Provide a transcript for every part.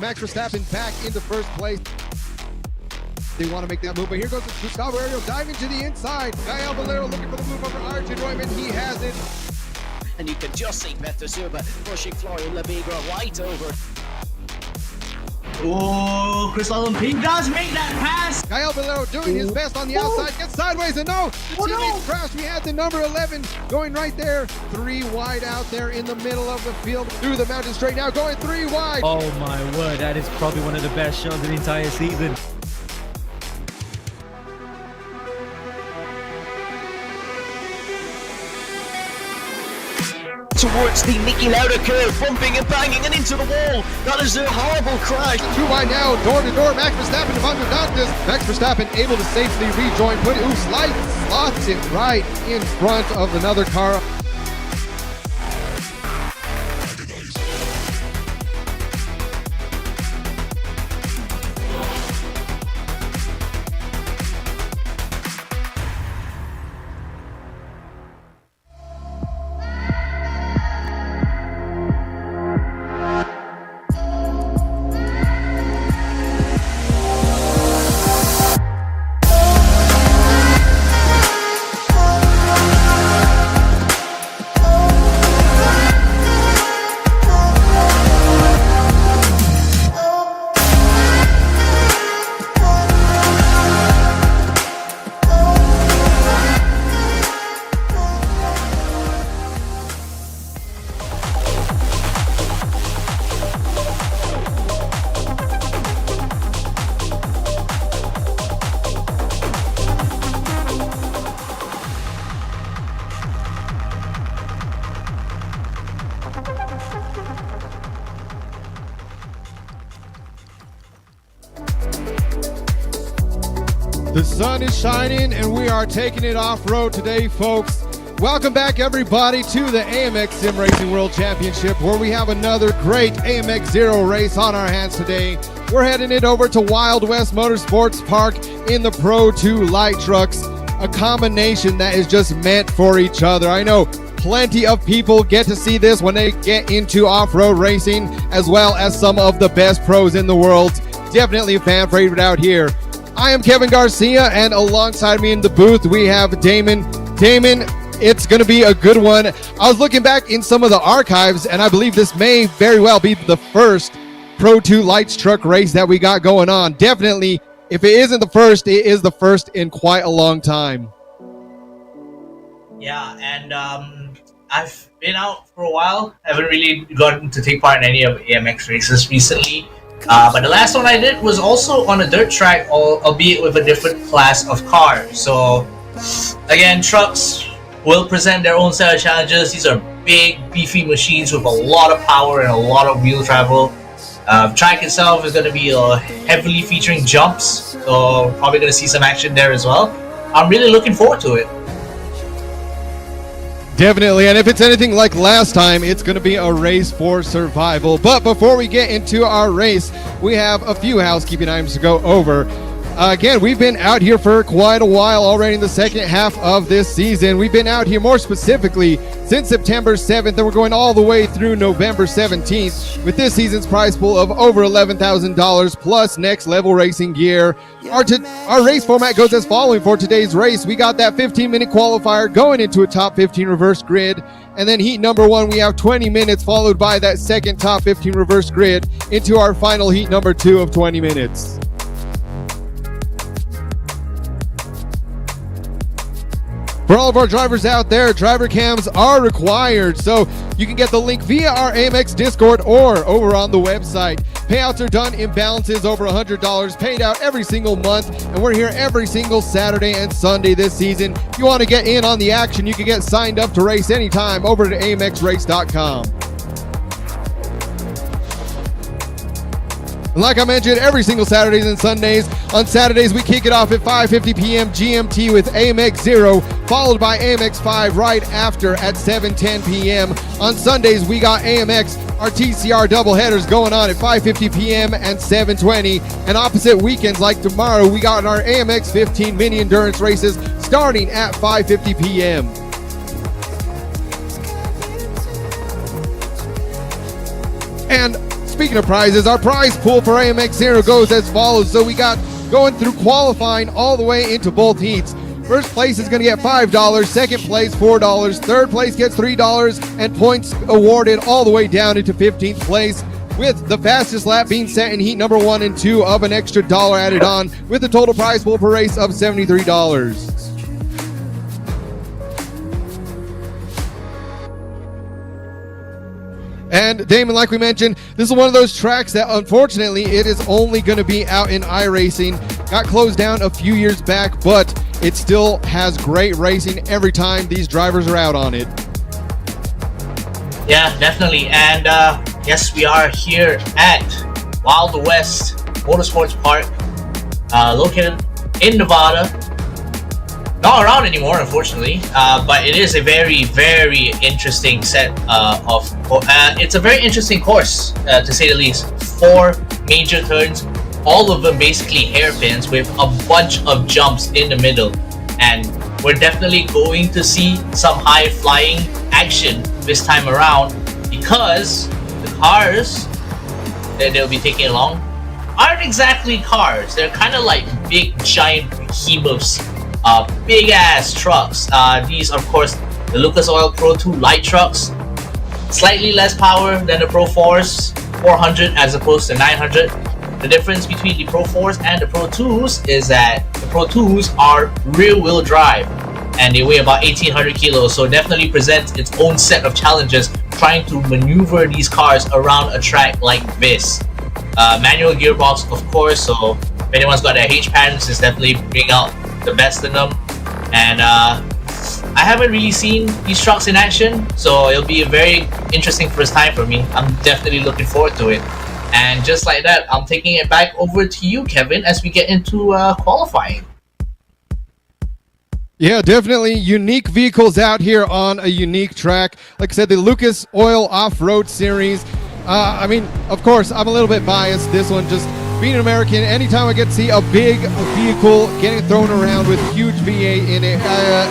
Max Verstappen back into first place. They want to make that move, but here goes Gustavo Ariel diving to the inside. Gael Valero looking for the move over Archie Neumann. He has it. And you can just see Peter Suba pushing Florian Labigra right over. Oh, Chris Olympique does make that pass. Gael Valero doing his best on the outside, gets sideways, and no, the teammates crash. We had the number 11 going right there. 3 wide out there in the middle of the field through the mountain straight now, going 3 wide. Oh my word, that is probably one of the best shows of the entire season. Towards the Niki Lauda curve, bumping and banging and into the wall. That is a horrible crash. 2 wide now, door to door. Max Verstappen to Van Dantes. Max Verstappen able to safely rejoin. Slots it right in front of another car. The sun is shining and we are taking it off-road today, folks. Welcome back, everybody, to the AMX Sim Racing World Championship, where we have another great AMX ZERO race on our hands today. We're heading it over to Wild West Motorsports Park in the Pro 2 Lite Trucks, a combination that is just meant for each other. I know plenty of people get to see this when they get into off-road racing, as well as some of the best pros in the world. Definitely a fan favorite out here. I am Kevin Garcia, and alongside me in the booth, we have Damon. Damon, it's going to be a good one. I was looking back in some of the archives, and I believe this may very well be the first Pro 2 Lights Truck race that we got going on. Definitely, if it isn't the first, it is the first in quite a long time. Yeah, and I've been out for a while. I haven't really gotten to take part in any of AMX races recently. But the last one I did was also on a dirt track, albeit with a different class of car. So, again, trucks will present their own set of challenges. These are big, beefy machines with a lot of power and a lot of wheel travel. Track itself is going to be heavily featuring jumps, so probably going to see some action there as well. I'm really looking forward to it. Definitely, and if it's anything like last time, it's going to be a race for survival. But before we get into our race, we have a few housekeeping items to go over. Again, we've been out here for quite a while already in the second half of this season. We've been out here more specifically since September 7th, and we're going all the way through November 17th with this season's prize pool of over $11,000 plus next level racing gear. Our race format goes as following for today's race. We got that 15-minute qualifier going into a top 15 reverse grid. And then heat number 1, we have 20 minutes followed by that second top 15 reverse grid into our final heat number 2 of 20 minutes. For all of our drivers out there, driver cams are required, so you can get the link via our AMX Discord or over on the website. Payouts are done in balances over $100, paid out every single month, and we're here every single Saturday and Sunday this season. If you want to get in on the action, you can get signed up to race anytime over to amxrace.com. And like I mentioned, every single Saturdays and Sundays. On Saturdays, we kick it off at 5:50 p.m. GMT with AMX ZERO, followed by AMX 5 right after at 7:10 p.m. On Sundays, we got AMX, our TCR doubleheaders going on at 5:50 p.m. and 7:20. And opposite weekends like tomorrow, we got our AMX 15 mini endurance races starting at 5:50 p.m. And speaking of prizes, our prize pool for AMX ZERO goes as follows. So we got going through qualifying all the way into both heats. First place is going to get $5, second place $4, third place gets $3, and points awarded all the way down into 15th place, with the fastest lap being set in heat number 1 and 2 of an extra $1 added on, with a total prize pool per race of $73. And Damon, like we mentioned, this is one of those tracks that unfortunately it is only going to be out in iRacing. Got closed down a few years back, but it still has great racing every time these drivers are out on it. Yeah, definitely. And yes, we are here at Wild West Motorsports Park, located in Nevada. Not around anymore, unfortunately, but it is a very, very interesting set it's a very interesting course, to say the least. 4 major turns, all of them basically hairpins with a bunch of jumps in the middle. And we're definitely going to see some high-flying action this time around, because the cars that they'll be taking along aren't exactly cars. They're kind of like big, giant behemoths. Big ass trucks. These are, of course, the Lucas Oil Pro 2 Lite Trucks. Slightly less power than the Pro 4s, 400 as opposed to 900. The difference between the Pro 4s and the Pro 2s is that the Pro 2s are rear-wheel drive and they weigh about 1,800 kilos, so it definitely presents its own set of challenges trying to maneuver these cars around a track like this. Manual gearbox, of course, so if anyone's got their H-patterns, it's definitely bring out the best in them. And I haven't really seen these trucks in action, so it'll be a very interesting first time for me. I'm definitely looking forward to it. And just like that, I'm taking it back over to you, Kevin, as we get into qualifying. Yeah, definitely unique vehicles out here on a unique track. Like I said, the Lucas Oil Off-Road Series. I mean, of course, I'm a little bit biased. This one, just being an American, anytime I get to see a big vehicle getting thrown around with huge V8 in it,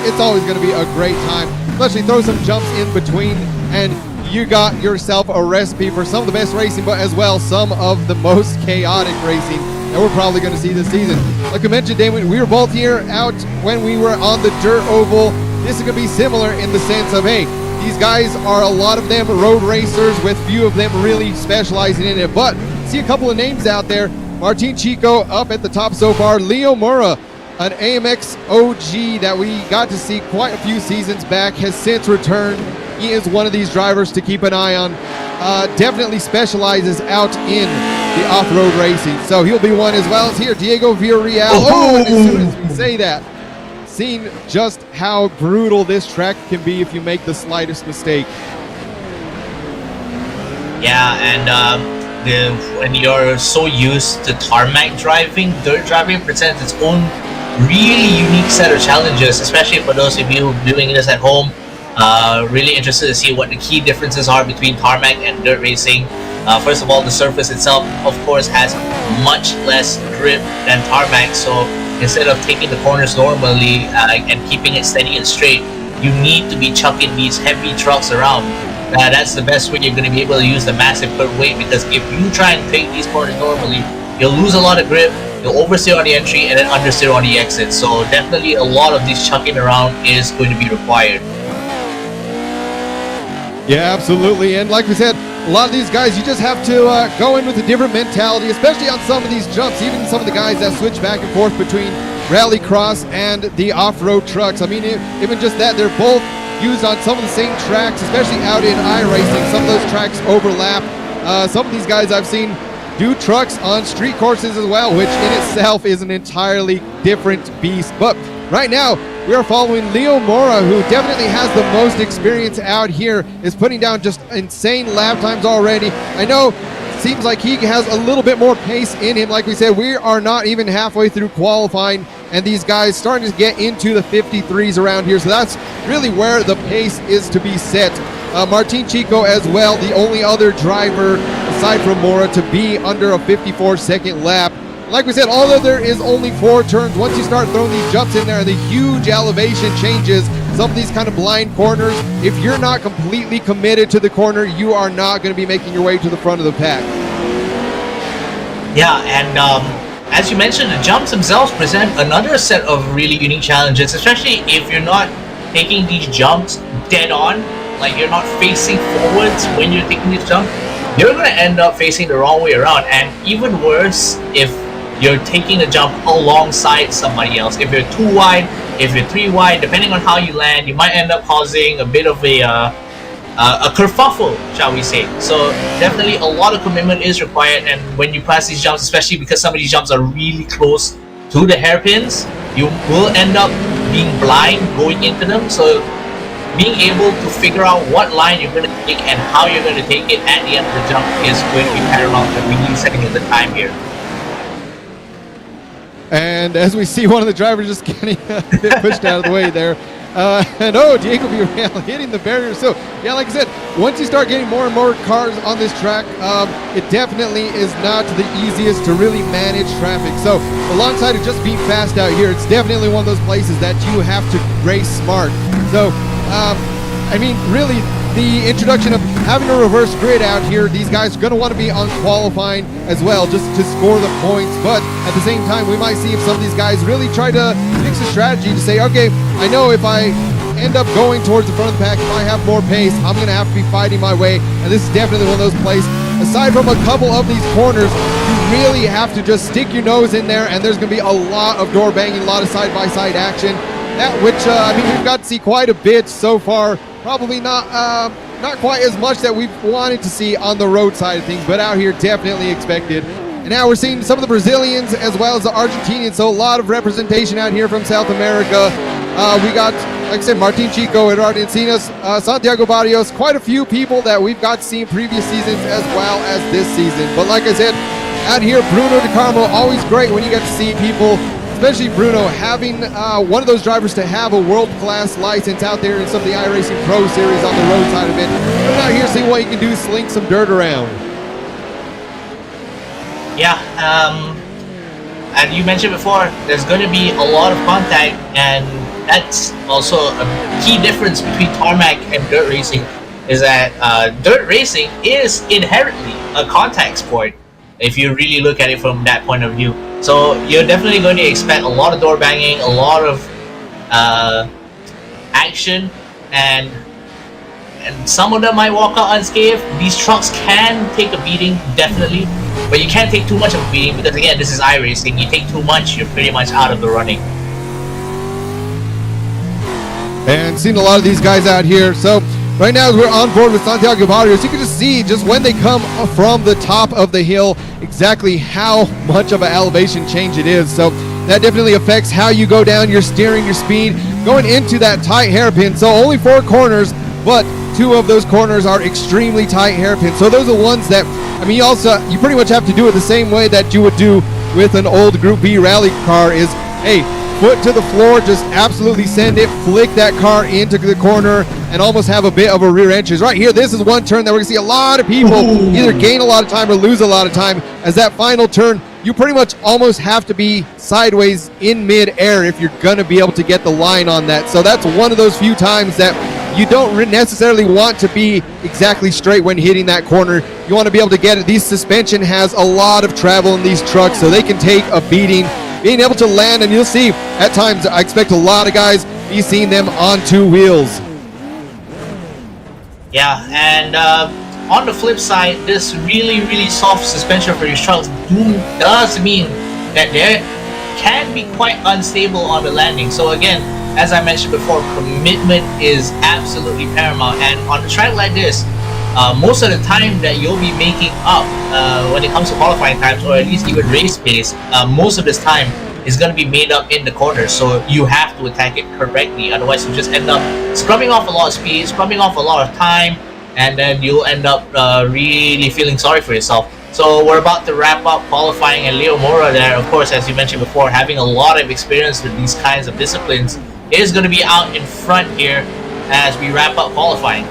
it's always going to be a great time. Especially throw some jumps in between, and you got yourself a recipe for some of the best racing, but as well some of the most chaotic racing that we're probably going to see this season. Like I mentioned, Damon, we were both here out when we were on the dirt oval. This is going to be similar in the sense of, hey, these guys are, a lot of them, road racers, with few of them really specializing in it. But see a couple of names out there. Martin Chico up at the top so far. Leo Mora, an AMX OG that we got to see quite a few seasons back, has since returned. He is one of these drivers to keep an eye on. Definitely specializes out in the off-road racing. So he'll be one, as well as here, Diego Villarreal. Oh, and as soon as we say that, seeing just how brutal this track can be if you make the slightest mistake. Yeah, and when you're so used to tarmac driving, dirt driving presents its own really unique set of challenges, especially for those of you doing this at home. Really interested to see what the key differences are between tarmac and dirt racing. First of all, the surface itself, of course, has much less grip than tarmac, so instead of taking the corners normally and keeping it steady and straight, you need to be chucking these heavy trucks around. That's the best way you're going to be able to use the massive curb weight, because if you try and take these corners normally, you'll lose a lot of grip, you'll oversteer on the entry and then understeer on the exit. So definitely a lot of these chucking around is going to be required. Yeah, absolutely. And like we said, a lot of these guys, you just have to go in with a different mentality, especially on some of these jumps. Even some of the guys that switch back and forth between rallycross and the off-road trucks. I mean, even just that, they're both used on some of the same tracks, especially out in iRacing. Some of those tracks overlap. Some of these guys I've seen do trucks on street courses as well, which in itself is an entirely different beast. But right now, we are following Leo Mora, who definitely has the most experience out here, is putting down just insane lap times already. I know it seems like he has a little bit more pace in him. Like we said, we are not even halfway through qualifying, and these guys starting to get into the 53s around here. So that's really where the pace is to be set. Martin Chico as well, the only other driver aside from Mora to be under a 54-second lap. Like we said, although there is only 4 turns, once you start throwing these jumps in there and the huge elevation changes, some of these kind of blind corners, if you're not completely committed to the corner, you are not going to be making your way to the front of the pack. Yeah, and as you mentioned, the jumps themselves present another set of really unique challenges, especially if you're not taking these jumps dead on, like you're not facing forwards when you're taking these jumps. You're going to end up facing the wrong way around, and even worse if you're taking the jump alongside somebody else. If you're too wide, if you're three wide, depending on how you land, you might end up causing a bit of a kerfuffle, shall we say. So definitely a lot of commitment is required, and when you pass these jumps, especially because some of these jumps are really close to the hairpins, you will end up being blind going into them. So being able to figure out what line you're going to take and how you're going to take it at the end of the jump is going to be paramount to really setting in the time here. And as we see, one of the drivers just getting a bit pushed out of the way there. And Diego Villarreal hitting the barrier. So, yeah, like I said, once you start getting more and more cars on this track, it definitely is not the easiest to really manage traffic. So, alongside of just being fast out here, it's definitely one of those places that you have to race smart. So, I mean, really, the introduction of having a reverse grid out here, these guys are going to want to be on qualifying as well, just to score the points. But at the same time, we might see if some of these guys really try to fix a strategy to say, okay, I know if I end up going towards the front of the pack, if I have more pace, I'm going to have to be fighting my way. And this is definitely one of those places. Aside from a couple of these corners, you really have to just stick your nose in there, and there's going to be a lot of door banging, a lot of side-by-side action. That which, I mean, we've got to see quite a bit so far. Probably not quite as much that we've wanted to see on the road side of things, but out here definitely expected. And now we're seeing some of the Brazilians as well as the Argentinians, so a lot of representation out here from South America. We got, like I said, Martin Chico, Eduardo Encinas, Santiago Barrios, quite a few people that we've got to see in previous seasons as well as this season. But like I said, out here, Bruno De Carmo, always great when you get to see people, especially Bruno, having one of those drivers to have a world-class license out there in some of the iRacing Pro Series on the road side of it. Come out here, see what you can do, sling some dirt around. Yeah, and you mentioned before, there's going to be a lot of contact, and that's also a key difference between tarmac and dirt racing, is that dirt racing is inherently a contact sport, if you really look at it from that point of view. So you're definitely going to expect a lot of door banging, a lot of action, and some of them might walk out unscathed. These trucks can take a beating, definitely, but you can't take too much of a beating because, again, this is iRacing. You take too much, you're pretty much out of the running. And seeing a lot of these guys out here. So right now, as we're on board with Santiago Barrios, you can just see just when they come from the top of the hill exactly how much of an elevation change it is. So that definitely affects how you go down, your steering, your speed, going into that tight hairpin. So only 4 corners, but 2 of those corners are extremely tight hairpins. So those are ones that, I mean, you pretty much have to do it the same way that you would do with an old Group B rally car is, hey, foot to the floor, just absolutely send it, flick that car into the corner, and almost have a bit of a rear entrance. Right here, this is one turn that we're going to see a lot of people either gain a lot of time or lose a lot of time. As that final turn, you pretty much almost have to be sideways in mid-air if you're going to be able to get the line on that. So that's one of those few times that you don't necessarily want to be exactly straight when hitting that corner. You want to be able to get it. These suspension has a lot of travel in these trucks, so they can take a beating. Being able to land, and you'll see at times I expect a lot of guys be seeing them on 2 wheels. Yeah, and on the flip side, this really soft suspension for these trucks does mean that they can be quite unstable on the landing. So again, as I mentioned before, commitment is absolutely paramount, and on a track like this, most of the time that you'll be making up when it comes to qualifying times, or at least even race pace, most of this time is going to be made up in the corners. So you have to attack it correctly, otherwise you just end up scrubbing off a lot of speed, scrubbing off a lot of time, and then you'll end up really feeling sorry for yourself. So we're about to wrap up qualifying, and Leo Mora there, of course, as you mentioned before, having a lot of experience with these kinds of disciplines, is going to be out in front here as we wrap up qualifying.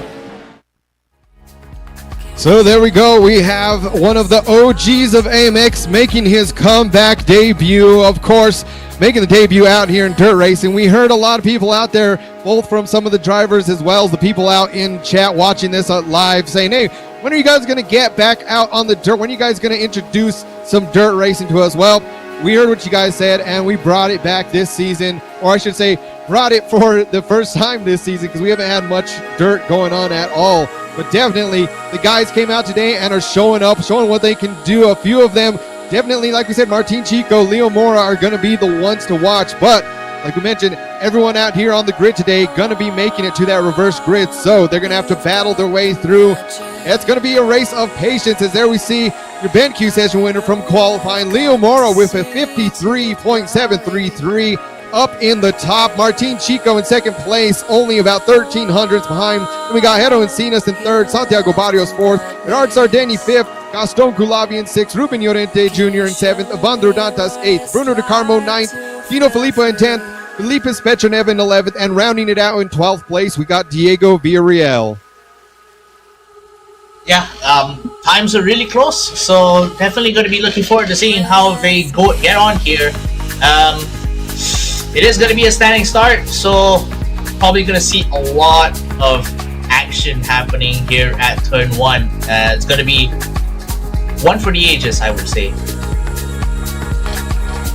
So there we go. We have one of the OGs of AMX making his comeback debut. Of course, making the debut out here in dirt racing. We heard a lot of people out there, both from some of the drivers as well as the people out in chat watching this live, saying, hey, when are you guys going to get back out on the dirt? When are you guys going to introduce some dirt racing to us? Well, we heard what you guys said, and we brought it back this season, or I should say, brought it for the first time this season, because we haven't had much dirt going on at all. But definitely, the guys came out today and are showing up, showing what they can do. A few of them, definitely, like we said, Martin Chico, Leo Mora are going to be the ones to watch. But like we mentioned, everyone out here on the grid today going to be making it to that reverse grid, so they're going to have to battle their way through. It's going to be a race of patience, as there we see your BenQ session winner from qualifying, Leo Mora, with a 53.733 up in the top. Martin Chico in second place, only about 1,300 behind. And we got Hero Encinas in third, Santiago Barrios fourth, Gerard Sardeni fifth, Gaston Culavi in sixth, Ruben Llorente Jr. in seventh, Evandro Dantas eighth, Bruno De Carmo ninth, Dino Filippo in 10th, Felipe Spetronev in 11th, and rounding it out in 12th place, we got Diego Villarreal. Yeah, times are really close, so definitely going to be looking forward to seeing how they get on here. It is going to be a standing start, so probably going to see a lot of action happening here at turn 1. It's going to be one for the ages, I would say.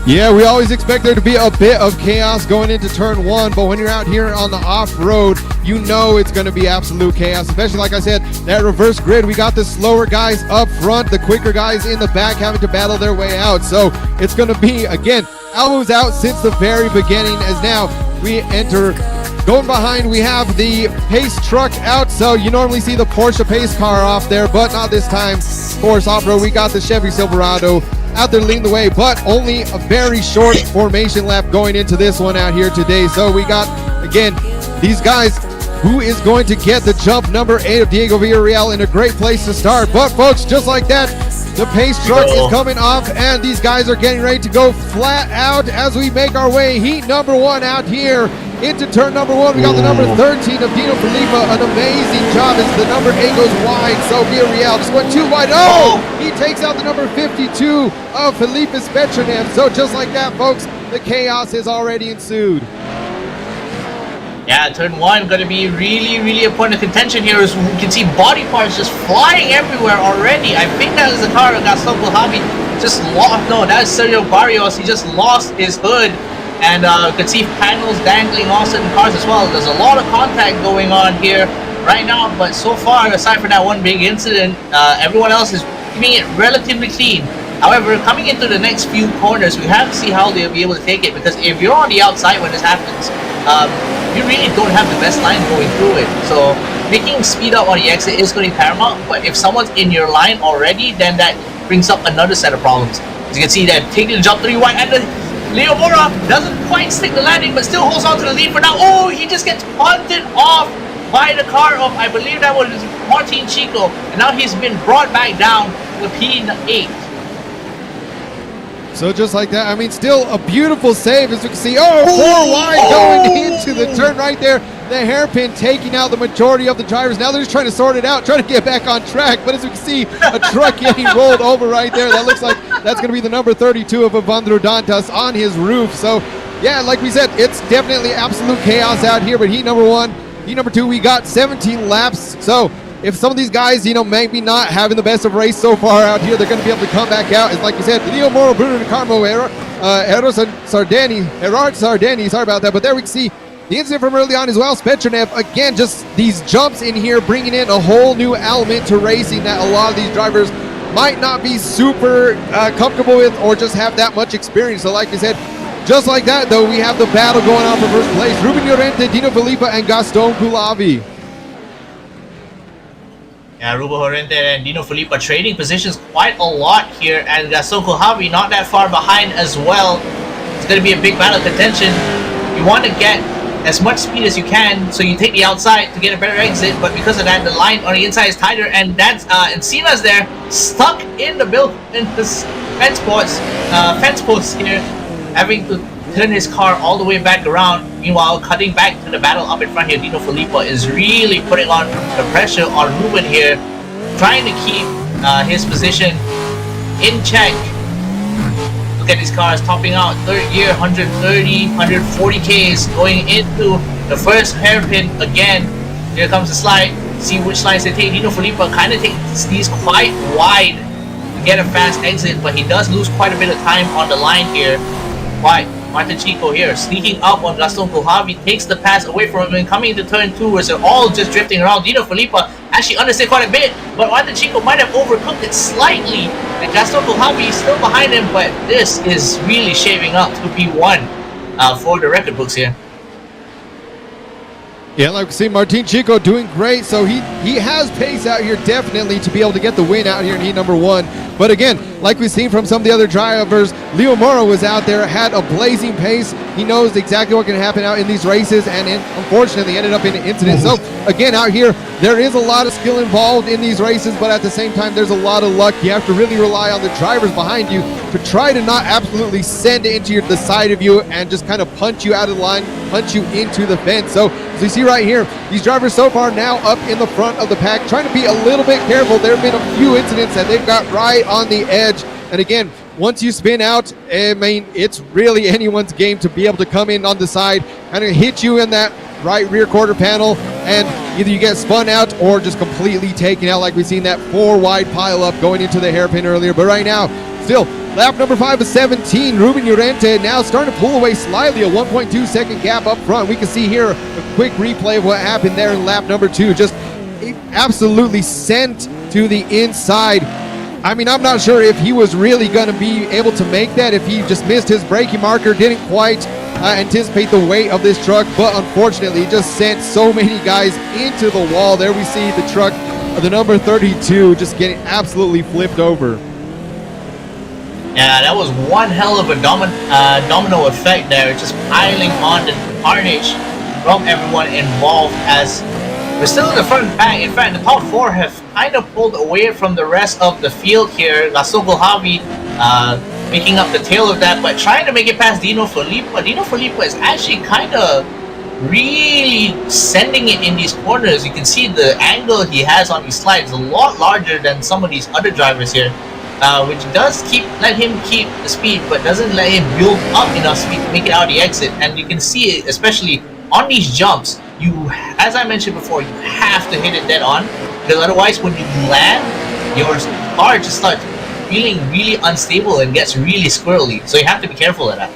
Yeah, we always expect there to be a bit of chaos going into turn 1, but when you're out here on the off-road, you know it's going to be absolute chaos, especially, like I said, that reverse grid. We got the slower guys up front, the quicker guys in the back having to battle their way out. So it's going to be, again, elbows out since the very beginning, as now we enter. Going behind, we have the pace truck out, so you normally see the Porsche pace car off there, but not this time. Of course, off-road, we got the Chevy Silverado out there leading the way, but only a very short formation lap going into this one out here today. So we got, again, these guys. Who is going to get the jump? Number 8 of Diego Villarreal in a great place to start. But folks, just like that, the pace truck is coming off, and these guys are getting ready to go flat out as we make our way. Heat number 1 out here into turn number 1. We got the number 13 of Dino Filippo. An amazing job as the number 8 goes wide. So Villarreal just went too wide. Oh, he takes out the number 52 of Felipe Spetronev. So just like that, folks, the chaos has already ensued. Yeah, turn 1 going to be really a point of contention here, as we can see body parts just flying everywhere already. I think that is the car of Gaston Culavi just lost. No, that is Sergio Barrios. He just lost his hood, and you can see panels dangling off certain cars as well. There's a lot of contact going on here right now, but so far, aside from that one big incident, everyone else is keeping it relatively clean. However, coming into the next few corners, we have to see how they'll be able to take it, because if you're on the outside when this happens, you really don't have the best line going through it. So making speed up on the exit is going to be paramount, but if someone's in your line already, then that brings up another set of problems. As you can see, that taking the jump 3 wide, and Leo Mora doesn't quite stick the landing, but still holds on to the lead for now. Oh, he just gets punted off by the car of, I believe that was Martin Chico, and now he's been brought back down to P8. So just like that, I mean, still a beautiful save, as you can see. Oh, 4 wide going into the turn right there. The hairpin taking out the majority of the drivers. Now they're just trying to sort it out, trying to get back on track. But as you can see, a truck getting rolled over right there. That looks like that's going to be the number 32 of Evandro Dantas on his roof. So, yeah, like we said, it's definitely absolute chaos out here. But heat number 1, heat number 2, we got 17 laps. So if some of these guys, maybe not having the best of race so far out here, they're going to be able to come back out. It's like you said, Leo Moro, Bruno De Carmo, Gerard Sardeni, sorry about that. But there we can see the incident from early on as well. Spetronev, again, just these jumps in here, bringing in a whole new element to racing that a lot of these drivers might not be super comfortable with, or just have that much experience. So like I said, just like that, though, we have the battle going on for first place. Ruben Llorente, Dino Filippo, and Gaston Culavi. Yeah, Ruben Llorente and Dino Filippo trading positions quite a lot here, and Gaston Culavi not that far behind as well. It's going to be a big battle of contention. You want to get as much speed as you can, so you take the outside to get a better exit, but because of that, the line on the inside is tighter, and that's Encinas there, stuck in the fence posts here, having to turn his car all the way back around. Meanwhile, cutting back to the battle up in front here, Dino Filippo is really putting on the pressure on Ruben here, trying to keep his position in check. Look at these cars topping out third gear, 130, 140 Ks, going into the first hairpin again. Here comes the slide. See which lines they take. Dino Filippo kind of takes these quite wide to get a fast exit, but he does lose quite a bit of time on the line here. Why? Martin Chico here, sneaking up on Gaston Kohavi, takes the pass away from him and coming into turn 2 where they're all just drifting around. Dino Filippo actually understood quite a bit, but Martin Chico might have overcooked it slightly, and Gaston Kohavi is still behind him, but this is really shaving up to P1 for the record books here. Yeah, like we see Martin Chico doing great, so he has pace out here definitely to be able to get the win out here in heat number 1. But again, like we've seen from some of the other drivers, Leo Moro was out there, had a blazing pace. He knows exactly what can happen out in these races, and unfortunately ended up in an incident. So again, out here, there is a lot of skill involved in these races, but at the same time, there's a lot of luck. You have to really rely on the drivers behind you to try to not absolutely send it into the side of you and just kind of punch you out of the line, punch you into the fence. So as you see right here, these drivers so far now up in the front of the pack, trying to be a little bit careful. There have been a few incidents that they've got right on the edge. And again, once you spin out, I mean, it's really anyone's game to be able to come in on the side, kind of hit you in that right rear quarter panel, and either you get spun out or just completely taken out, like we've seen that 4 wide pile up going into the hairpin earlier. But right now, still, lap number 5 of 17, Ruben Llorente now starting to pull away slightly, a 1.2 second gap up front. We can see here a quick replay of what happened there in lap number 2, just absolutely sent to the inside. I mean, I'm not sure if he was really going to be able to make that, if he just missed his braking marker, didn't quite anticipate the weight of this truck, but unfortunately it just sent so many guys into the wall. There we see the truck, the number 32, just getting absolutely flipped over. Yeah, that was one hell of a domino effect there, just piling on the carnage from everyone involved, as we're still in the front and back. In fact, the top 4 have kind of pulled away from the rest of the field here. Gaston Kohavi making up the tail of that, but trying to make it past Dino Filippo. Dino Filippo is actually kind of really sending it in these corners. You can see the angle he has on these slides a lot larger than some of these other drivers here, which does let him keep the speed, but doesn't let him build up enough speed to make it out of the exit. And you can see it, especially on these jumps, as I mentioned before, you have to hit it dead on, because otherwise when you land, your car just starts feeling really unstable and gets really squirrely. So you have to be careful of that.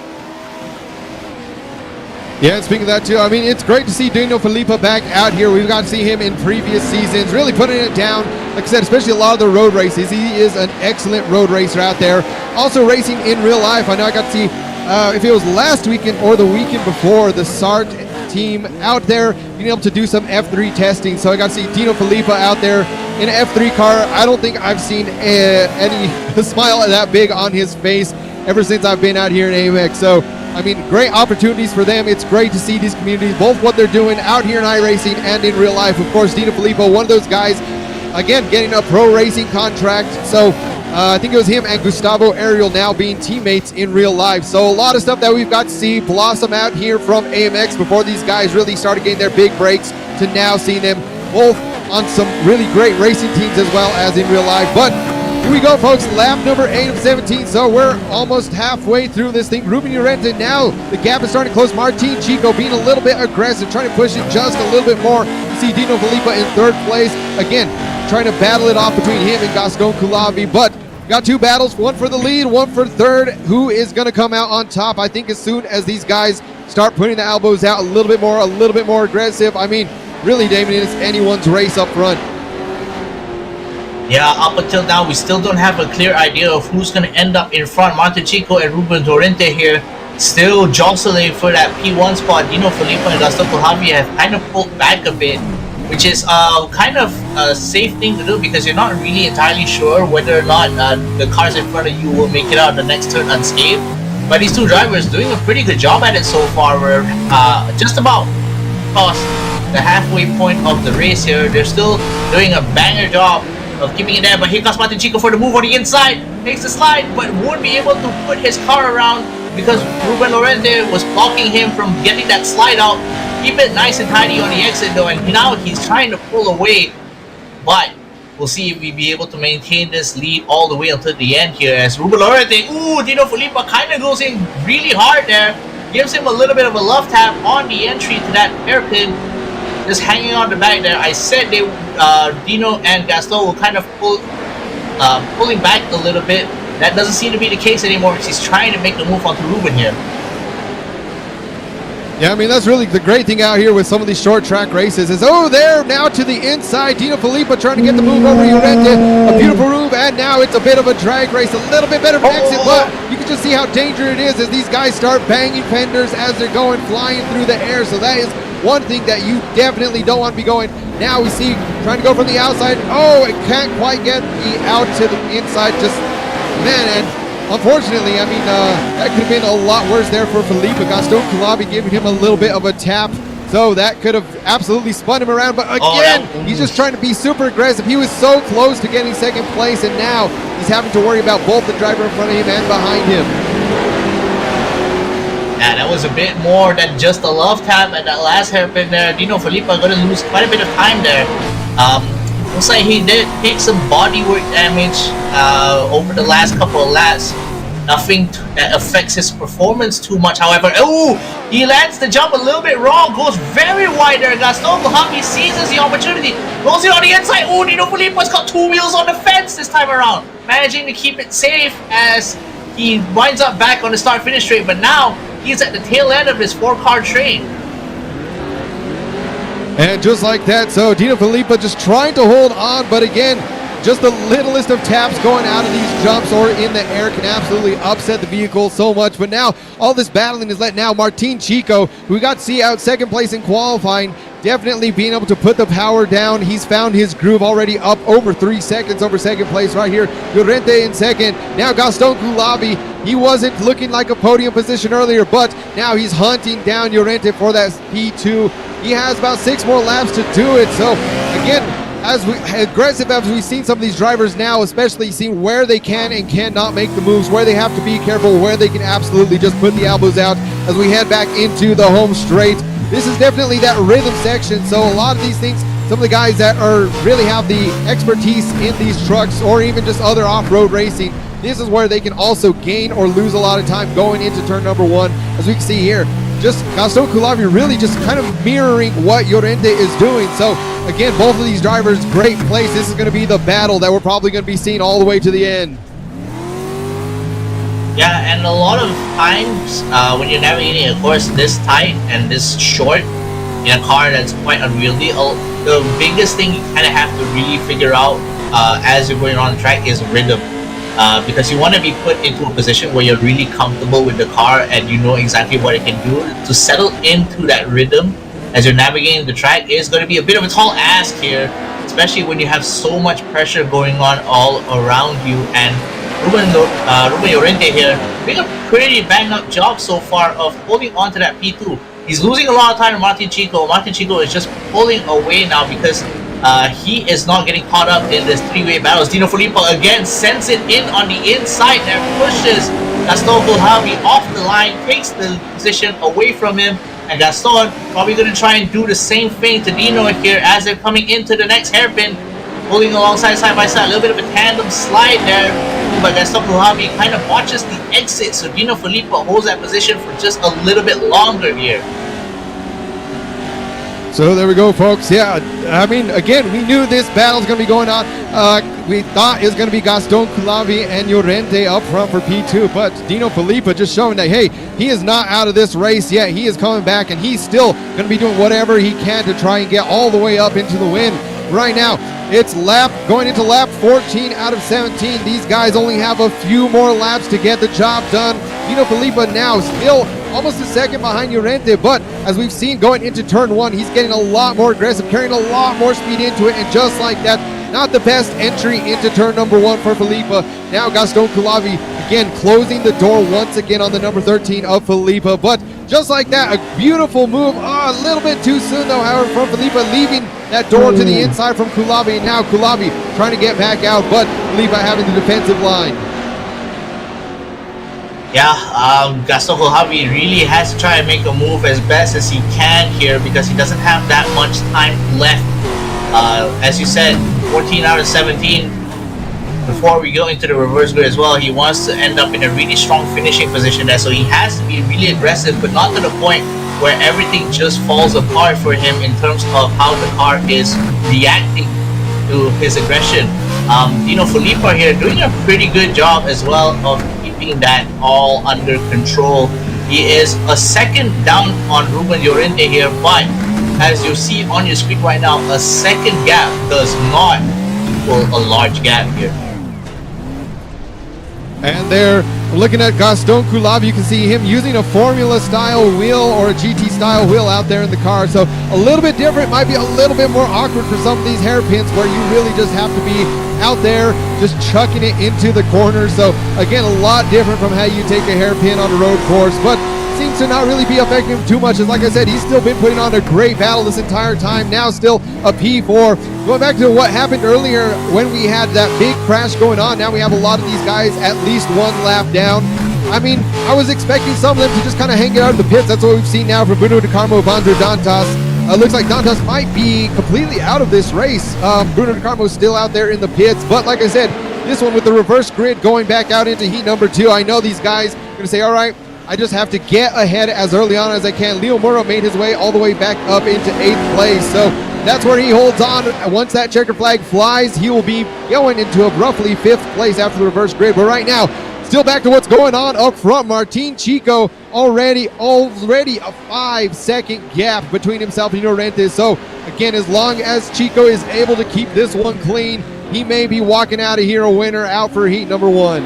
Yeah, and speaking of that too, I mean, it's great to see Dino Filippo back out here. We've got to see him in previous seasons, really putting it down. Like I said, especially a lot of the road races. He is an excellent road racer out there. Also racing in real life. I know I got to see, if it was last weekend or the weekend before, the SART team out there being able to do some F3 testing. So I got to see Dino Filippo out there in an F3 car. I don't think I've seen any smile that big on his face ever since I've been out here in AMX. So I mean, great opportunities for them. It's great to see these communities, both what they're doing out here in iRacing and in real life. Of course, Dino Filippo, one of those guys, again, getting a pro racing contract. So I think it was him and Gustavo Ariel now being teammates in real life. So a lot of stuff that we've got to see blossom out here from AMX before these guys really started getting their big breaks, to now seeing them both on some really great racing teams as well as in real life. But here we go, folks, lap number 8 of 17. So we're almost halfway through this thing. Ruben Llorente now, the gap is starting to close. Martin Chico being a little bit aggressive, trying to push it just a little bit more. You see Dino Filippo in 3rd place. Again, trying to battle it off between him and Gaston Kohavi. But got 2 battles, one for the lead, one for 3rd. Who is going to come out on top? I think as soon as these guys start putting the elbows out a little bit more aggressive, I mean, really, Damien, it's anyone's race up front. Yeah, up until now, we still don't have a clear idea of who's going to end up in front. Martin Chico and Ruben Llorente here still jostling for that P1 spot. Dino Filippo and Gaston Kohavi have kind of pulled back a bit, which is kind of a safe thing to do, because you're not really entirely sure whether or not the cars in front of you will make it out the next turn unscathed. But these 2 drivers doing a pretty good job at it so far. We're just about past the halfway point of the race here. They're still doing a banger job of keeping it there, but here comes Martin Chico for the move on the inside, takes the slide, but won't be able to put his car around because Ruben Llorente was blocking him from getting that slide out. Keep it nice and tidy on the exit though, and now he's trying to pull away, but we'll see if we'll be able to maintain this lead all the way until the end here, as Ruben Llorente, Dino Filippo kind of goes in really hard there, gives him a little bit of a love tap on the entry to that hairpin, just hanging on the back there. I said Dino and Gaston will kind of pulling back a little bit. That doesn't seem to be the case anymore because he's trying to make the move onto Ruben here. Yeah, I mean, that's really the great thing out here with some of these short track races is, oh, there now to the inside. Dino Filippo trying to get the move over Llorente. A beautiful move, and now it's a bit of a drag race. A little bit better of an exit, but you can just see how dangerous it is as these guys start banging fenders as they're going flying through the air. So that is one thing that you definitely don't want to be going. Now we see trying to go from the outside. Oh, it can't quite get the out to the inside. Just, man, and unfortunately, I mean, that could have been a lot worse there for Felipe. Gaston Culabi giving him a little bit of a tap. So that could have absolutely spun him around. But again, he's just trying to be super aggressive. He was so close to getting second place, and now he's having to worry about both the driver in front of him and behind him. Yeah, that was a bit more than just a love tap at that last hairpin there. Dino Filippo going to lose quite a bit of time there. Looks like he did take some bodywork damage over the last couple of laps. Nothing that affects his performance too much, however. Oh, he lands the jump a little bit wrong. Goes very wide there. Gaston Culabi seizes the opportunity. Goes it on the inside. Oh, Dino Filippo's got two wheels on the fence this time around. Managing to keep it safe as he winds up back on the start-finish straight. But now, he's at the tail end of his four-car train. And just like that, so Dino Filippo just trying to hold on, but again, just the littlest of taps going out of these jumps or in the air can absolutely upset the vehicle so much. But now all this battling is let now Martin Chico, who we got to see out second place in qualifying, definitely being able to put the power down. He's found his groove already, up over 3 seconds over second place right here. Llorente in second. Now Gaston Culabi. He wasn't looking like a podium position earlier, but now he's hunting down Llorente for that P2. He has about 6 more laps to do it. So again, as aggressive as we've seen some of these drivers now, especially seeing where they can and cannot make the moves, where they have to be careful, where they can absolutely just put the elbows out as we head back into the home straight. This is definitely that rhythm section. So a lot of these things, some of the guys that are really have the expertise in these trucks or even just other off-road racing, this is where they can also gain or lose a lot of time going into turn number 1. As we can see here, just Gaston Culabi really just kind of mirroring what Llorente is doing. So again, both of these drivers, great place. This is going to be the battle that we're probably going to be seeing all the way to the end. Yeah, and a lot of times when you're navigating a course this tight and this short in a car that's quite unwieldy, the biggest thing you kind of have to really figure out as you're going on the track is rhythm. Because you want to be put into a position where you're really comfortable with the car and you know exactly what it can do. To settle into that rhythm as you're navigating the track is going to be a bit of a tall ask here, especially when you have so much pressure going on all around you. And Ruben Llorente here doing a pretty bang up job so far of holding on to that P2. He's losing a lot of time to Martin Chico. Martin Chico is just pulling away now because he is not getting caught up in this three-way battles. Dino Filippo again sends it in on the inside there, pushes Gaston Culabi off the line, takes the position away from him, and Gaston probably going to try and do the same thing to Dino here as they're coming into the next hairpin, pulling alongside side by side. A little bit of a tandem slide there, but Gaston Culabi kind of watches the exit, so Dino Filippo holds that position for just a little bit longer here. So there we go, folks. Yeah, I mean, again, we knew this battle's going to be going on. We thought it was going to be Gaston Culabi and Llorente up front for P2, but Dino Filippo just showing that, hey, he is not out of this race yet. He is coming back, and he's still going to be doing whatever he can to try and get all the way up into the win. Right now, it's going into lap 14 out of 17. These guys only have a few more laps to get the job done. Dino Filippo now still almost a second behind Llorente, but as we've seen going into turn 1, he's getting a lot more aggressive, carrying a lot more speed into it, and just like that, not the best entry into turn number 1 for Filippo. Now Gaston Culabi again closing the door once again on the number 13 of Filippo, but just like that, a beautiful move. A little bit too soon though, however, from Filippo, leaving that door to the inside from Culabi, and now Culabi trying to get back out, but Filippo having the defensive line. Yeah, Gaston Culabi really has to try and make a move as best as he can here because he doesn't have that much time left. As you said, 14 out of 17. Before we go into the reverse grid as well, he wants to end up in a really strong finishing position there, so he has to be really aggressive, but not to the point where everything just falls apart for him in terms of how the car is reacting to his aggression. Dino Filippo here doing a pretty good job as well of keeping that all under control. He is a second down on Ruben Llorente here, but as you see on your screen right now, a second gap does not equal a large gap here. And they're looking at Gaston Kulab. You can see him using a Formula style wheel or a GT style wheel out there in the car. So a little bit different, might be a little bit more awkward for some of these hairpins where you really just have to be out there just chucking it into the corner. So again, a lot different from how you take a hairpin on a road course, but seems to not really be affecting him too much. As like I said, he's still been putting on a great battle this entire time. Now still a P4. Going back to what happened earlier when we had that big crash going on, now we have a lot of these guys at least one lap down. I mean, I was expecting some of them to just kind of hang it out of the pits. That's what we've seen now from Bruno De Carmo, Bandro Dantas. Looks like Dantas might be completely out of this race. Bruno De Carmo is still out there in the pits, but like I said, this one with the reverse grid going back out into heat number 2. I know these guys are going to say, all right, I just have to get ahead as early on as I can. Leo Muro made his way all the way back up into 8th place. So that's where he holds on. Once that checker flag flies, he will be going into a roughly 5th place after the reverse grid. But right now, still back to what's going on up front. Martin Chico already a 5-second gap between himself and Llorente. So again, as long as Chico is able to keep this one clean, he may be walking out of here a winner out for heat number 1.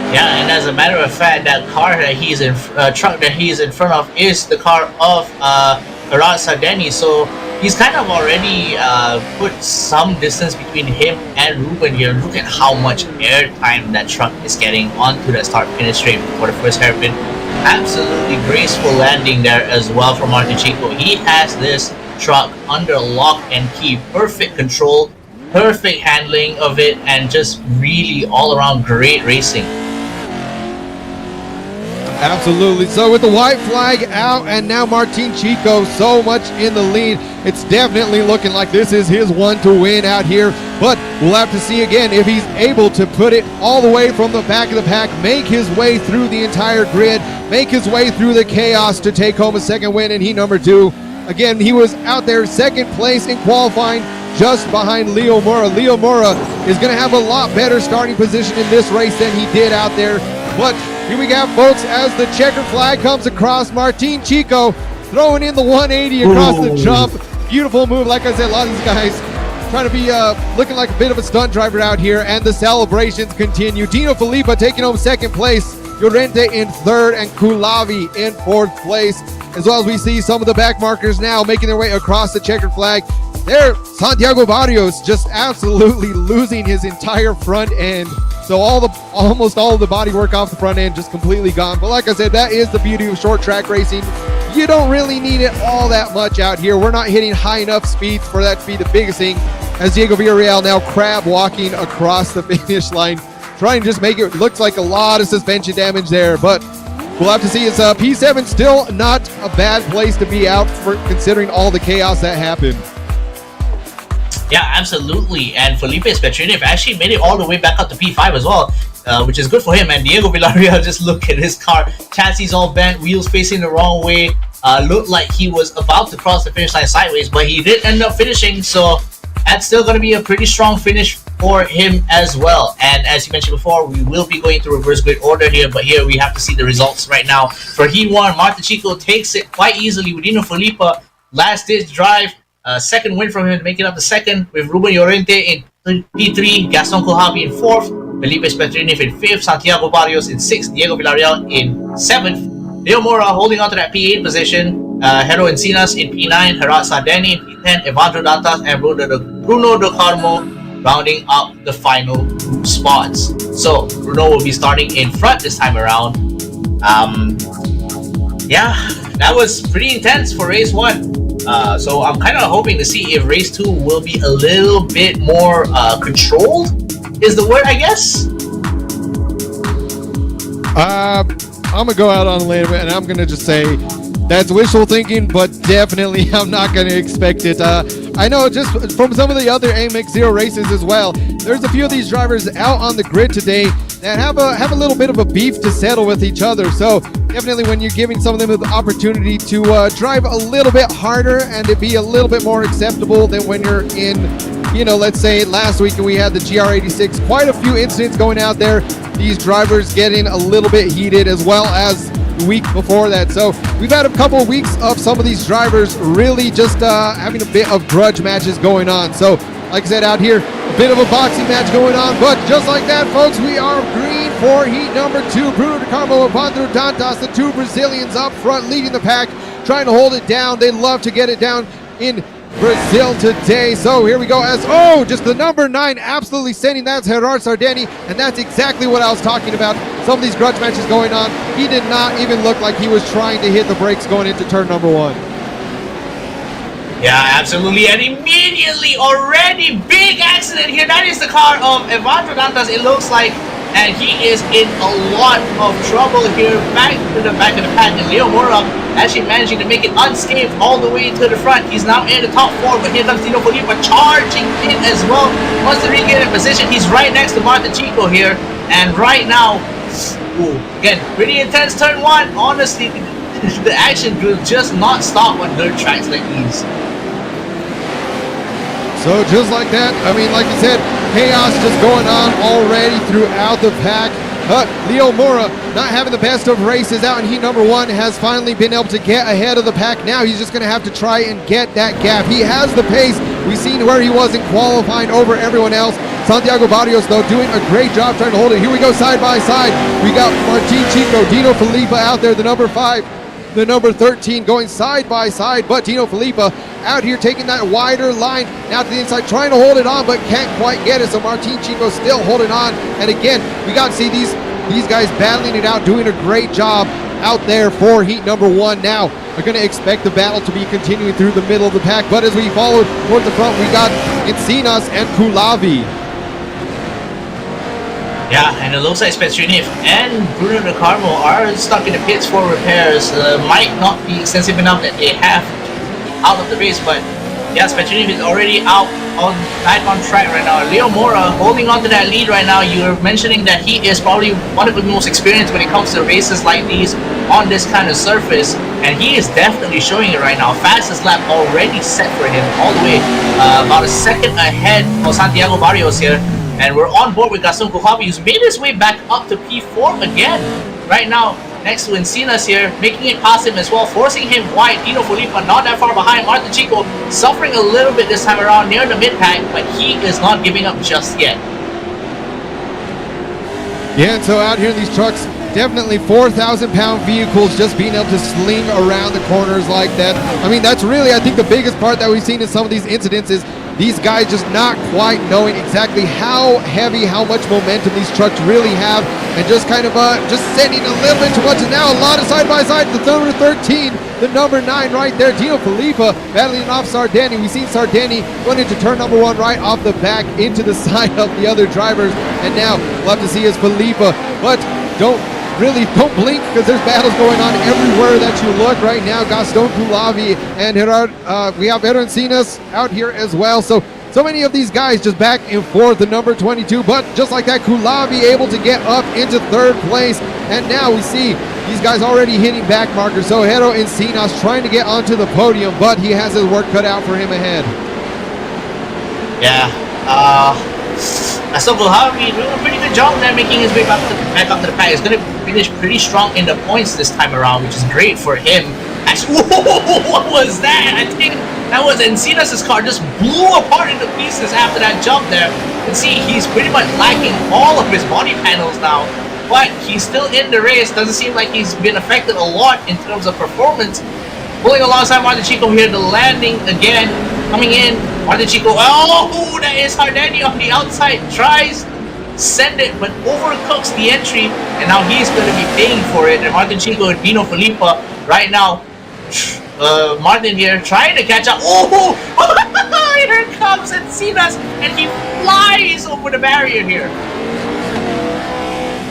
Yeah, and as a matter of fact, that car that he's in, truck that he's in front of is the car of Herat Sardeni. So he's kind of already put some distance between him and Ruben here. Look at how much air time that truck is getting onto the start-finish straight for the first hairpin. Absolutely graceful landing there as well from Martin Chico. He has this truck under lock and key. Perfect control, perfect handling of it, and just really all-around great racing. Absolutely. So with the white flag out and now Martin Chico so much in the lead, it's definitely looking like this is his one to win out here. But we'll have to see again if he's able to put it all the way from the back of the pack, make his way through the entire grid, make his way through the chaos to take home a second win in heat number 2. Again, he was out there 2nd place in qualifying, just behind Leo Mora. Leo Mora is going to have a lot better starting position in this race than he did out there. But here we go, folks, as the checker flag comes across. Martin Chico throwing in the 180 across the jump. Beautiful move. Like I said, a lot of these guys trying to be looking like a bit of a stunt driver out here, and the celebrations continue. Dino Filippo taking home 2nd place, Llorente in 3rd, and Kulavi in 4th place. As well as we see some of the back markers now making their way across the checkered flag. There, Santiago Barrios just absolutely losing his entire front end. So almost all of the body work off the front end just completely gone. But like I said, that is the beauty of short track racing. You don't really need it all that much out here. We're not hitting high enough speeds for that to be the biggest thing. As Diego Villarreal now crab walking across the finish line, trying to just make it look like a lot of suspension damage there. But we'll have to see. It's P7 still not a bad place to be out for considering all the chaos that happened. Yeah, absolutely. And Felipe Petrunev actually made it all the way back up to P5 as well, which is good for him. And Diego Villarreal, just look at his car. Chassis all bent, wheels facing the wrong way. Looked like he was about to cross the finish line sideways, but he did end up finishing. So that's still going to be a pretty strong finish for him as well. And as you mentioned before, we will be going through reverse grid order here, but here we have to see the results right now. For Heat 1, Martin Chico takes it quite easily with Dino Filippo. Last ditch drive. Second win from him to make it up to 2nd, with Ruben Llorente in P3, Gaston Kohabi in 4th, Felipe Petrunev in 5th, Santiago Barrios in 6th, Diego Villarreal in 7th, Leo Mora holding on to that P8 position, Hero Encinas in P9, Herat Sardeni in P10, Evandro Dantas and Bruno De Carmo rounding up the final 2 spots. So Bruno will be starting in front this time around. Yeah, that was pretty intense for race 1. So I'm kind of hoping to see if race 2 will be a little bit more controlled, is the word, I guess. I'm gonna go out on a limb and I'm gonna just say that's wishful thinking, but definitely I'm not gonna expect it. I know just from some of the other AMX Zero races as well, there's a few of these drivers out on the grid today that have a little bit of a beef to settle with each other. So definitely when you're giving some of them the opportunity to drive a little bit harder and to be a little bit more acceptable than when you're in, you know, let's say last week we had the GR86, quite a few incidents going out there, these drivers getting a little bit heated, as well as the week before that. So we've had a couple of weeks of some of these drivers really just having a bit of grudge matches going on. So like I said, out here, a bit of a boxing match going on, but just like that, folks, we are green for heat number 2. Bruno de Carmo and Pandro Dantas, the two Brazilians up front, leading the pack, trying to hold it down. They love to get it down in Brazil today. So here we go as, just the number 9 absolutely sending. That's Gerard Sardeni, and that's exactly what I was talking about. Some of these grudge matches going on. He did not even look like he was trying to hit the brakes going into turn number 1. Yeah, absolutely, and immediately already big accident here. That is the car of Evandro Dantas, it looks like, and he is in a lot of trouble here. Back to the back of the pack, and Leo Mora actually managing to make it unscathed all the way to the front. He's now in the top 4, but here comes Dino Felipe charging in as well. Wants to regain a position. He's right next to Martin Chico here, and right now, again, pretty intense turn 1. Honestly, the action will just not stop on dirt tracks like these. So just like that, I mean, like you said, chaos just going on already throughout the pack. Leo Mora not having the best of races out in heat number 1, has finally been able to get ahead of the pack. Now he's just going to have to try and get that gap. He has the pace. We've seen where he was in qualifying over everyone else. Santiago Barrios, though, doing a great job trying to hold it. Here we go side by side. We got Martin Chico, Dino Felipe out there, the number 5. The number 13 going side by side, but Dino Felipe out here taking that wider line now to the inside, trying to hold it on, but can't quite get it. So Martin Chico still holding on. And again, we got to see these guys battling it out, doing a great job out there for heat number 1. Now we're going to expect the battle to be continuing through the middle of the pack, but as we follow towards the front, we got Encinas and Kulavi. Yeah, and it looks like Petrunev and Bruno de Carmo are stuck in the pits for repairs. Might not be extensive enough that they have out of the race, but yes, Petrunev is already back on track right now. Leo Mora holding on to that lead right now. You're mentioning that he is probably one of the most experienced when it comes to races like these on this kind of surface, and he is definitely showing it right now. Fastest lap already set for him, all the way about a second ahead of Santiago Barrios here. And we're on board with Gaston Kuhavi, who's made his way back up to P4 again. Right now, next to Encinas here, making it past him as well, forcing him wide. Dino Felipe not that far behind. Martin Chico suffering a little bit this time around near the mid-pack, but he is not giving up just yet. Yeah, and so out here in these trucks, definitely 4,000-pound vehicles just being able to sling around the corners like that. I mean, that's really, I think, the biggest part that we've seen in some of these incidents is these guys just not quite knowing exactly how heavy, how much momentum these trucks really have, and just kind of just sending a little bit too much. And now a lot of side-by-side. The number 13, the number 9 right there, Dino Felipe battling off Sardeni. We've seen Sardeni going into turn number 1 right off the back into the side of the other drivers. And now we'll have to see is Felipe, but don't blink, because there's battles going on everywhere that you look right now. Gaston Kulavi and Gerard, we have Encinas out here as well. So many of these guys just back and forth, the number 22, but just like that, Kulavi able to get up into 3rd place. And now we see these guys already hitting back markers. So Hero Encinas trying to get onto the podium, but he has his work cut out for him ahead. Yeah, Gaston Kuhavi doing a pretty good job there, making his way back up to the pack. He's going to finish pretty strong in the points this time around, which is great for him. Actually, what was that? I think that was Encinas' car just blew apart into pieces after that jump there. You can see he's pretty much lacking all of his body panels now, but he's still in the race. Doesn't seem like he's been affected a lot in terms of performance. Pulling alongside Martin Chico here, the landing again, coming in. Martin Chico, that is Hardeni on the outside, tries send it, but overcooks the entry, and now he's going to be paying for it. And Martin Chico and Dino Felipe right now, Martin here trying to catch up. Here comes Encinas, and he flies over the barrier here.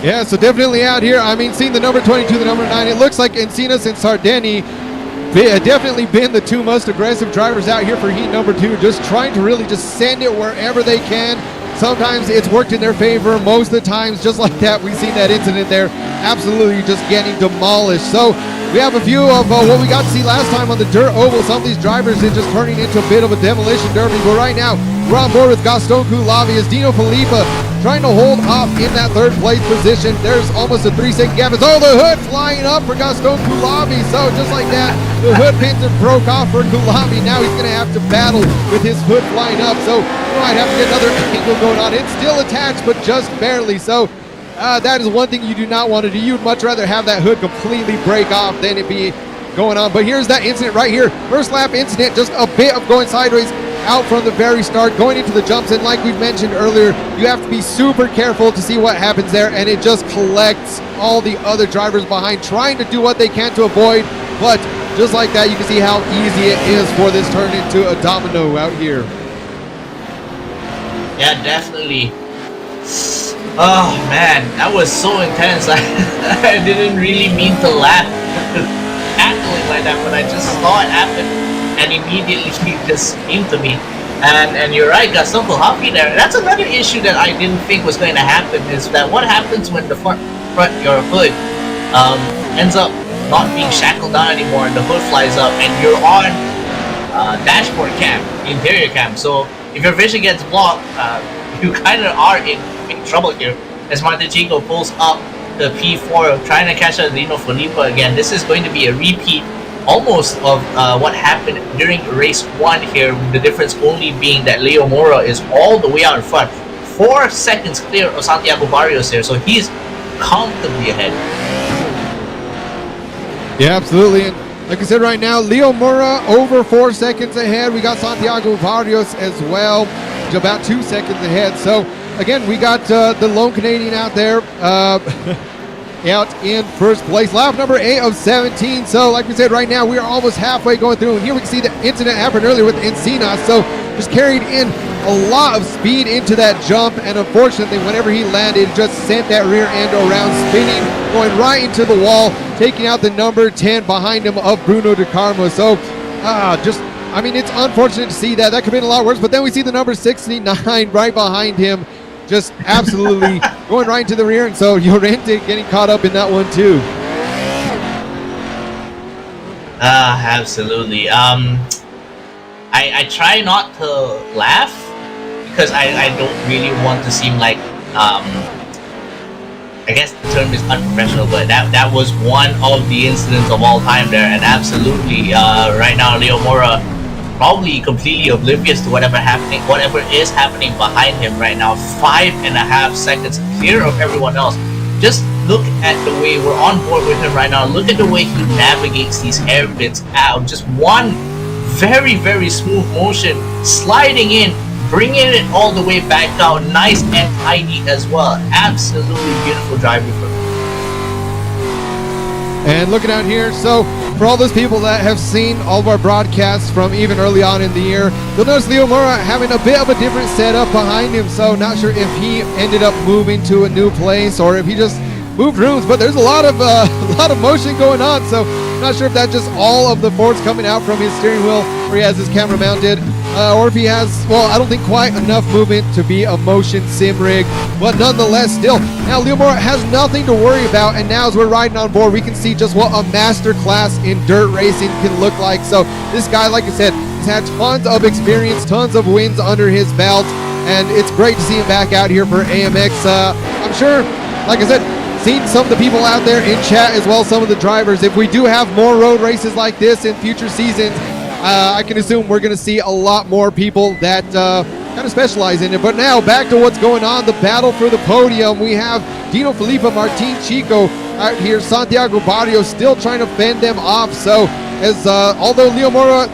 Yeah, so definitely out here, I mean, seeing the number 22, the number 9, it looks like Encinas and Sardeni definitely been the two most aggressive drivers out here for heat number 2, just trying to really just send it wherever they can. Sometimes it's worked in their favor. Most of the times, just like that, we've seen that incident there, absolutely just getting demolished. So we have a view of what we got to see last time on the dirt oval. Some of these drivers are just turning into a bit of a demolition derby. But right now, we're on board with Gaston Coulavi as Dino Filippa trying to hold up in that third place position. There's almost a 3-second gap. It's the hood flying up for Gaston Coulavi. So just like that, the hood pins are broke off for Coulavi. Now he's going to have to battle with his hood flying up. So we might have to get another angle going on. It's still attached, but just barely. So that is one thing you do not want to do. You'd much rather have that hood completely break off than it be going on. But here's that incident right here. First lap incident, just a bit of going sideways out from the very start, going into the jumps. And like we've mentioned earlier, you have to be super careful to see what happens there. And it just collects all the other drivers behind, trying to do what they can to avoid. But just like that, you can see how easy it is for this turn into a domino out here. Yeah, definitely. Oh man, that was so intense. I didn't really mean to laugh acting like that, but I just saw it happen, and immediately it just came to me. And you're right, Gaston Coulavi there. That's another issue that I didn't think was going to happen, is that what happens when the front your hood ends up not being shackled down anymore, and the hood flies up, and you're on dashboard cam, interior cam. So if your vision gets blocked, you kind of are in trouble here, as Martin Chico pulls up the P4, trying to catch Dino Filippa again. This is going to be a repeat almost of what happened during race 1 here, the difference only being that Leo Mora is all the way out in front, 4 seconds clear of Santiago Barrios here, so he's comfortably ahead. Yeah, absolutely. And like I said, right now, Leo Mora over 4 seconds ahead. We got Santiago Barrios as well, about 2 seconds ahead. So again, we got the lone Canadian out there out in first place. Lap number 8 of 17. So like we said, right now we are almost halfway going through. And here we can see the incident happened earlier with Encinas. So just carried in a lot of speed into that jump. And unfortunately, whenever he landed, just sent that rear end around, spinning, going right into the wall, taking out the number 10 behind him of Bruno De Carmo. So I mean, it's unfortunate to see that. That could have been a lot worse. But then we see the number 69 right behind him, just absolutely going right into the rear. And so Llorente getting caught up in that one too. Absolutely. I try not to laugh because I don't really want to seem like I guess the term is unprofessional, but that was one of the incidents of all time there. And absolutely, right now Leo Mora probably completely oblivious to whatever is happening behind him right now. 5.5 seconds clear of everyone else. Just look at the way we're on board with him right now. Look at the way he navigates these hairpins out. Just one very, very smooth motion, sliding in, bringing it all the way back out. Nice and tidy as well. Absolutely beautiful driving from him. And looking out here, so for all those people that have seen all of our broadcasts from even early on in the year, you'll notice Leo Mora having a bit of a different setup behind him. So not sure if he ended up moving to a new place or if he just moved rooms, but there's a lot of motion going on. So not sure if that's just all of the force coming out from his steering wheel where he has his camera mounted, or if he has, well, I don't think quite enough movement to be a motion sim rig, but nonetheless, still, now Leo Mora has nothing to worry about. And now as we're riding on board, we can see just what a master class in dirt racing can look like. So this guy, like I said, has had tons of experience, tons of wins under his belt, and it's great to see him back out here for AMX. I'm sure, like I said, seen some of the people out there in chat as well, some of the drivers. If we do have more road races like this in future seasons, I can assume we're going to see a lot more people that kind of specialize in it. But now back to what's going on, the battle for the podium. We have Dino Filippa, Martin Chico out here, Santiago Barrios still trying to fend them off. So as although Leo Mora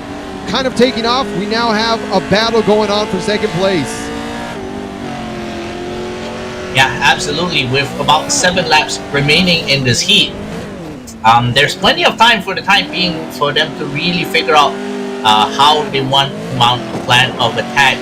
kind of taking off, we now have a battle going on for second place. Yeah, absolutely. With about 7 laps remaining in this heat, there's plenty of time for the time being for them to really figure out how they want to mount a plan of attack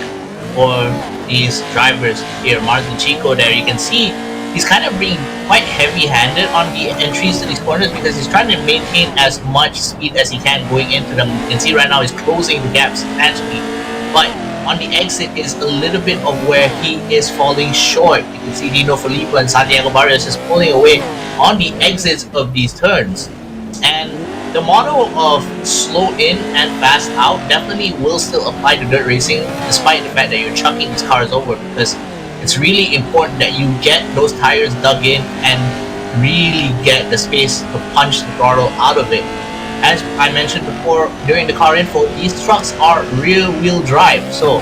for these drivers here. Martin Chico there, you can see he's kind of being quite heavy-handed on the entries to these corners because he's trying to maintain as much speed as he can going into them. You can see right now he's closing the gap substantially, but on the exit is a little bit of where he is falling short. You can see Dino Filippo and Santiago Barrios just pulling away on the exits of these turns. And the motto of slow in and fast out definitely will still apply to dirt racing, despite the fact that you're chucking these cars over, because it's really important that you get those tires dug in and really get the space to punch the throttle out of it. As I mentioned before during the car info, these trucks are rear-wheel drive, so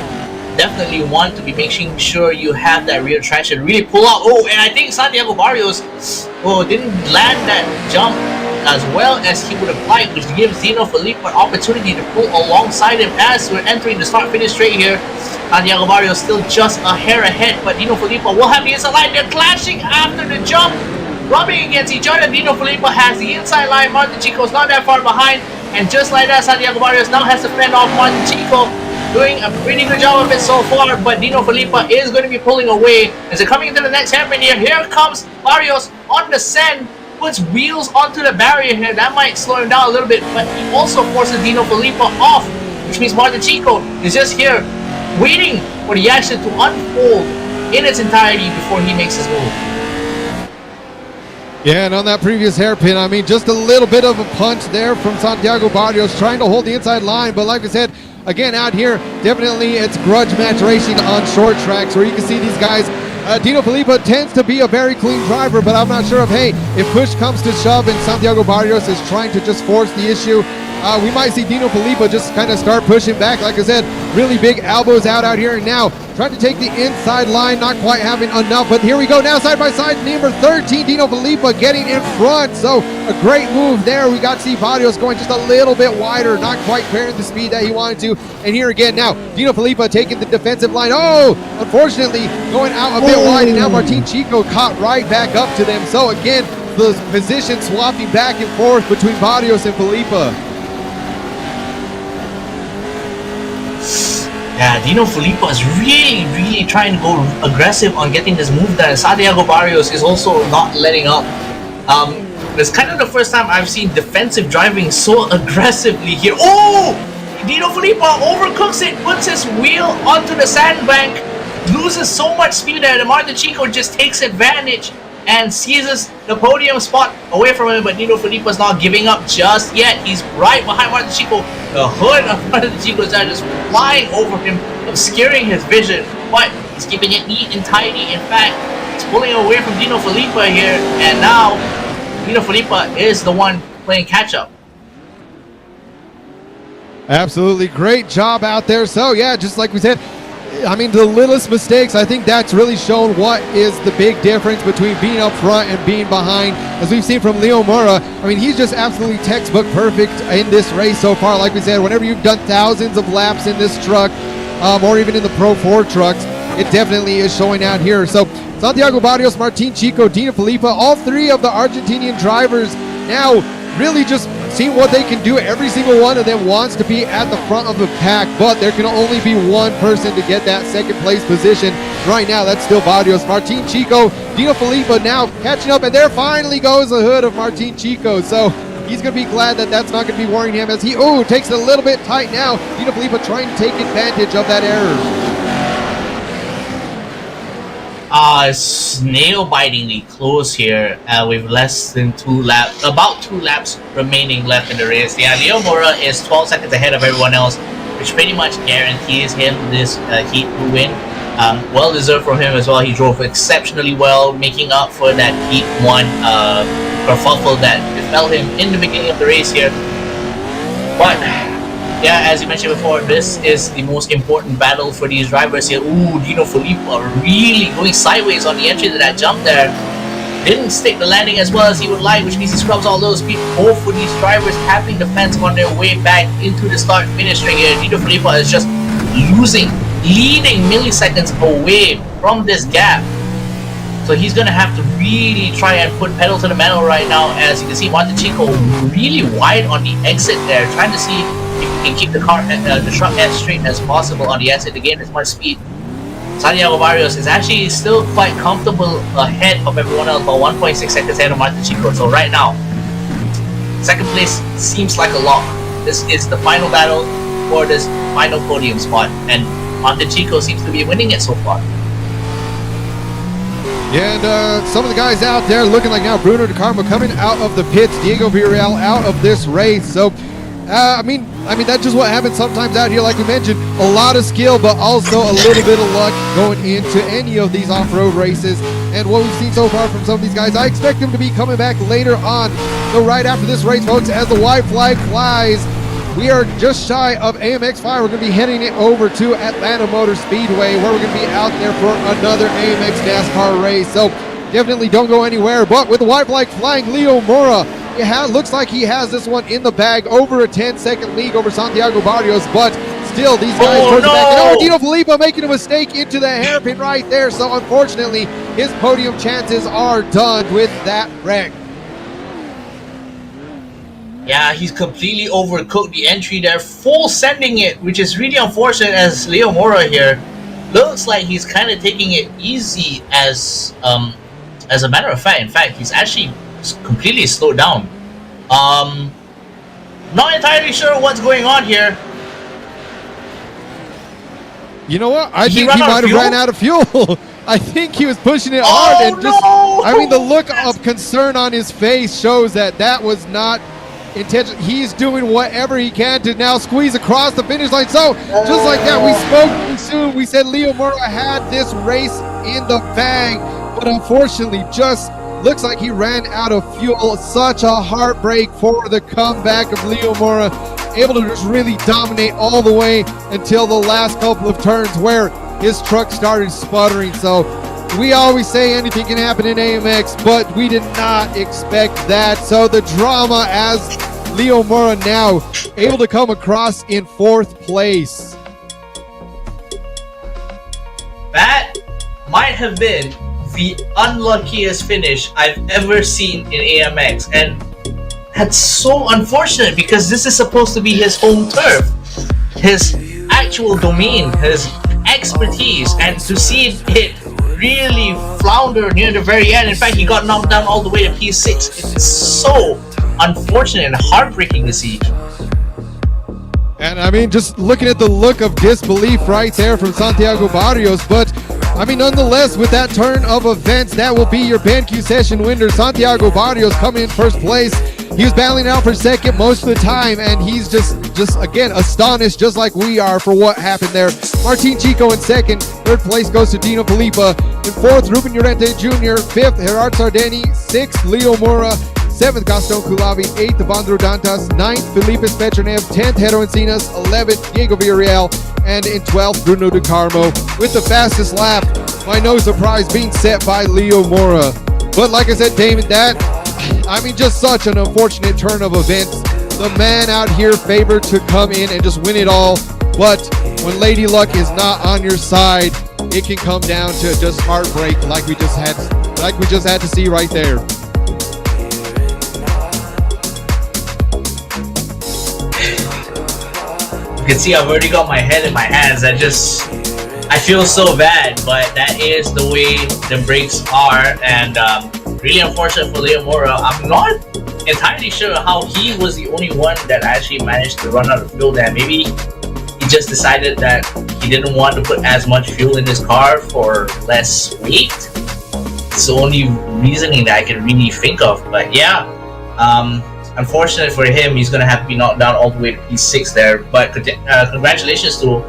definitely want to be making sure you have that rear traction, really pull out. Oh, and I think Santiago Barrios didn't land that jump as well as he would have liked, which gives Dino Filippo an opportunity to pull alongside him as we're entering the start-finish straight here. Santiago Barrios still just a hair ahead, but Dino Filippo will have the inside line. They're clashing after the jump, rubbing against each other. Dino Filippo has the inside line. Martin Chico's not that far behind, and just like that, Santiago Barrios now has to fend off Martin Chico, doing a pretty good job of it so far. But Dino Filippo is going to be pulling away as they're coming into the next hairpin here. Here comes Barrios on the send, puts wheels onto the barrier here. That might slow him down a little bit, but he also forces Dino Filippo off, which means Martin Chico is just here waiting for the action to unfold in its entirety before he makes his move. Yeah, and on that previous hairpin, I mean, just a little bit of a punch there from Santiago Barrios trying to hold the inside line. But like I said, again, out here, definitely it's grudge match racing on short tracks where you can see these guys. Dino Filippo tends to be a very clean driver, but I'm not sure if push comes to shove and Santiago Barrios is trying to just force the issue, we might see Dino Filippo just kind of start pushing back. Like I said, really big elbows out here, and now trying to take the inside line, not quite having enough, but here we go now, side by side, number 13, Dino Filippo getting in front, so a great move there. We got to see Barrios going just a little bit wider, not quite carrying the speed that he wanted to, and here again now, Dino Filippo taking the defensive line, unfortunately going out a bit wide, and now Martin Chico caught right back up to them, so again, the position swapping back and forth between Barrios and Filippo. Yeah, Dino Filippo is really trying to go aggressive on getting this move done. Santiago Barrios is also not letting up. It's kind of the first time I've seen defensive driving so aggressively here. Oh! Dino Filippo overcooks it, puts his wheel onto the sandbank, loses so much speed there that Martin Chico just takes advantage and seizes the podium spot away from him, but Dino Filippo's not giving up just yet. He's right behind Martin Chico. The hood of Martin Chico is just flying over him, obscuring his vision, but he's keeping it neat and tidy. In fact, he's pulling away from Dino Filippo here, and now Dino Filippo is the one playing catch-up. Absolutely great job out there. So yeah, just like we said, I mean, the littlest mistakes, I think that's really shown what is the big difference between being up front and being behind. As we've seen from Leo Mura, I mean, he's just absolutely textbook perfect in this race so far. Like we said, whenever you've done thousands of laps in this truck, or even in the Pro 4 trucks, it definitely is showing out here. So Santiago Barrios, Martin Chico, Dino Filippo, all three of the Argentinian drivers now really just seeing what they can do. Every single one of them wants to be at the front of the pack, but there can only be one person to get that second place position. Right now, that's still Barrios. Martin Chico, Dino Filippo now catching up, and there finally goes the hood of Martin Chico. So he's going to be glad that that's not going to be worrying him as he, takes it a little bit tight now. Dino Filippo trying to take advantage of that error. Nail-bitingly close here with less than about 2 laps remaining left in the race. Yeah, Leo Mura is 12 seconds ahead of everyone else, which pretty much guarantees him this heat to win. Well deserved from him as well. He drove exceptionally well, making up for that heat 1 kerfuffle that befell him in the beginning of the race here. But yeah, as you mentioned before, this is the most important battle for these drivers here. Dino Filippo really going sideways on the entry to that jump there. Didn't stick the landing as well as he would like, which means he scrubs all those speed. Both of these drivers tapping the fence on their way back into the start-finish string here. Dino Filippo is just leading milliseconds away from this gap. So he's going to have to really try and put pedal to the metal right now. As you can see, Martin Chico really wide on the exit there, trying to see if he can keep the truck as straight as possible on the exit to gain as much speed. Santiago Barrios is actually still quite comfortable ahead of everyone else, about 1.6 seconds ahead of Martin Chico. So right now, second place seems like a lock. This is the final battle for this final podium spot, and Martin Chico seems to be winning it so far. Yeah, and some of the guys out there looking like now Bruno De Carmo coming out of the pits, Diego Villarreal out of this race. So, I mean that's just what happens sometimes out here. Like we mentioned, a lot of skill, but also a little bit of luck going into any of these off-road races. And what we've seen so far from some of these guys, I expect them to be coming back later on. So right after this race, folks, as the white flag flies, we are just shy of AMX 5. We're going to be heading it over to Atlanta Motor Speedway, where we're going to be out there for another AMX NASCAR race. So definitely don't go anywhere. But with the white flag flying, Leo Mora, it looks like he has this one in the bag, over a 10-second lead over Santiago Barrios. But still, these guys towards the back. And Dino Filippo making a mistake into the hairpin right there. So unfortunately, his podium chances are done with that wreck. Yeah, he's completely overcooked the entry there, full sending it, which is really unfortunate, as Leo Mora here looks like he's kind of taking it easy as a matter of fact. In fact, he's actually completely slowed down. Not entirely sure what's going on here. You know what? I think he might have ran out of fuel. I think he was pushing it hard, and just, I mean, the look of concern on his face shows that that was not intention. He's doing whatever he can to now squeeze across the finish line. So just like that, we spoke too soon. We said Leo Mora had this race in the bag, but unfortunately just looks like he ran out of fuel. Such a heartbreak for the comeback of Leo Mora, able to just really dominate all the way until the last couple of turns where his truck started sputtering. So we always say anything can happen in AMX, but we did not expect that. So the drama as Leo Mora now able to come across in 4th place. That might have been the unluckiest finish I've ever seen in AMX, and that's so unfortunate because this is supposed to be his home turf, his actual domain, his expertise, and to see it really flounder near the very end. In fact, he got knocked down all the way to P6. It's so unfortunate and heartbreaking to see. And I mean, just looking at the look of disbelief right there from Santiago Barrios, but I mean, nonetheless, with that turn of events, that will be your BenQ session winner. Santiago Barrios coming in 1st place. He was battling out for 2nd most of the time, and he's just again astonished, just like we are, for what happened there. Martin Chico in 2nd. 3rd place goes to Dino Filippo. In 4th, Ruben Llorente Jr. 5th, Gerard Sardeni. 6th, Leo Mora. 7th, Gaston Culavi. 8th, Evandro Dantas. 9th, Felipe Petronev. 10th, Hero Encinas. 11th, Diego Villarreal. And in 12th, Bruno De Carmo with the fastest lap, by no surprise, being set by Leo Mora. But like I said, Damon, I mean, just such an unfortunate turn of events. The man out here favored to come in and just win it all. But when Lady Luck is not on your side, it can come down to just heartbreak, like we just had to see right there. You can see I've already got my head in my hands. I feel so bad, but that is the way the breaks are, and really unfortunate for Leo Mora. I'm not entirely sure how he was the only one that actually managed to run out of fuel there. Maybe he just decided that he didn't want to put as much fuel in his car for less weight. It's the only reasoning that I can really think of. But yeah, unfortunate for him, he's going to have to be knocked down all the way to P6 there. But congratulations to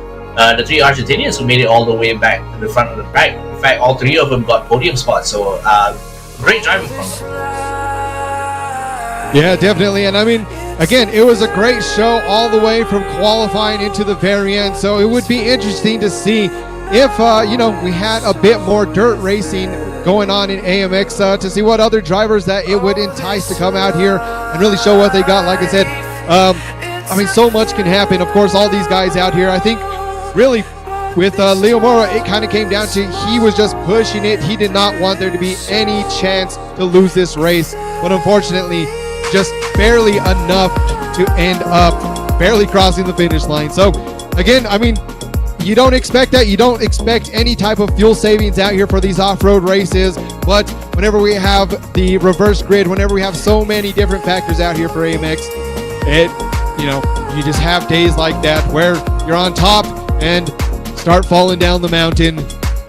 the 3 Argentinians who made it all the way back to the front of the track. In fact, all 3 of them got podium spots. So great driving from them. Yeah, definitely. And I mean, again, it was a great show all the way from qualifying into the very end. So it would be interesting to see if, we had a bit more dirt racing going on in AMX to see what other drivers that it would entice to come out here and really show what they got. Like I said, I mean, so much can happen. Of course, all these guys out here, I think really with Leo Mora, it kind of came down to he was just pushing it. He did not want there to be any chance to lose this race. But unfortunately, just barely enough to end up barely crossing the finish line. So again, I mean, you don't expect that. You don't expect any type of fuel savings out here for these off-road races. But whenever we have the reverse grid, whenever we have so many different factors out here for AMX, you just have days like that where you're on top and start falling down the mountain.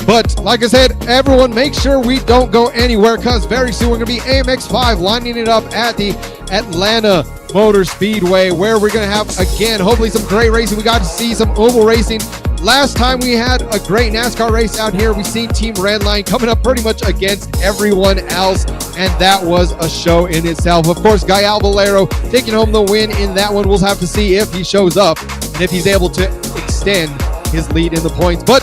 But like I said, everyone, make sure we don't go anywhere, because very soon we're going to be AMX 5 lining it up at the Atlanta Motor Speedway, where we're going to have, again, hopefully some great racing. We got to see some oval racing. Last time we had a great NASCAR race out here, we seen Team Redline coming up pretty much against everyone else, and that was a show in itself. Of course, Guy Alvalero taking home the win in that one. We'll have to see if he shows up and if he's able to extend his lead in the points. But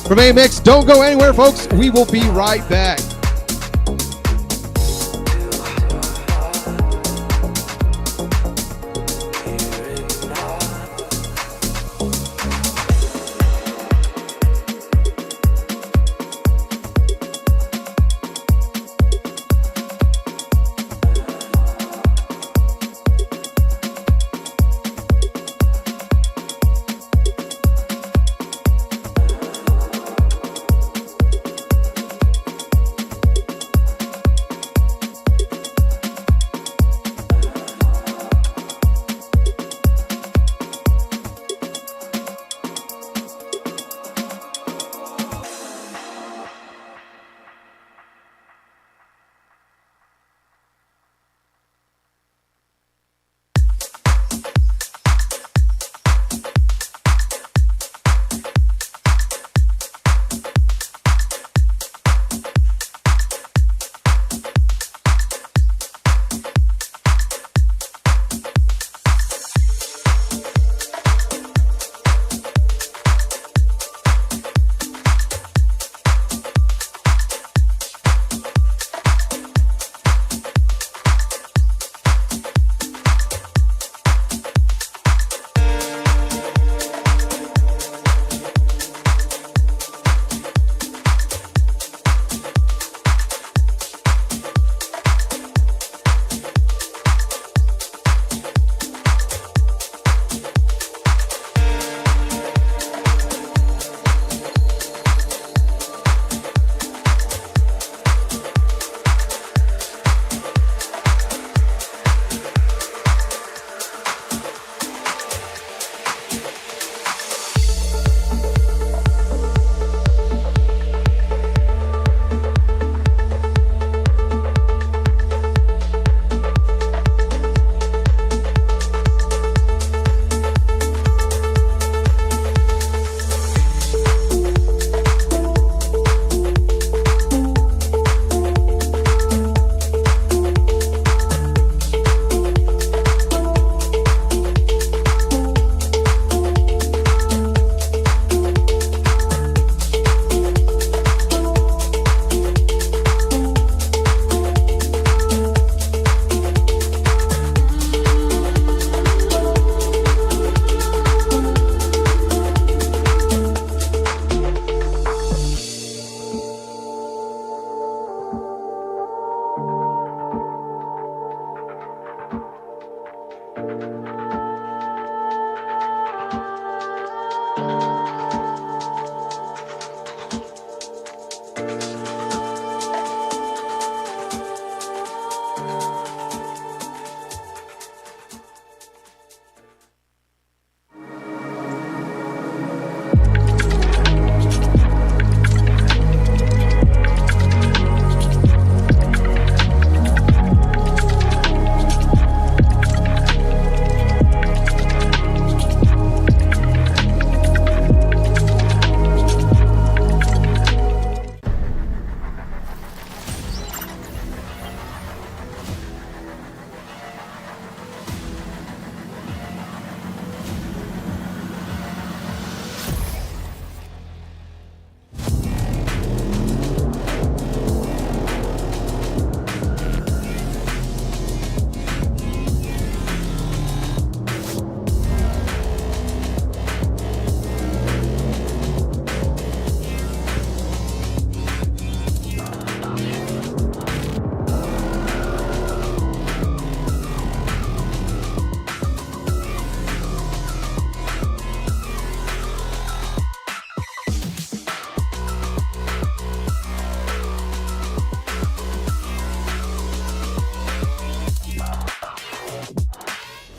from AMX, don't go anywhere, folks. We will be right back.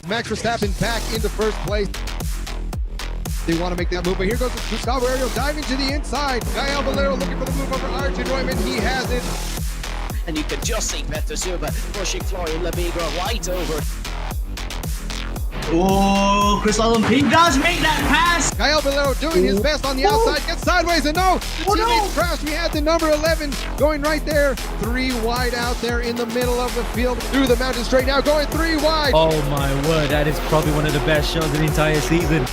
Max Verstappen back into first place. They want to make that move, but here goes Gustavo Ariel diving to the inside. Gael Valero looking for the move over Archie Neumann. He has it. And you can just see Peter Zuba pushing Florian Labigra right over. Oh, Chris Lallum, he does make that pass. Gael Valero doing his best on the outside, gets sideways, and no, the teammates crash. We had the number 11 going right there. 3 wide out there in the middle of the field, through the mountain straight now, going 3 wide. Oh my word, that is probably one of the best shows of the entire season.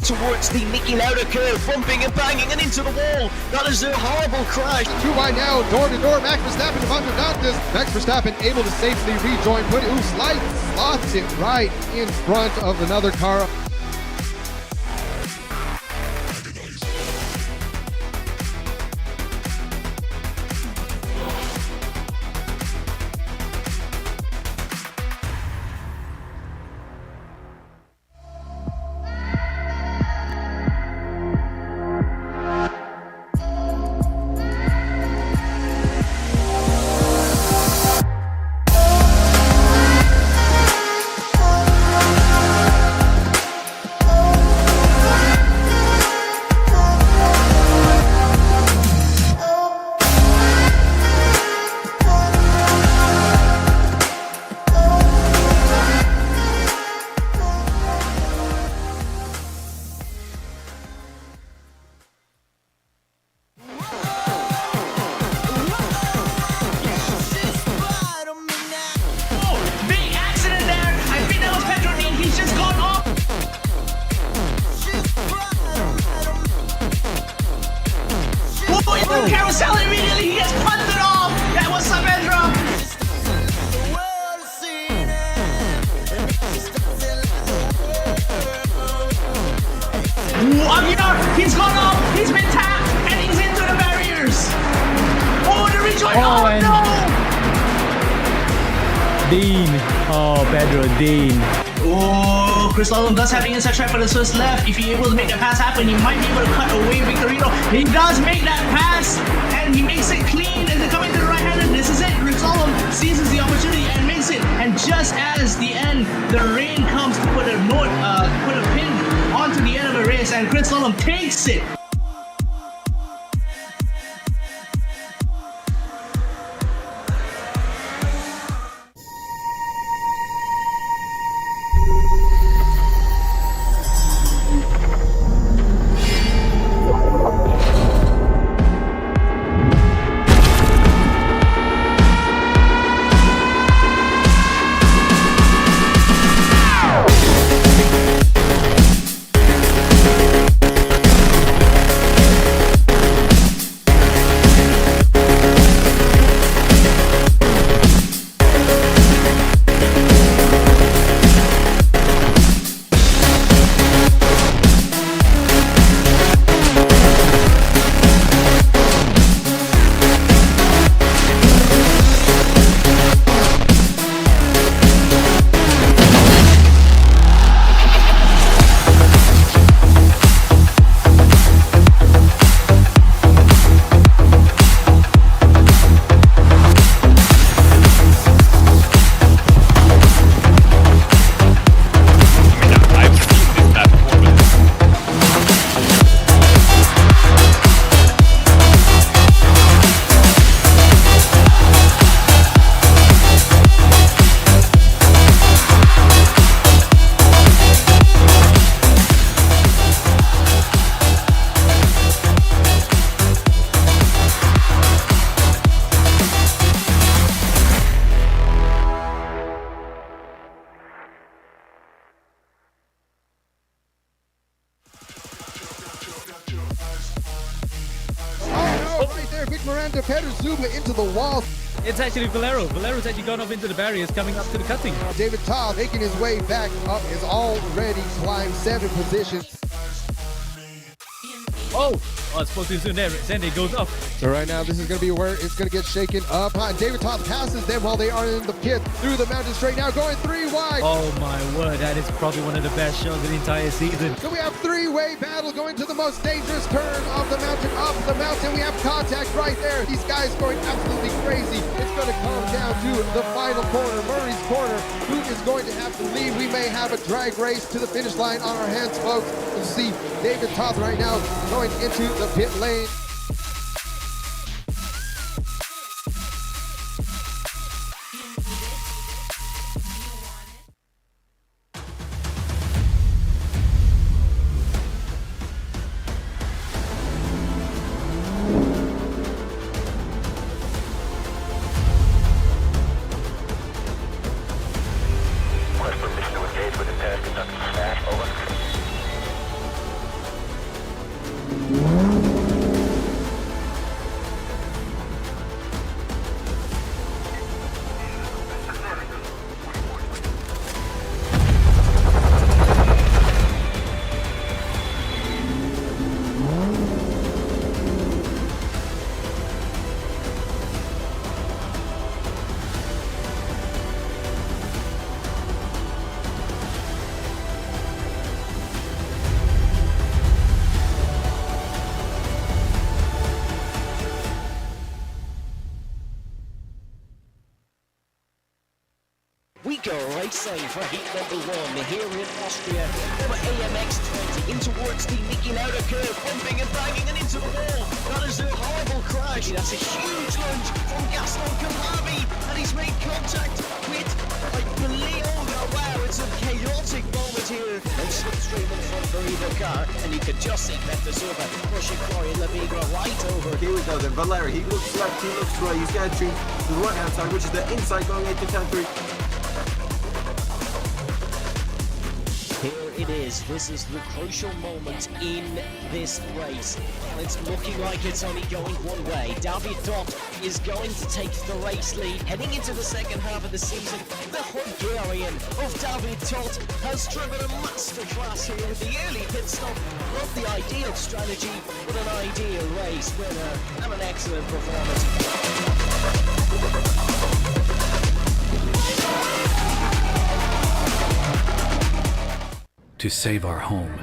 Towards the Nicky Lauda curve, bumping and banging and into the wall. That is a horrible crash. 2 wide now, door to door. Max Verstappen to Van der Dantes. Max Verstappen able to safely rejoin. Slots it right in front of another car. Carousel immediately, he gets punted off. That was Saavedra. Aguilar, he's gone off, he's been tapped, and he's into the barriers. Oh, the rejoin, oh no! Dean. Oh, Pedro, Dean. Oh, Chris Lallum does have the inside track for the Swiss left. If he's able to make that pass happen, he might be able to cut away Victorino. He does make that pass, and he makes it clean as they come into the right hand. And this is it. Chris Lallum seizes the opportunity and makes it. And just as the end, the rain comes to put a pin onto the end of the race, and Chris Lallum takes it. Miranda Peter Zuba into the wall. It's actually Valero. Valero's actually gone off into the barriers, coming up to the cutting. David Todd making his way back up, has already climbed 7 positions. Oh, Oh, I spoke too soon there. Then it goes up. So right now, this is going to be where it's going to get shaken up high. David Toth passes them while they are in the pit through the mountain straight now, going 3 wide. Oh my word, that is probably one of the best shows of the entire season. So we have 3-way battle going to the most dangerous turn of the mountain. Up the mountain, we have contact right there. These guys going absolutely crazy. It's going to come down to the final corner, Murray's corner. Who is going to have to lead? We may have a drag race to the finish line on our hands, folks. You see David Toth right now going into the pit lane. We go racing for heat number 1 here in Austria. Over AMX 20 in towards the Mickey Lauda curve, bumping and banging and into the wall. That is a horrible crash. That's a huge lunge from Gaston Calabi, and he's made contact with, I believe, oh wow, it's a chaotic moment here. And slipstream in front for either car, and you can just see Peter Silva pushing Florian Lavigra right over. Here we go then, Valeri, he looks left, he looks right, he's going to the right hand side, which is the inside going 8 to 10-3. Here it is. This is the crucial moment in this race. It's looking like it's only going one way. David Toth is going to take the race lead. Heading into the second half of the season, the Hungarian of David Toth has driven a masterclass here with the early pit stop. Not the ideal strategy, but an ideal race winner and an excellent performance. To save our home,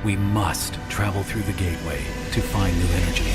we must travel through the gateway to find new energy.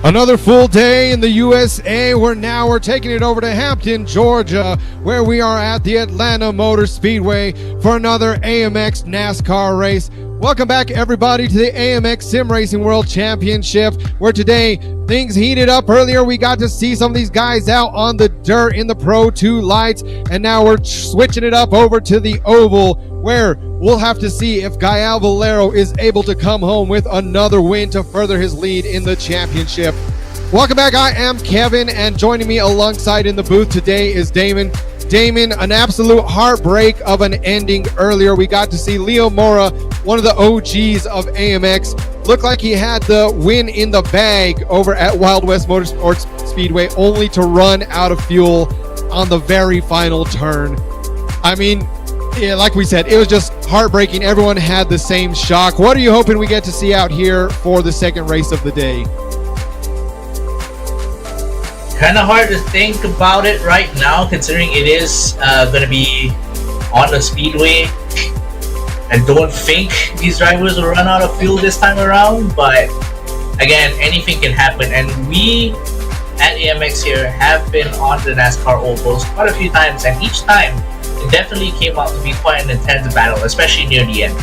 Another full day in the USA. We're taking it over to Hampton, Georgia, where we are at the Atlanta Motor Speedway for another AMX NASCAR race. Welcome back, everybody, to the AMX Sim Racing World Championship, where today things heated up. Earlier, we got to see some of these guys out on the dirt in the Pro 2 lights, and now we're switching it up over to the oval, where we'll have to see if Gael Valero is able to come home with another win to further his lead in the championship. Welcome back. I am Kevin, and joining me alongside in the booth today is Damon. Damon, an absolute heartbreak of an ending earlier. We got to see Leo Mora, one of the OGs of AMX, look like he had the win in the bag over at Wild West Motorsports Speedway, only to run out of fuel on the very final turn. I mean, yeah, like we said, it was just heartbreaking. Everyone had the same shock. What are you hoping we get to see out here for the second race of the day? Kind of hard to think about it right now, considering it is going to be on the speedway. I don't think these drivers will run out of fuel this time around, but again, anything can happen. And we at AMX here have been on the NASCAR ovals quite a few times, and each time it definitely came out to be quite an intense battle, especially near the end.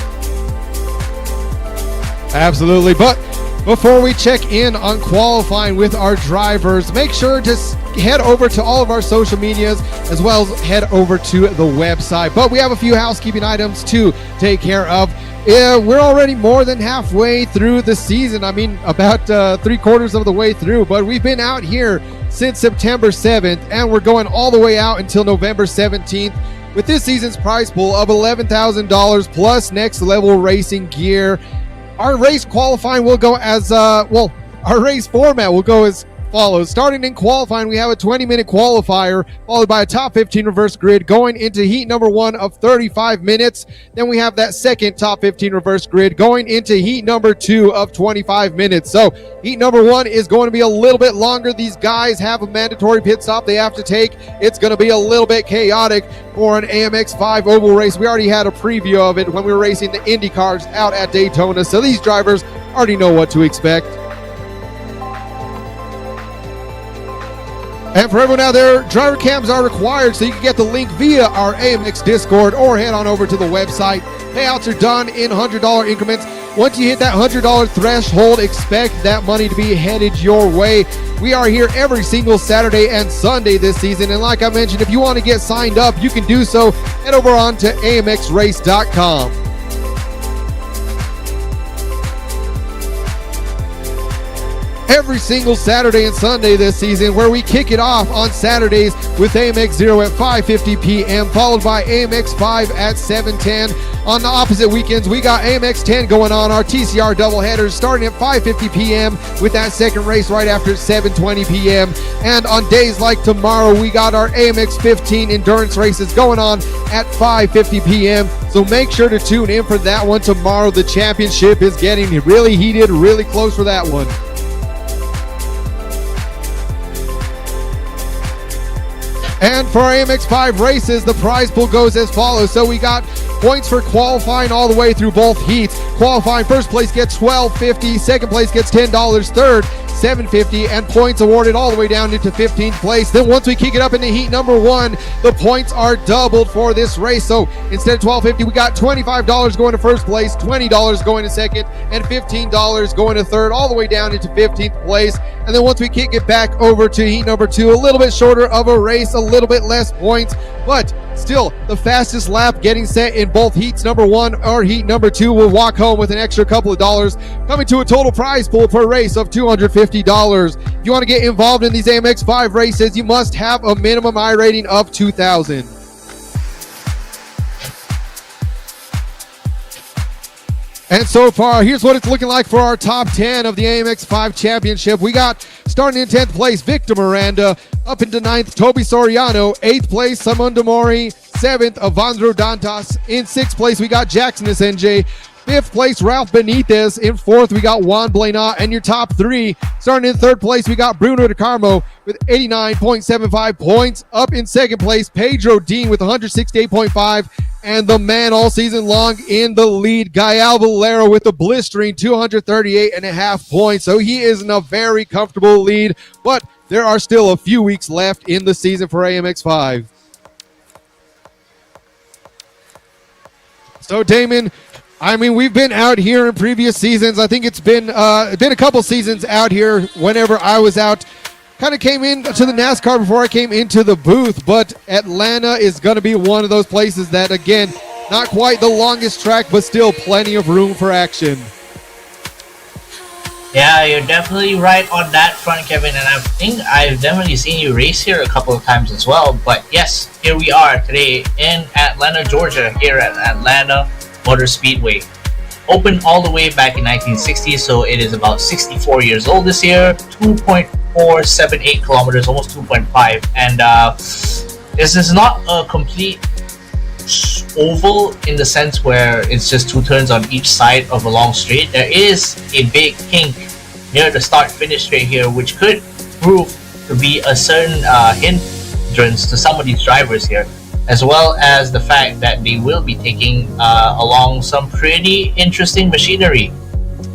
Absolutely, but before we check in on qualifying with our drivers, make sure to head over to all of our social medias, as well as head over to the website. But we have a few housekeeping items to take care of. We're already more than halfway through the season. I mean, about 3/4 of the way through, but we've been out here since September 7th, and we're going all the way out until November 17th with this season's prize pool of $11,000 plus next level racing gear. Our race qualifying will go as, our race format will go as follows. Starting in qualifying, we have a 20-minute qualifier, followed by a top 15 reverse grid going into heat number 1 of 35 minutes. Then we have that second top 15 reverse grid going into heat number 2 of 25 minutes. So heat number 1 is going to be a little bit longer. These guys have a mandatory pit stop they have to take. It's going to be a little bit chaotic for an AMX 5 oval race. We already had a preview of it when we were racing the Indy cars out at Daytona, so these drivers already know what to expect. And for everyone out there, driver cams are required, so you can get the link via our AMX Discord or head on over to the website. Payouts are done in $100 increments. Once you hit that $100 threshold, expect that money to be headed your way. We are here every single Saturday and Sunday this season, and like I mentioned, if you want to get signed up, you can do so. Head over on to amxrace.com. Every single Saturday and Sunday this season, where we kick it off on Saturdays with AMX ZERO at 5:50 p.m., followed by AMX 5 at 7:10. On the opposite weekends, we got AMX 10 going on, our TCR doubleheaders starting at 5:50 p.m. with that second race right after 7:20 p.m. And on days like tomorrow, we got our AMX 15 endurance races going on at 5:50 p.m. So make sure to tune in for that one tomorrow. The championship is getting really heated, really close for that one. And for our AMX 5 races, the prize pool goes as follows. So we got points for qualifying all the way through both heats. Qualifying, first place gets $12.50, second place gets $10, third $7.50, and points awarded all the way down into 15th place. Then once we kick it up into heat number 1, the points are doubled for this race. So instead of $12.50, we got $25 going to first place, $20 going to second, and $15 going to third, all the way down into 15th place. And then once we kick it back over to heat number 2, a little bit shorter of a race, a little bit less points, but still the fastest lap getting set in both heats number 1 or heat number 2 will walk home with an extra couple of dollars, coming to a total prize pool per race of $250. If you want to get involved in these AMX 5 races, you must have a minimum iRating of 2,000. And so far, here's what it's looking like for our top 10 of the AMX 5 Championship. We got, starting in 10th place, Victor Miranda. Up into 9th, Toby Soriano. 8th place, Simon Demori. 7th, Avandro Dantas. In 6th place, we got Jackson SNJ. Fifth place, Ralph Benitez. In fourth, we got Juan Blanat. And your top three, starting in third place, we got Bruno De Carmo with 89.75 points. Up in second place, Pedro Dean with 168.5. And the man all season long in the lead, Gael Valero with a blistering 238.5 points. So he is in a very comfortable lead, but there are still a few weeks left in the season for AMX5. So Damon, I mean, we've been out here in previous seasons. I think it's been a couple seasons out here whenever I was out. Kind of came into the NASCAR before I came into the booth, but Atlanta is going to be one of those places that, again, not quite the longest track, but still plenty of room for action. Yeah, you're definitely right on that front, Kevin, and I think I've definitely seen you race here a couple of times as well. But yes, here we are today in Atlanta, Georgia, here at Atlanta Motor Speedway. Opened all the way back in 1960, so it is about 64 years old this year. 2.478 kilometers, almost 2.5. And this is not a complete oval in the sense where it's just two turns on each side of a long straight. There is a big kink near the start-finish straight here, which could prove to be a certain hindrance to some of these drivers here, as well as the fact that they will be taking along some pretty interesting machinery.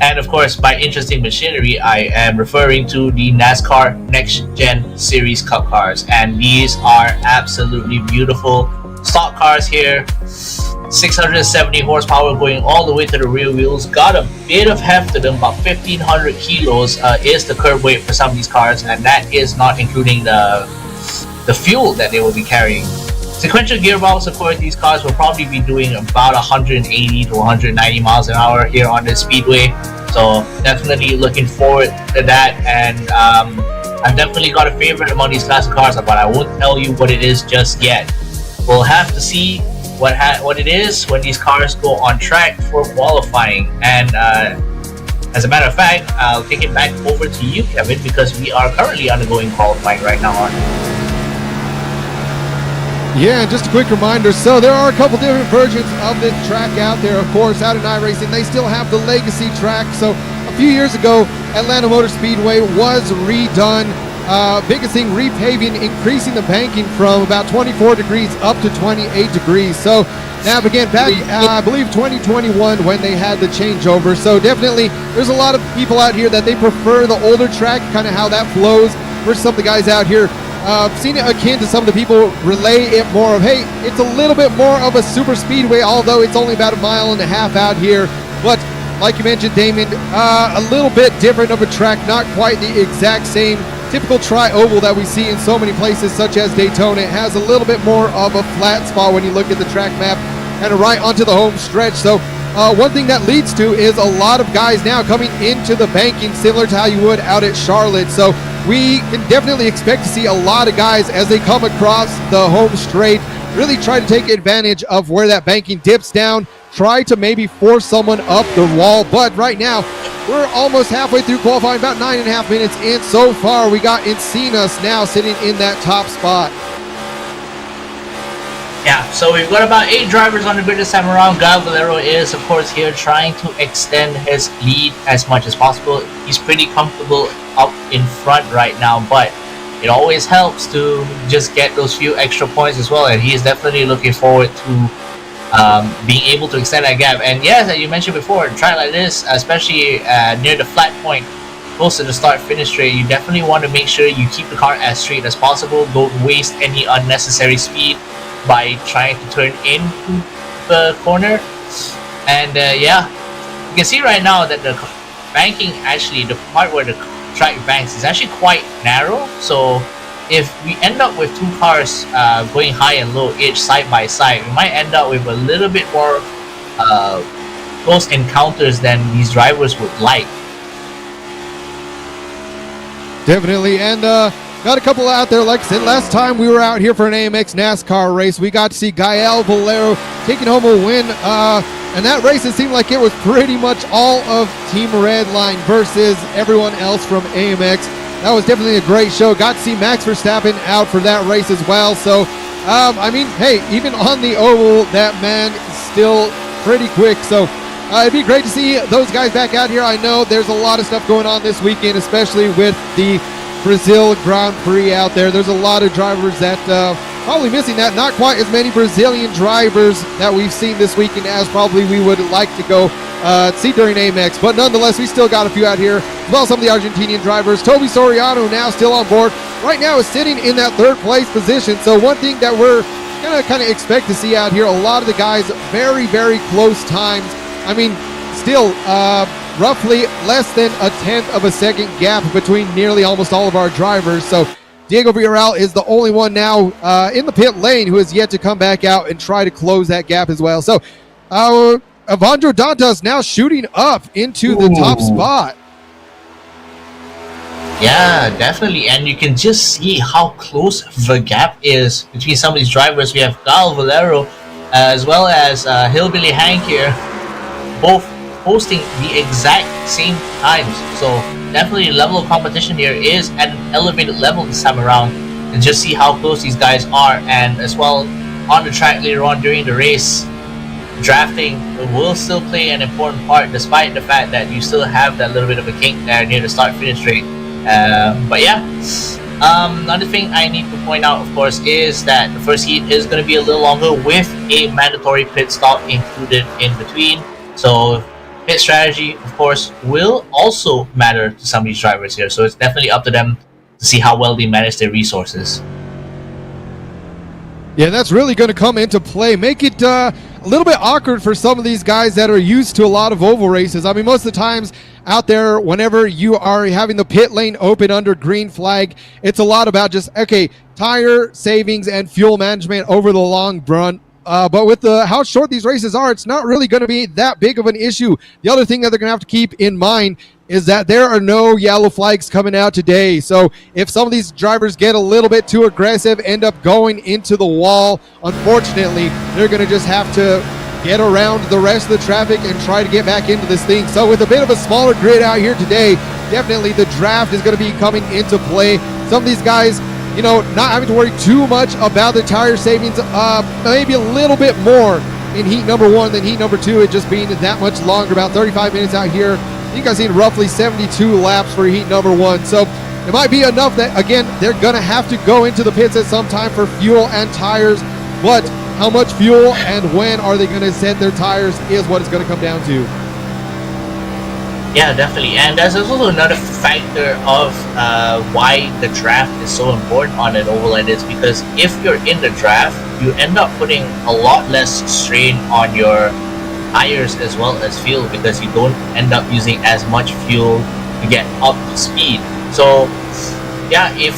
And of course, by interesting machinery, I am referring to the NASCAR NextGen Series Cup cars. And these are absolutely beautiful stock cars here. 670 horsepower going all the way to the rear wheels. Got a bit of heft to them, about 1,500 kilos is the curb weight for some of these cars. And that is not including the fuel that they will be carrying. Sequential gearbox, of course, these cars will probably be doing about 180 to 190 miles an hour here on the speedway. So definitely looking forward to that. And I've definitely got a favorite among these classic cars, but I won't tell you what it is just yet. We'll have to see what it is when these cars go on track for qualifying. And as a matter of fact, I'll take it back over to you, Kevin, because we are currently undergoing qualifying right now, aren't we? Yeah, and just a quick reminder, so there are a couple different versions of this track out there. Of course, out in iRacing, they still have the legacy track. So a few years ago, Atlanta Motor Speedway was redone. Biggest thing, repaving, increasing the banking from about 24 degrees up to 28 degrees. So now again, back, I believe 2021 when they had the changeover. So definitely, there's a lot of people out here that they prefer the older track, kind of how that flows, versus some of the guys out here seen it akin to some of the people relay it more of, hey, it's a little bit more of a super speedway, although it's only about 1.5 miles out here. But like you mentioned, Damon, a little bit different of a track, not quite the exact same typical tri-oval that we see in so many places such as Daytona. It has a little bit more of a flat spot when you look at the track map, kind of right onto the home stretch. So one thing that leads to is a lot of guys now coming into the banking, similar to how you would out at Charlotte. So we can definitely expect to see a lot of guys as they come across the home straight really try to take advantage of where that banking dips down, try to maybe force someone up the wall. But right now, we're almost halfway through qualifying, about 9.5 minutes in so far. We got Encinas now sitting in that top spot. Yeah, so we've got about 8 drivers on the grid this time around. Gael Valero is, of course, here trying to extend his lead as much as possible. He's pretty comfortable up in front right now, but it always helps to just get those few extra points as well, and he is definitely looking forward to being able to extend that gap. And yes, as you mentioned before, a track like this, especially near the flat point, close to the start-finish straight, you definitely want to make sure you keep the car as straight as possible. Don't waste any unnecessary speed by trying to turn into the corner. And yeah, you can see right now that the banking, actually the part where the track banks, is actually quite narrow. So if we end up with 2 cars going high and low each side by side, we might end up with a little bit more close encounters than these drivers would like. Definitely, and got a couple out there. Like I said, last time we were out here for an AMX NASCAR race, we got to see Gael Valero taking home a win. And that race, it seemed like it was pretty much all of Team Redline versus everyone else from AMX. That was definitely a great show. Got to see Max Verstappen out for that race as well. So, I mean, hey, even on the oval, that man is still pretty quick. So, it'd be great to see those guys back out here. I know there's a lot of stuff going on this weekend, especially with the Brazil Grand Prix out there. There's a lot of drivers that probably missing that. Not quite as many Brazilian drivers that we've seen this weekend as probably we would like to go see during AMX. But nonetheless, we still got a few out here, as well as some of the Argentinian drivers. Toby Soriano now still on board. Right now is sitting in that third place position. So one thing that we're going to kind of expect to see out here, a lot of the guys, very, very close times. I mean, still roughly less than a tenth of a second gap between nearly almost all of our drivers. So Diego Villarreal is the only one now in the pit lane who has yet to come back out and try to close that gap as well. So Evandro Dantas now shooting up into the top spot. Yeah, definitely. And you can just see how close the gap is between some of these drivers. We have Gal Valero as well as Hillbilly Hank here, both posting the exact same times. So definitely the level of competition here is at an elevated level this time around. And just see how close these guys are. And as well, on the track later on during the race, drafting will still play an important part, despite the fact that you still have that little bit of a kink there near the start-finish straight. But yeah, another thing I need to point out, of course, is that the first heat is going to be a little longer with a mandatory pit stop included in between. So pit strategy, of course, will also matter to some of these drivers here. So it's definitely up to them to see how well they manage their resources. Yeah, that's really going to come into play. Make it a little bit awkward for some of these guys that are used to a lot of oval races. I mean, most of the times out there, whenever you are having the pit lane open under green flag, it's a lot about just, okay, tire savings and fuel management over the long run. But with how short these races are, it's not really going to be that big of an issue. The other thing that they're going to have to keep in mind is that there are no yellow flags coming out today. So if some of these drivers get a little bit too aggressive, end up going into the wall, unfortunately, they're going to just have to get around the rest of the traffic and try to get back into this thing. So with a bit of a smaller grid out here today, definitely the draft is going to be coming into play. Some of these guys, you know, not having to worry too much about the tire savings, maybe a little bit more in heat number 1 than heat number 2, it just being that much longer, about 35 minutes out here. I think I've seen roughly 72 laps for heat number 1. So it might be enough that, again, they're going to have to go into the pits at some time for fuel and tires. But how much fuel and when are they going to set their tires is what it's going to come down to. Yeah, definitely. And there's also another factor of why the draft is so important on an oval like this, because if you're in the draft, you end up putting a lot less strain on your tires as well as fuel, because you don't end up using as much fuel to get up to speed. So yeah, if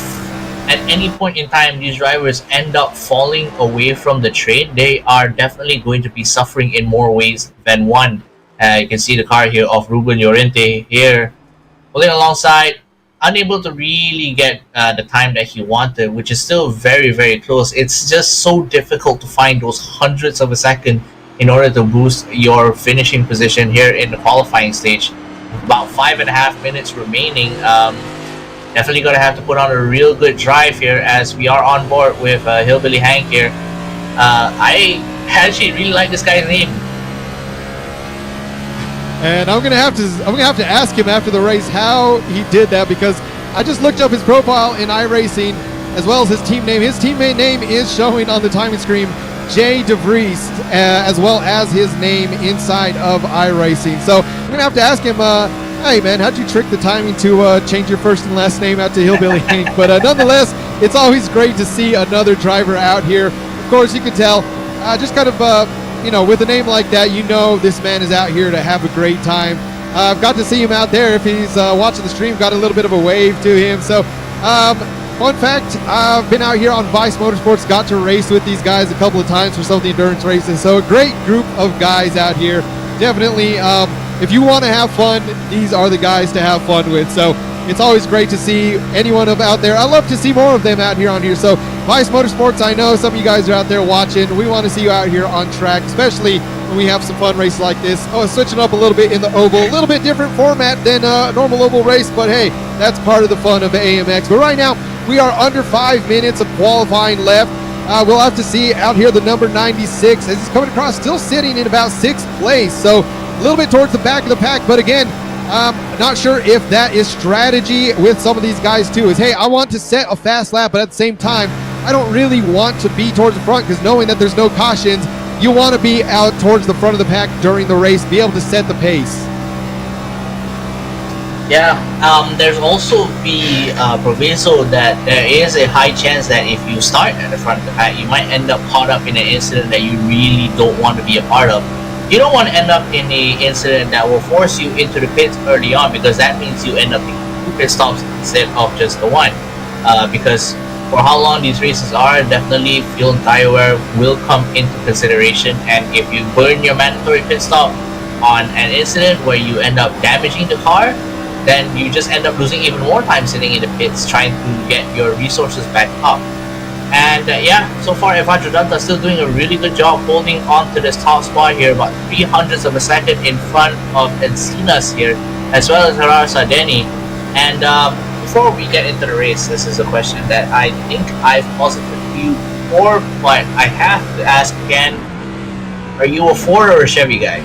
at any point in time these drivers end up falling away from the train, they are definitely going to be suffering in more ways than one. You can see the car here of Ruben Llorente here pulling alongside, unable to really get the time that he wanted, which is still very, very close. It's just so difficult to find those hundredths of a second in order to boost your finishing position here in the qualifying stage. About 5.5 minutes remaining. Definitely going to have to put on a real good drive here as we are on board with Hillbilly Hank here. I actually really like this guy's name. And I'm gonna have to ask him after the race how he did that, because I just looked up his profile in iRacing as well as his team name. His teammate name is showing on the timing screen, Jay DeVries, as well as his name inside of iRacing. So I'm gonna have to ask him, hey man, how'd you trick the timing to change your first and last name out to Hillbilly Hank? But nonetheless, it's always great to see another driver out here. Of course, you can tell, just kind of you know, with a name like that, you know this man is out here to have a great time. I've got to see him out there. If he's watching the stream, got a little bit of a wave to him. So, fun fact, I've been out here on Vice Motorsports, got to race with these guys a couple of times for some of the endurance races. So a great group of guys out here. Definitely, if you want to have fun, these are the guys to have fun with. So it's always great to see anyone out there. I love to see more of them out here on here. So Vice Motorsports, I know some of you guys are out there watching. We want to see you out here on track, especially when we have some fun races like this. Oh, switching up a little bit in the oval, a little bit different format than a normal oval race, but hey, that's part of the fun of AMX. But right now, we are under 5 minutes of qualifying left. We'll have to see out here the number 96 as he's coming across, still sitting in about 6th place. So a little bit towards the back of the pack. But again, not sure if that is strategy with some of these guys too, is, hey, I want to set a fast lap, but at the same time, I don't really want to be towards the front, because knowing that there's no cautions, you want to be out towards the front of the pack during the race, be able to set the pace. Yeah, there's also the proviso that there is a high chance that if you start at the front of the pack, you might end up caught up in an incident that you really don't want to be a part of. You don't want to end up in an incident that will force you into the pits early on, because that means you end up taking 2 pit stops instead of just the 1. Because for how long these races are, definitely fuel and tire wear will come into consideration, and if you burn your mandatory pit stop on an incident where you end up damaging the car, then you just end up losing even more time sitting in the pits trying to get your resources back up. And yeah, so far Evandro Danta is still doing a really good job holding on to this top spot here, about 300ths of a second in front of Encinas here, as well as Gerard Sardeni. And before we get into the race, this is a question that I think I've posed to you before, but I have to ask again: are you a Ford or a Chevy guy?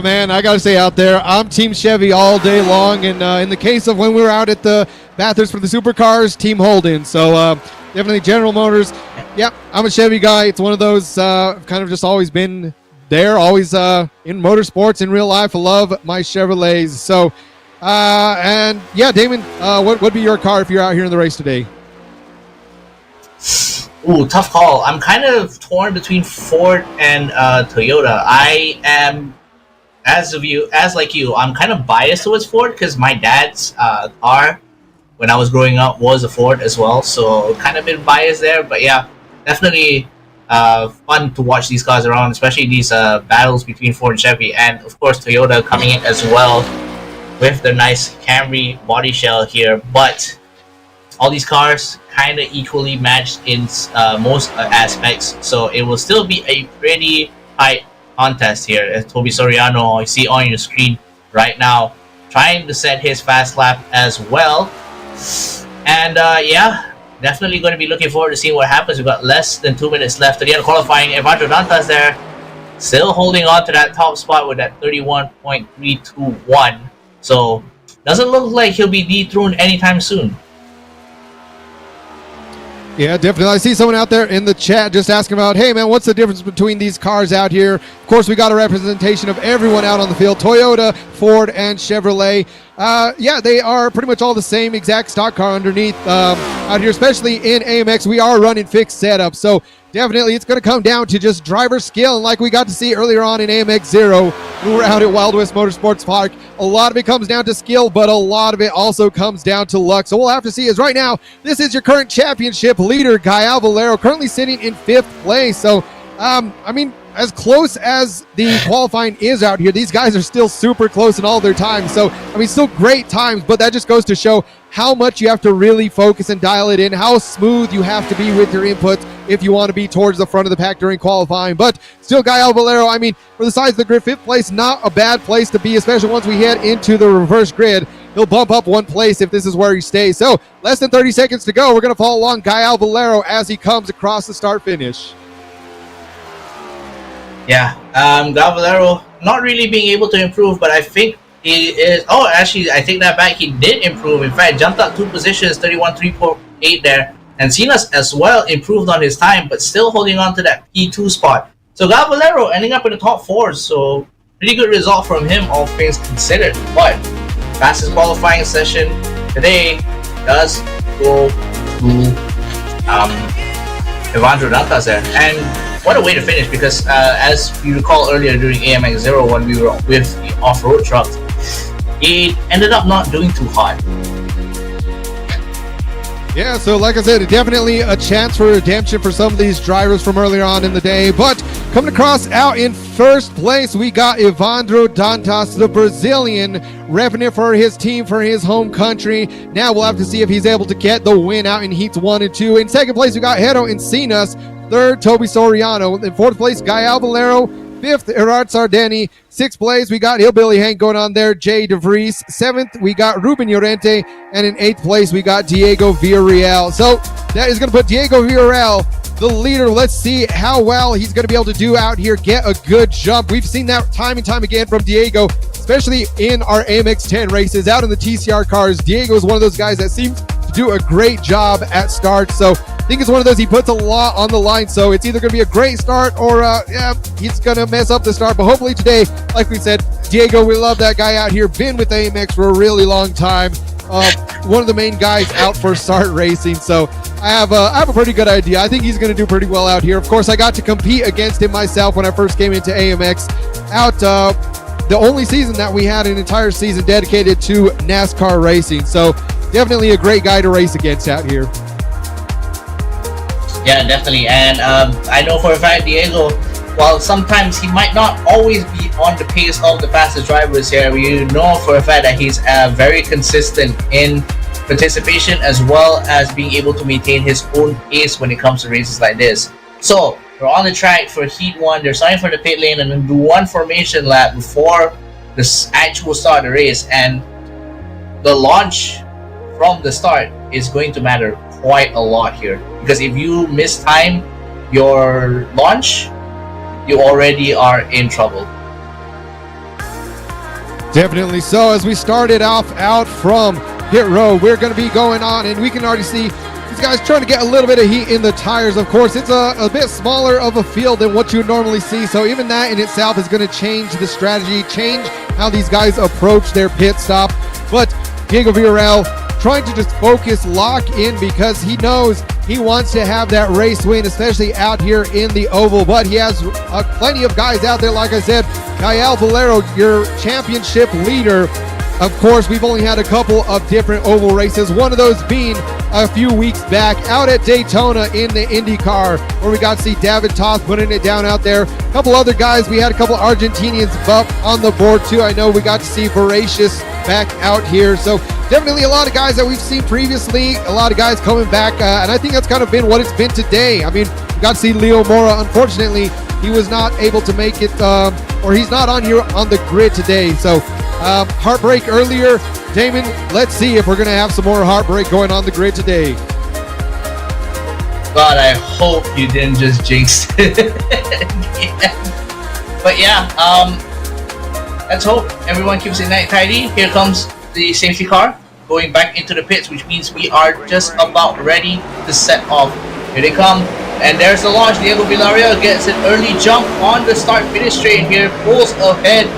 Man, I gotta say, out there, I'm Team Chevy all day long, and in the case of when we were out at the Bathurst for the supercars, Team Holden. So definitely General Motors. Yep, I'm a Chevy guy. It's one of those kind of just always been there, always in motorsports, in real life. I love my Chevrolets. So and yeah, Damon, what would be your car if you're out here in the race today? Ooh, tough call. I'm kind of torn between Ford and Toyota. I am, as like you, I'm kind of biased towards Ford because my dad's car when I was growing up was a Ford as well, so kind of been biased there. But yeah, definitely fun to watch these cars around, especially these battles between Ford and Chevy, and of course Toyota coming in as well with the nice Camry body shell here. But all these cars kind of equally matched in most aspects, so it will still be a pretty tight contest here. As Toby Soriano, you see on your screen right now, trying to set his fast lap as well. And yeah, definitely going to be looking forward to seeing what happens. We've got less than 2 minutes left to the end of qualifying. Evandro Dantas there, still holding on to that top spot with that 31.321. So doesn't look like he'll be dethroned anytime soon. Yeah, definitely. I see someone out there in the chat just asking about, hey, man, what's the difference between these cars out here? Of course, we got a representation of everyone out on the field, Toyota, Ford, and Chevrolet. Yeah, they are pretty much all the same exact stock car underneath out here, especially in AMX. We are running fixed setups, so definitely it's going to come down to just driver skill. And like we got to see earlier on in AMX ZERO, we were out at Wild West Motorsports Park. A lot of it comes down to skill, but a lot of it also comes down to luck. So we'll have to see. As right now, this is your current championship leader, Gael Valero, currently sitting in 5th place. So, I mean, as close as the qualifying is out here, these guys are still super close in all their times. So, I mean, still great times, but that just goes to show how much you have to really focus and dial it in, how smooth you have to be with your inputs if you want to be towards the front of the pack during qualifying. But still, Gael Valero, I mean, for the size of the grid, 5th place, not a bad place to be, especially once we head into the reverse grid. He'll bump up 1 place if this is where he stays. So, less than 30 seconds to go. We're going to follow along Gael Valero as he comes across the start-finish. Yeah, Gael Valero not really being able to improve, but I think he is. Oh, actually, I take that back. He did improve. In fact, jumped up 2 positions, 31.348 there. And Cenas as well improved on his time, but still holding on to that P2 spot. So Gael Valero ending up in the top 4. So pretty good result from him, all things considered. But fastest qualifying session today does go to Evandro Dantas there. And what a way to finish, because as you recall earlier during AMX ZERO when we were with the off-road trucks, it ended up not doing too hot. Yeah, so like I said, definitely a chance for redemption for some of these drivers from earlier on in the day. But coming across out in 1st place, we got Evandro Dantas, the Brazilian, repping it for his team, for his home country. Now we'll have to see if he's able to get the win out in heats 1 and 2. In 2nd place, we got Hero Encinas. 3rd, Toby Soriano. In 4th place, Gael Valero. 5th, Gerard Sardeni. 6th place, we got Hillbilly Hank going on there, Jay DeVries. 7th, we got Ruben Llorente. And in 8th place, we got Diego Villarreal. So that is going to put Diego Villarreal, the leader. Let's see how well he's going to be able to do out here, get a good jump. We've seen that time and time again from Diego, especially in our AMX 10 races out in the TCR cars. Diego is one of those guys that seems to do a great job at start. So I think it's one of those, he puts a lot on the line. So it's either going to be a great start or yeah, he's going to mess up the start. But hopefully today, like we said, Diego, we love that guy out here. Been with AMX for a really long time. One of the main guys out for start racing. So I have a pretty good idea. I think he's going to do pretty well out here. Of course, I got to compete against him myself when I first came into AMX out the only season that we had an entire season dedicated to NASCAR racing. So definitely a great guy to race against out here. Yeah, definitely. And I know for a fact Diego, while sometimes he might not always be on the pace of the fastest drivers here, we know for a fact that he's very consistent in participation as well as being able to maintain his own pace when it comes to races like this. So we're on the track for Heat 1. They're starting for the pit lane and then do one formation lap before the actual start of the race. And the launch from the start is going to matter quite a lot here, because if you miss time your launch, you already are in trouble. Definitely so. As we started off out from pit road, we're going to be going on, and we can already see these guys trying to get a little bit of heat in the tires. Of course, it's a bit smaller of a field than what you would normally see, so even that in itself is going to change the strategy, change how these guys approach their pit stop. But Diego Villarreal trying to just focus, lock in, because he knows he wants to have that race win, especially out here in the oval. But he has plenty of guys out there. Like I said, Gael Valero, your championship leader. Of course, we've only had a couple of different oval races, one of those being a few weeks back out at Daytona in the IndyCar, where we got to see David Toth putting it down out there. A couple other guys, we had a couple Argentinians up on the board too. I know we got to see Voracious back out here. So definitely a lot of guys that we've seen previously, a lot of guys coming back, and I think that's kind of been what it's been today. I mean, we got to see Leo Mora. Unfortunately, he was not able to make it, or he's not on here on the grid today. So heartbreak earlier. Damon, let's see if we're going to have some more heartbreak going on the grid today. God, I hope you didn't just jinx it. Yeah. But yeah, let's hope everyone keeps it night tidy. Here comes the safety car going back into the pits, which means we are just about ready to set off. Here they come, and there's the launch. Diego Villarreal gets an early jump on the start-finish straight here, pulls ahead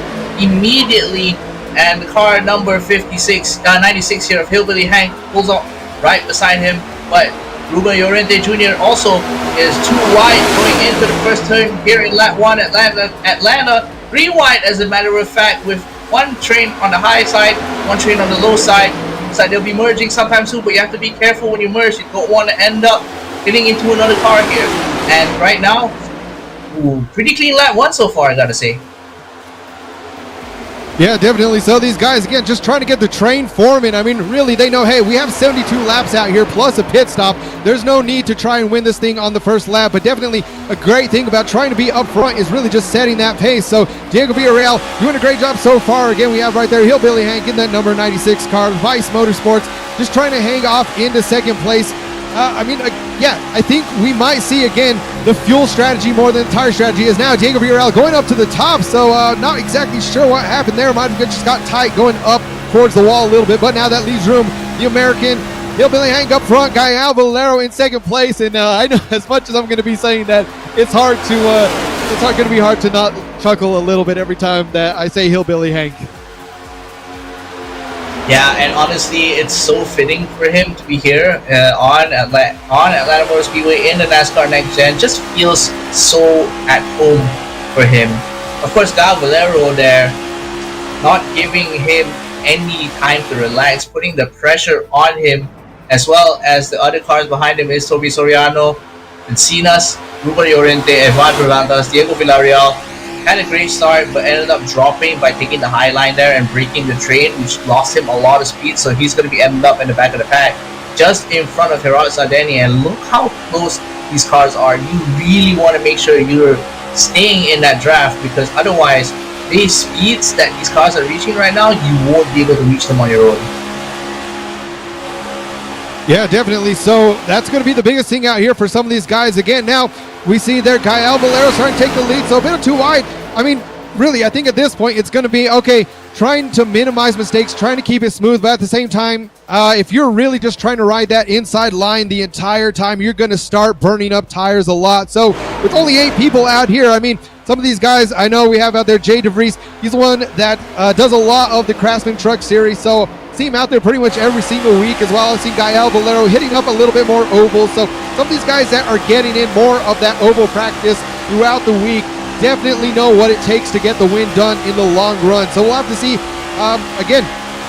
immediately, and the car number 96 here of Hillbilly Hank pulls up right beside him, but Ruben Llorente Jr. also is too wide going into the first turn here in lap 1 Atlanta. 3 wide, as a matter of fact, with one train on the high side, one train on the low side. So they'll be merging sometime soon, but you have to be careful when you merge. You don't want to end up getting into another car here. And right now, pretty clean lap 1 so far, I gotta say. Yeah, definitely. So these guys, again, just trying to get the train forming. I mean, really, they know, hey, we have 72 laps out here plus a pit stop. There's no need to try and win this thing on the first lap, but definitely a great thing about trying to be up front is really just setting that pace. So Diego Villarreal doing a great job so far. Again, we have right there Hillbilly Hank in that number 96 car. Vice Motorsports just trying to hang off into second place. Yeah, I think we might see again the fuel strategy more than the tire strategy is now. Diego Villarreal going up to the top, so not exactly sure what happened there. Might have just got tight going up towards the wall a little bit, but now that leaves room. The American Hillbilly Hank up front, Gael Valero in second place, and I know as much as I'm going to be saying that, it's hard to it's going to be hard to not chuckle a little bit every time that I say Hillbilly Hank. Yeah, and honestly, it's so fitting for him to be here on Atlanta Motor Speedway in the NASCAR NextGen. Just feels so at home for him. Of course, Gael Valero there, not giving him any time to relax, putting the pressure on him, as well as the other cars behind him is Toby Soriano, Encinas, Ruben Llorente, Evan Berlandas, Diego Villarreal. Had a great start, but ended up dropping by taking the high line there and breaking the train, which lost him a lot of speed. So he's going to be ended up in the back of the pack, just in front of Gerard Sardeni. And look how close these cars are. You really want to make sure you're staying in that draft, because otherwise, the speeds that these cars are reaching right now, you won't be able to reach them on your own. Yeah, definitely. So that's going to be the biggest thing out here for some of these guys. Again, now we see there Gael Valero starting to take the lead, so a bit too wide. I mean, really, I think at this point it's going to be, okay, trying to minimize mistakes, trying to keep it smooth, but at the same time, if you're really just trying to ride that inside line the entire time, you're going to start burning up tires a lot. So with only 8 people out here, I mean, some of these guys I know we have out there, Jay DeVries, he's the one that does a lot of the Craftsman Truck Series, so see him out there pretty much every single week, as well as see Gael Valero hitting up a little bit more oval. So some of these guys that are getting in more of that oval practice throughout the week definitely know what it takes to get the win done in the long run. So we'll have to see, again,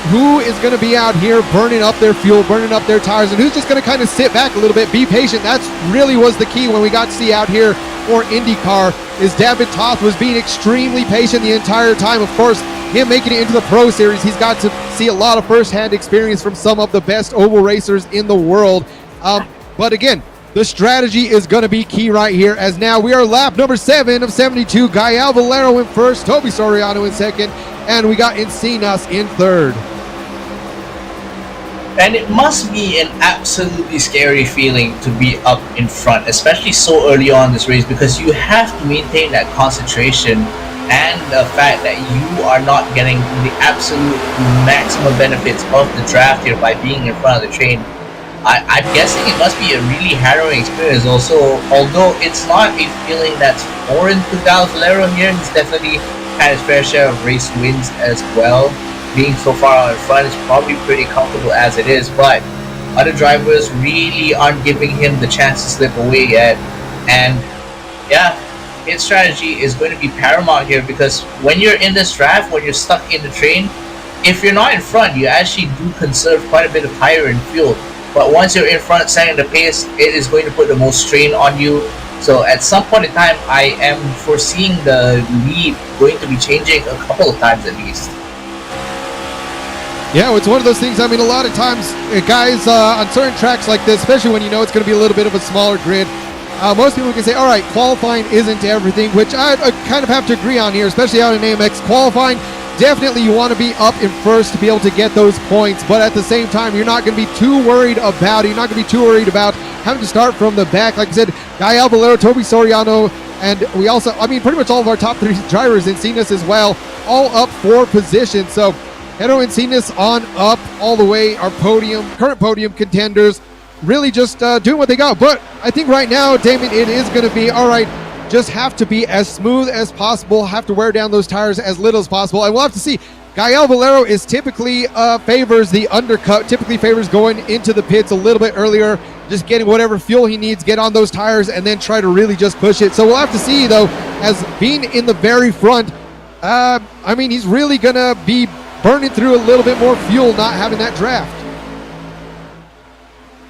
who is going to be out here burning up their fuel, burning up their tires, and who's just going to kind of sit back a little bit, be patient. That's really was the key when we got to see out here for IndyCar, is David Toth was being extremely patient the entire time. Of course, him making it into the Pro Series, he's got to see a lot of first-hand experience from some of the best oval racers in the world. But again, the strategy is going to be key right here, as now we are lap number 7 of 72. Gael Valero in first, Toby Soriano in second, and we got Encinas in third. And it must be an absolutely scary feeling to be up in front, especially so early on in this race, because you have to maintain that concentration and the fact that you are not getting the absolute maximum benefits of the draft here by being in front of the train. I'm guessing it must be a really harrowing experience also, although it's not a feeling that's foreign to Gael Valero here. He's definitely had his fair share of race wins as well. Being so far out in front is probably pretty comfortable as it is, but other drivers really aren't giving him the chance to slip away yet. And yeah, his strategy is going to be paramount here, because when you're in this draft, when you're stuck in the train, if you're not in front, you actually do conserve quite a bit of tire and fuel. But once you're in front, setting the pace, it is going to put the most strain on you. So at some point in time, I am foreseeing the lead going to be changing a couple of times at least. Yeah, it's one of those things. I mean, a lot of times, guys, on certain tracks like this, especially when you know it's going to be a little bit of a smaller grid, most people can say, all right, qualifying isn't everything, which I kind of have to agree on here, especially out in AMX. Qualifying, definitely you want to be up in first to be able to get those points, but at the same time, you're not going to be too worried about it. You're not going to be too worried about having to start from the back. Like I said, Gael Valero, Toby Soriano, and we also, I mean, pretty much all of our top 3 drivers, Encinas as well, all up for position. So Pedro Encinas on up all the way, our current podium contenders, really just doing what they got. But I think right now, Damon, it is going to be, all right, just have to be as smooth as possible, have to wear down those tires as little as possible, and we'll have to see. Gael Valero is typically favors the undercut, typically favors going into the pits a little bit earlier, just getting whatever fuel he needs, get on those tires, and then try to really just push it. So we'll have to see, though, as being in the very front, I mean, he's really going to be burning through a little bit more fuel not having that draft.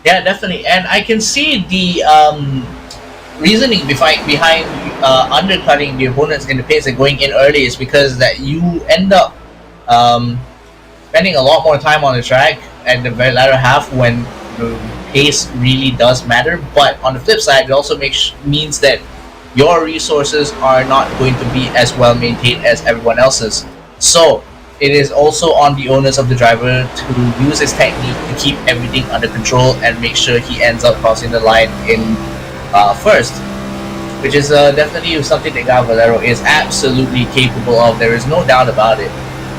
Yeah, definitely. And I can see the reasoning behind undercutting the opponents in the pace and going in early is because that you end up spending a lot more time on the track at the very latter half when the pace really does matter. But on the flip side, it also means that your resources are not going to be as well maintained as everyone else's. So it is also on the onus of the driver to use his technique to keep everything under control and make sure he ends up crossing the line in first, which is definitely something that Gael Valero is absolutely capable of. There is no doubt about it.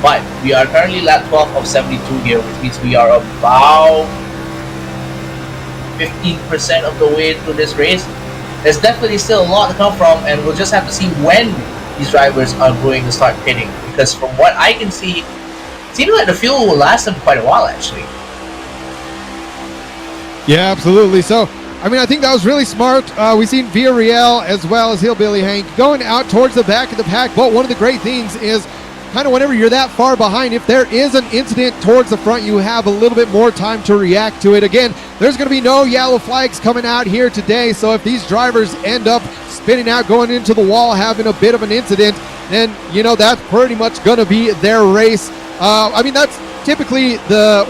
But we are currently lap 12 of 72 here, which means we are about 15% of the way through this race. There's definitely still a lot to come from, and we'll just have to see when these drivers are going to start pitting, because from what I can see, it seems like the fuel will last them quite a while actually. Yeah, absolutely. So I mean, I think that was really smart. We've seen Villarreal as well as Hillbilly Hank going out towards the back of the pack, but one of the great things is kind of whenever you're that far behind, if there is an incident towards the front, you have a little bit more time to react to it. Again, there's going to be no yellow flags coming out here today, so if these drivers end up spinning out, going into the wall, having a bit of an incident, then, you know, that's pretty much going to be their race. I mean, that's typically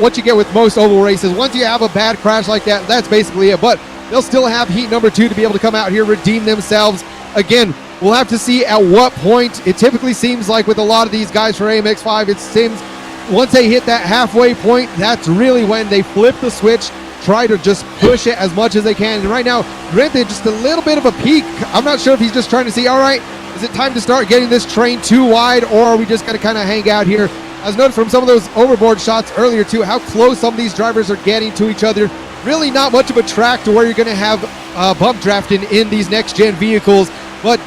what you get with most oval races. Once you have a bad crash like that, that's basically it, but they'll still have heat number 2 to be able to come out here, redeem themselves. Again, we'll have to see at what point. It typically seems like with a lot of these guys for AMX 5, it seems once they hit that halfway point, that's really when they flip the switch try to just push it as much as they can. And right now, granted, just a little bit of a peak. I'm not sure if he's just trying to see, all right, is it time to start getting this train too wide, or are we just going to kind of hang out here? I was noticed from some of those overboard shots earlier too, how close some of these drivers are getting to each other. Really not much of a track to where you're going to have bump drafting in these next-gen vehicles. But,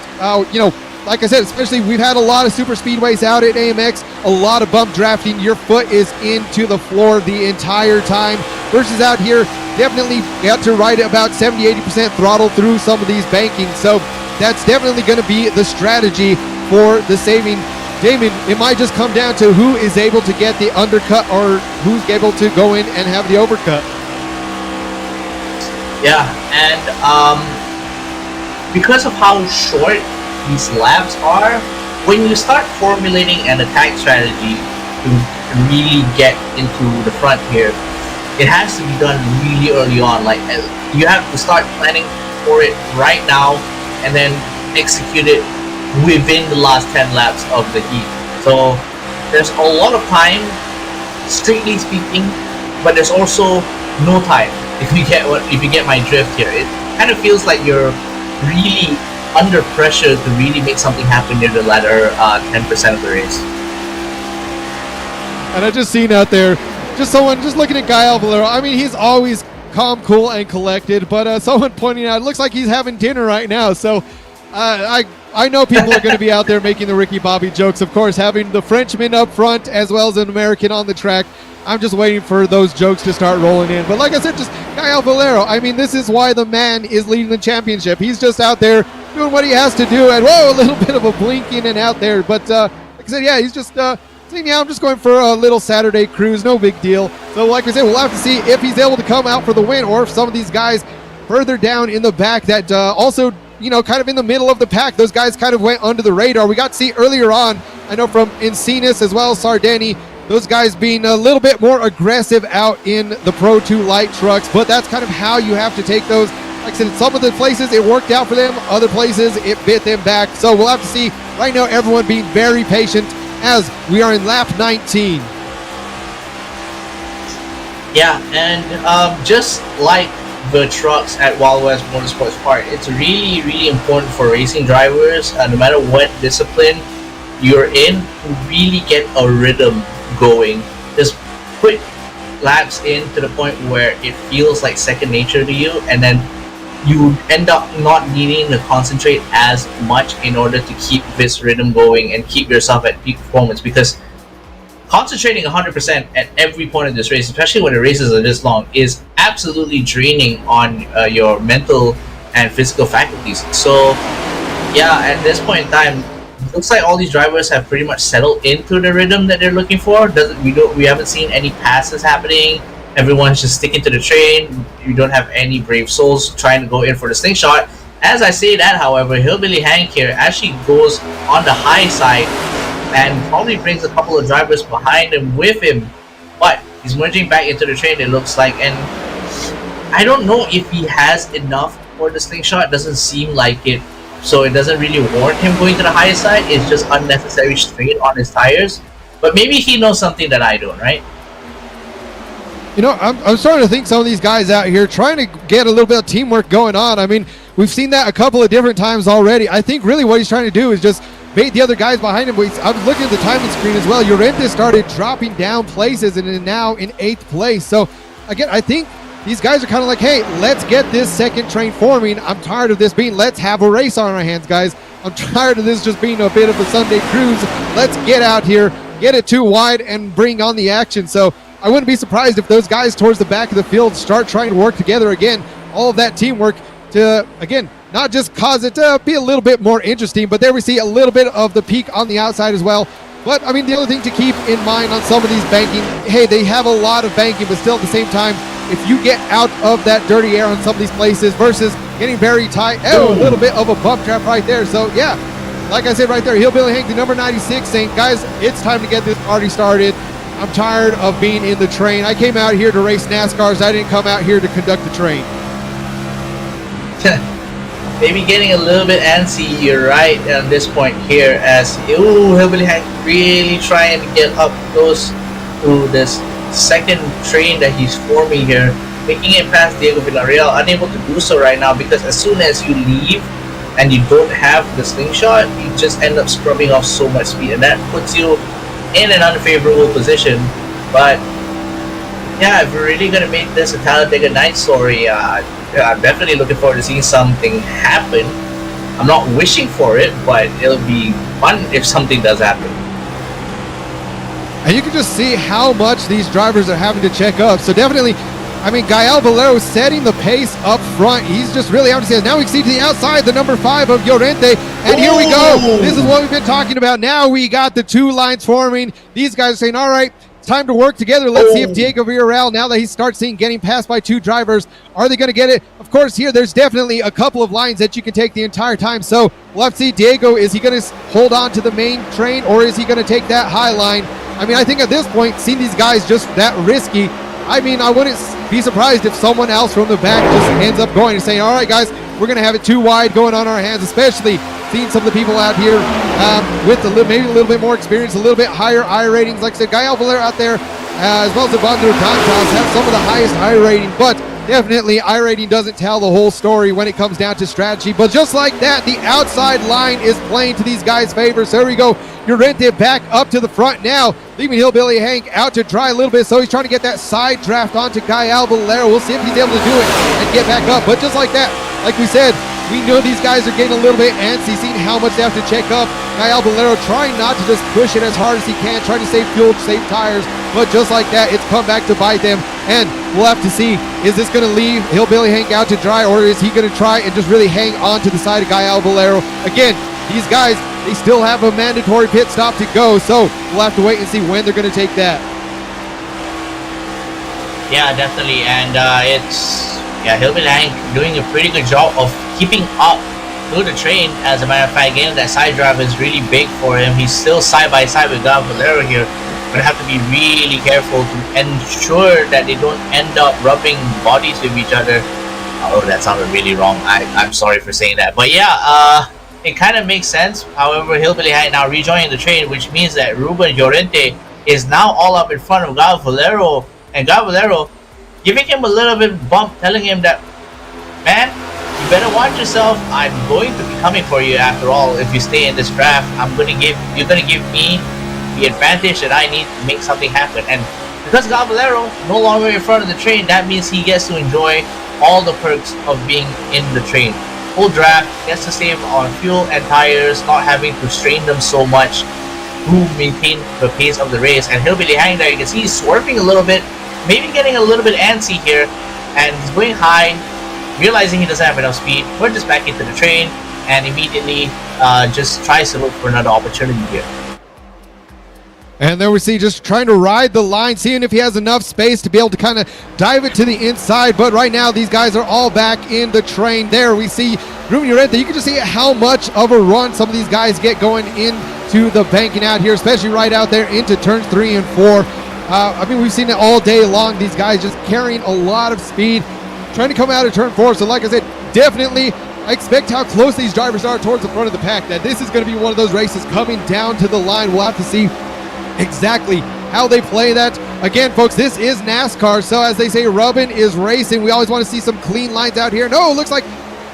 you know, like I said, especially we've had a lot of super speedways out at AMX, a lot of bump drafting. Your foot is into the floor the entire time. Versus out here, definitely got to ride about 70-80% throttle through some of these bankings. So that's definitely going to be the strategy for the saving. Damon, it might just come down to who is able to get the undercut or who's able to go in and have the overcut. Yeah, and because of how short these laps are, when you start formulating an attack strategy to really get into the front here, it has to be done really early on. Like, you have to start planning for it right now and then execute it within the last 10 laps of the heat. So there's a lot of time, strictly speaking, but there's also no time. If you get my drift here, it kind of feels like you're really under pressure to really make something happen near the latter 10% of the race. And I just seen out there, just someone just looking at Guy Alvalero. I mean, he's always calm, cool, and collected, but someone pointing out, it looks like he's having dinner right now. So I know people are going to be out there making the Ricky Bobby jokes. Of course, having the Frenchman up front as well as an American on the track. I'm just waiting for those jokes to start rolling in. But like I said, just Guy Alvalero, I mean, this is why the man is leading the championship. He's just out there doing what he has to do. And whoa, a little bit of a blinking and out there. But like I said, yeah, he's just saying, yeah, I'm just going for a little Saturday cruise. No big deal. So like we said, we'll have to see if he's able to come out for the win or if some of these guys further down in the back that also, you know, kind of in the middle of the pack, those guys kind of went under the radar. We got to see earlier on, I know from Encinas as well as Sardeni, those guys being a little bit more aggressive out in the Pro 2 light trucks, but that's kind of how you have to take those. Like I said, some of the places it worked out for them, other places it bit them back. So we'll have to see. Right now, everyone being very patient as we are in lap 19. Yeah, and just like the trucks at Wild West Motorsports Park, it's really, really important for racing drivers, no matter what discipline you're in, to really get a rhythm going. Just put laps in to the point where it feels like second nature to you, and then you end up not needing to concentrate as much in order to keep this rhythm going and keep yourself at peak performance, because concentrating 100% at every point of this race, especially when the races are this long, is absolutely draining on your mental and physical faculties. So yeah, at this point in time, looks like all these drivers have pretty much settled into the rhythm that they're looking for. We haven't seen any passes happening. Everyone's just sticking to the train. You don't have any brave souls trying to go in for the slingshot. As I say that, however, Hillbilly Hank here actually goes on the high side and probably brings a couple of drivers behind him with him, but he's merging back into the train, it looks like, and I don't know if he has enough for the slingshot. Doesn't seem like it, so it doesn't really warrant him going to the high side. It's just unnecessary strain on his tires, but maybe he knows something that I don't, right? You know, I'm starting to think some of these guys out here trying to get a little bit of teamwork going on. I mean, we've seen that a couple of different times already. I think really what he's trying to do is just bait the other guys behind him. I was looking at the timing screen as well. Llorente started dropping down places and is now in 8th place. So again, I think these guys are kind of like, hey, let's get this second train forming. I'm tired of this being, let's have a race on our hands, guys. I'm tired of this just being a bit of a Sunday cruise. Let's get out here, get it too wide, and bring on the action. So I wouldn't be surprised if those guys towards the back of the field start trying to work together again. All of that teamwork to, again, not just cause it to be a little bit more interesting, but there we see a little bit of the peak on the outside as well. But, I mean, the other thing to keep in mind on some of these banking, hey, they have a lot of banking, but still at the same time, if you get out of that dirty air on some of these places versus getting very tight, a little bit of a bump trap right there. So, yeah, like I said right there, Hillbilly Hank, the number 96, saying, guys, it's time to get this party started. I'm tired of being in the train. I came out here to race NASCARs. I didn't come out here to conduct the train. Maybe getting a little bit antsy, you're right, at this point here, as Hillbilly Hank really trying to get up close to this second train that he's forming here. making it past Diego Villarreal, unable to do so right now because as soon as you leave and you don't have the slingshot, you just end up scrubbing off so much speed, and that puts you in an unfavorable position. But yeah, if we're really gonna make this a Talladega Night story, I'm definitely looking forward to seeing something happen. I'm not wishing for it, but it'll be fun if something does happen. And you can just see how much these drivers are having to check up. So definitely, I mean, Gael Valero setting the pace up front. He's just really out to say, now we see to the outside, the number 5 of Llorente. And here we go. This is what we've been talking about. Now we got the 2 lines forming. These guys are saying, all right, it's time to work together. Let's see if Diego Villarreal, now that he starts seeing getting passed by 2 drivers, are they going to get it? Of course, here, there's definitely a couple of lines that you can take the entire time. So we'll have to see, Diego, is he going to hold on to the main train, or is he going to take that high line? I mean, I think at this point, seeing these guys just that risky, I mean, I wouldn't be surprised if someone else from the back just ends up going and saying, all right, guys, we're going to have it too wide going on our hands, especially seeing some of the people out here with maybe a little bit more experience, a little bit higher I ratings. Like I said, Gael Valero out there, as well as Evandro Dantas, have some of the highest I rating, but definitely I rating doesn't tell the whole story when it comes down to strategy. But just like that, the outside line is playing to these guys' favor. So there we go. Llorente back up to the front now, leaving Hillbilly Hank out to dry a little bit. So he's trying to get that side draft onto Gael Valero. We'll see if he's able to do it and get back up. But just like that, like we said, we know these guys are getting a little bit antsy, seeing how much they have to check up. Gael Valero trying not to just push it as hard as he can, trying to save fuel, save tires. But just like that, it's come back to bite them. And we'll have to see, is this going to leave Hillbilly Hank out to dry, or is he going to try and just really hang on to the side of Gael Valero? Again, these guys, they still have a mandatory pit stop to go, so we'll have to wait and see when they're going to take that. Yeah, definitely, and Hillbilly Hank doing a pretty good job of keeping up through the train. As a matter of fact, getting that side drive is really big for him. He's still side by side with Gael Valero here. Gonna have to be really careful to ensure that they don't end up rubbing bodies with each other. Oh, that sounded really wrong. I'm sorry for saying that, but yeah, it kind of makes sense. However, Hillbilly Hank now rejoining the train, which means that Ruben Llorente is now all up in front of Gael Valero, and Gael Valero giving him a little bit bump, telling him that, man, you better watch yourself. I'm going to be coming for you after all. If you stay in this draft, you're gonna give me the advantage that I need to make something happen. And because Gael Valero no longer in front of the train, that means he gets to enjoy all the perks of being in the train. Full draft, gets to save on fuel and tires, not having to strain them so much to maintain the pace of the race. And Hillbilly Hank there, you can see he's swerving a little bit, maybe getting a little bit antsy here, and he's going high, realizing he doesn't have enough speed, merges back into the train, and immediately just tries to look for another opportunity here. And then we see just trying to ride the line, seeing if he has enough space to be able to kind of dive it to the inside. But right now, these guys are all back in the train. There we see Ruben Llorente. You can just see how much of a run some of these guys get going into the banking out here, especially right out there into turns 3 and 4. I mean, we've seen it all day long. These guys just carrying a lot of speed, trying to come out of turn 4. So like I said, definitely I expect how close these drivers are towards the front of the pack, that this is going to be one of those races coming down to the line. We'll have to see exactly how they play that. Again, folks, this is NASCAR, so as they say, rubbing is racing. We always want to see some clean lines out here. No, it looks like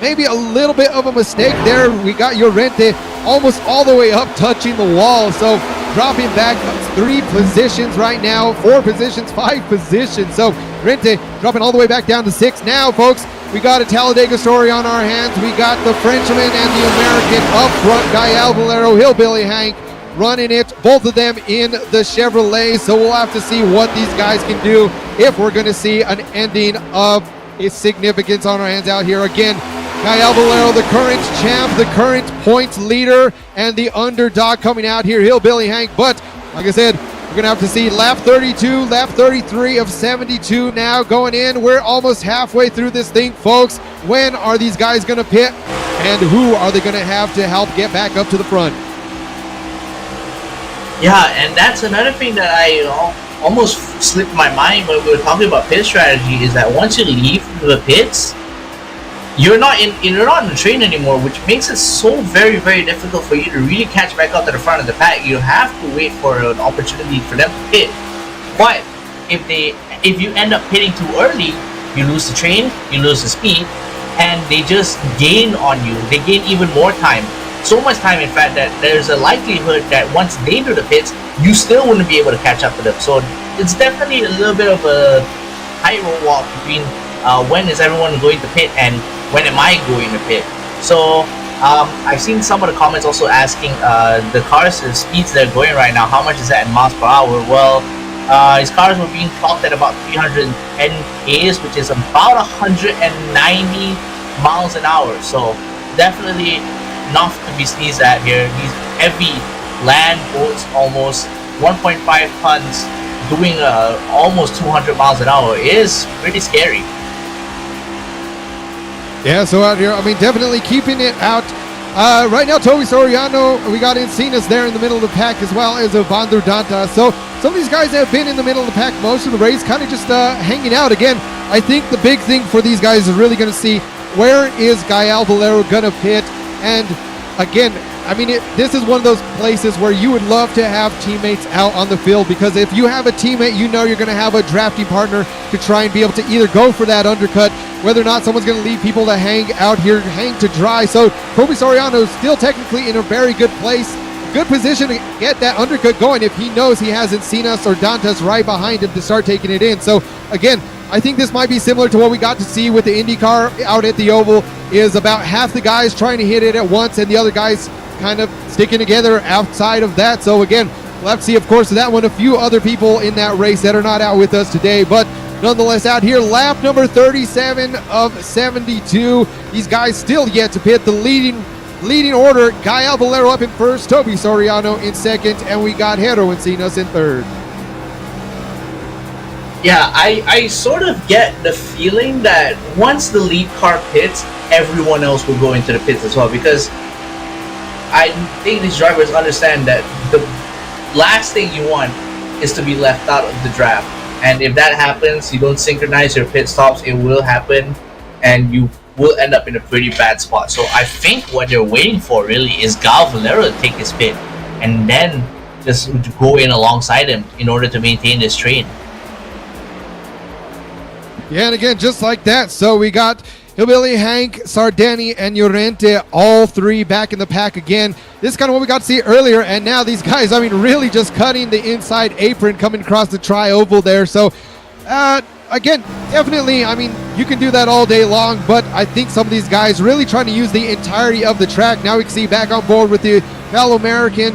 maybe a little bit of a mistake there. We got Llorente almost all the way up, touching the wall. So dropping back 3 positions right now, 4 positions, 5 positions. So Llorente dropping all the way back down to 6. Now, folks, we got a Talladega story on our hands. We got the Frenchman and the American up front, Gael Valero, Hillbilly Hank, running it, both of them in the Chevrolet. So we'll have to see what these guys can do if we're going to see an ending of its significance on our hands out here. Again, Gael Valero, the current champ, the current points leader, and the underdog coming out here, Hillbilly Hank. But like I said, we're going to have to see lap 32, lap 33 of 72 now going in. We're almost halfway through this thing, folks. When are these guys going to pit, and who are they going to have to help get back up to the front? Yeah, and that's another thing that I almost slipped my mind when we were talking about pit strategy, is that once you leave the pits, you're not in the train anymore, which makes it so very, very difficult for you to really catch back up to the front of the pack. You have to wait for an opportunity for them to pit. But if you end up pitting too early, you lose the train, you lose the speed, and they just gain on you. They gain even more time. So much time, in fact, that there's a likelihood that once they do the pits, you still wouldn't be able to catch up to them. So it's definitely a little bit of a tightrope walk between when is everyone going to pit and when am I going to pit. So I've seen some of the comments also asking the cars, the speeds they're going right now, how much is that in miles per hour? Well, his cars were being clocked at about 310 k's, which is about 190 miles an hour. So definitely not to be sneezed at here. These heavy land boats, almost 1.5 tons, doing almost 200 miles an hour is pretty scary. Yeah, so out here, I mean, definitely keeping it out. Right now, Toby Soriano, we got Encinas there in the middle of the pack, as well as Vandur Danta. So some of these guys have been in the middle of the pack most of the race, kind of just hanging out. Again, I think the big thing for these guys is really going to see where is Gael Valero going to pit. And again, I mean, this is one of those places where you would love to have teammates out on the field, because if you have a teammate, you know you're going to have a drafting partner to try and be able to either go for that undercut, whether or not someone's going to leave people to hang out here, hang to dry. So Toby Soriano is still technically in a very good place, good position to get that undercut going if he knows he has Encinas or Dantas right behind him to start taking it in. So again, I think this might be similar to what we got to see with the IndyCar out at the Oval, is about half the guys trying to hit it at once and the other guys kind of sticking together outside of that. So again, we'll have to see, of course, that one, a few other people in that race that are not out with us today, but nonetheless out here, lap number 37 of 72. These guys still yet to pit. The leading order, Gael Valero up in first, Toby Soriano in second, and we got Hero Encinas in third. Yeah, I sort of get the feeling that once the lead car pits, everyone else will go into the pits as well, because I think these drivers understand that the last thing you want is to be left out of the draft. And if that happens, you don't synchronize your pit stops, it will happen, and you will end up in a pretty bad spot. So I think what they're waiting for really is Gael Valero to take his pit, and then just go in alongside him in order to maintain this train. Yeah, and again, just like that, so we got Hillbilly, Hank, Sardani, and Llorente, all three back in the pack again. This is kind of what we got to see earlier, and now these guys, I mean, really just cutting the inside apron coming across the tri-oval there. So, again, definitely, I mean, you can do that all day long, but I think some of these guys really trying to use the entirety of the track. Now we can see back on board with the fellow American.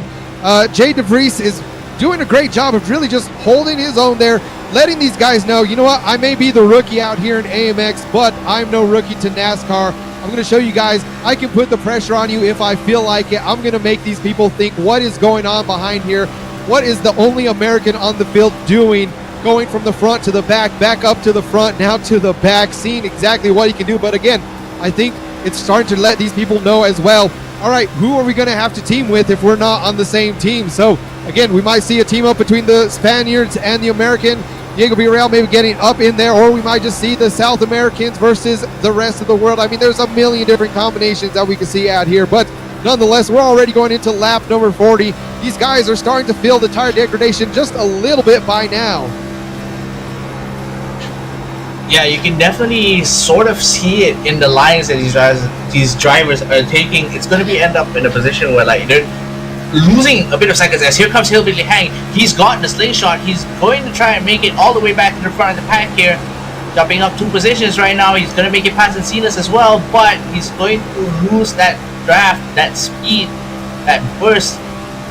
Jay DeVries is doing a great job of really just holding his own there, letting these guys know, you know what, I may be the rookie out here in AMX, but I'm no rookie to NASCAR. I'm going to show you guys I can put the pressure on you if I feel like it. I'm going to make these people think, what is going on behind here? What is the only American on the field doing, going from the front to the back up to the front, now to the back, seeing exactly what he can do. But again, I think it's starting to let these people know as well, all right, who are we going to have to team with if we're not on the same team? So again, we might see a team up between the Spaniards and the American. Diego Villarreal maybe getting up in there, or we might just see the South Americans versus the rest of the world. I mean, there's a million different combinations that we can see out here, but nonetheless, we're already going into lap number 40. These guys are starting to feel the tire degradation just a little bit by now. Yeah, you can definitely sort of see it in the lines that these drivers are taking. It's going to be end up in a position where like they're losing a bit of seconds, as here comes Hillbilly Hank. He's got the slingshot. He's going to try and make it all the way back to the front of the pack here, jumping up 2 positions right now. He's going to make it past Encinas as well, but he's going to lose that draft, that speed, that burst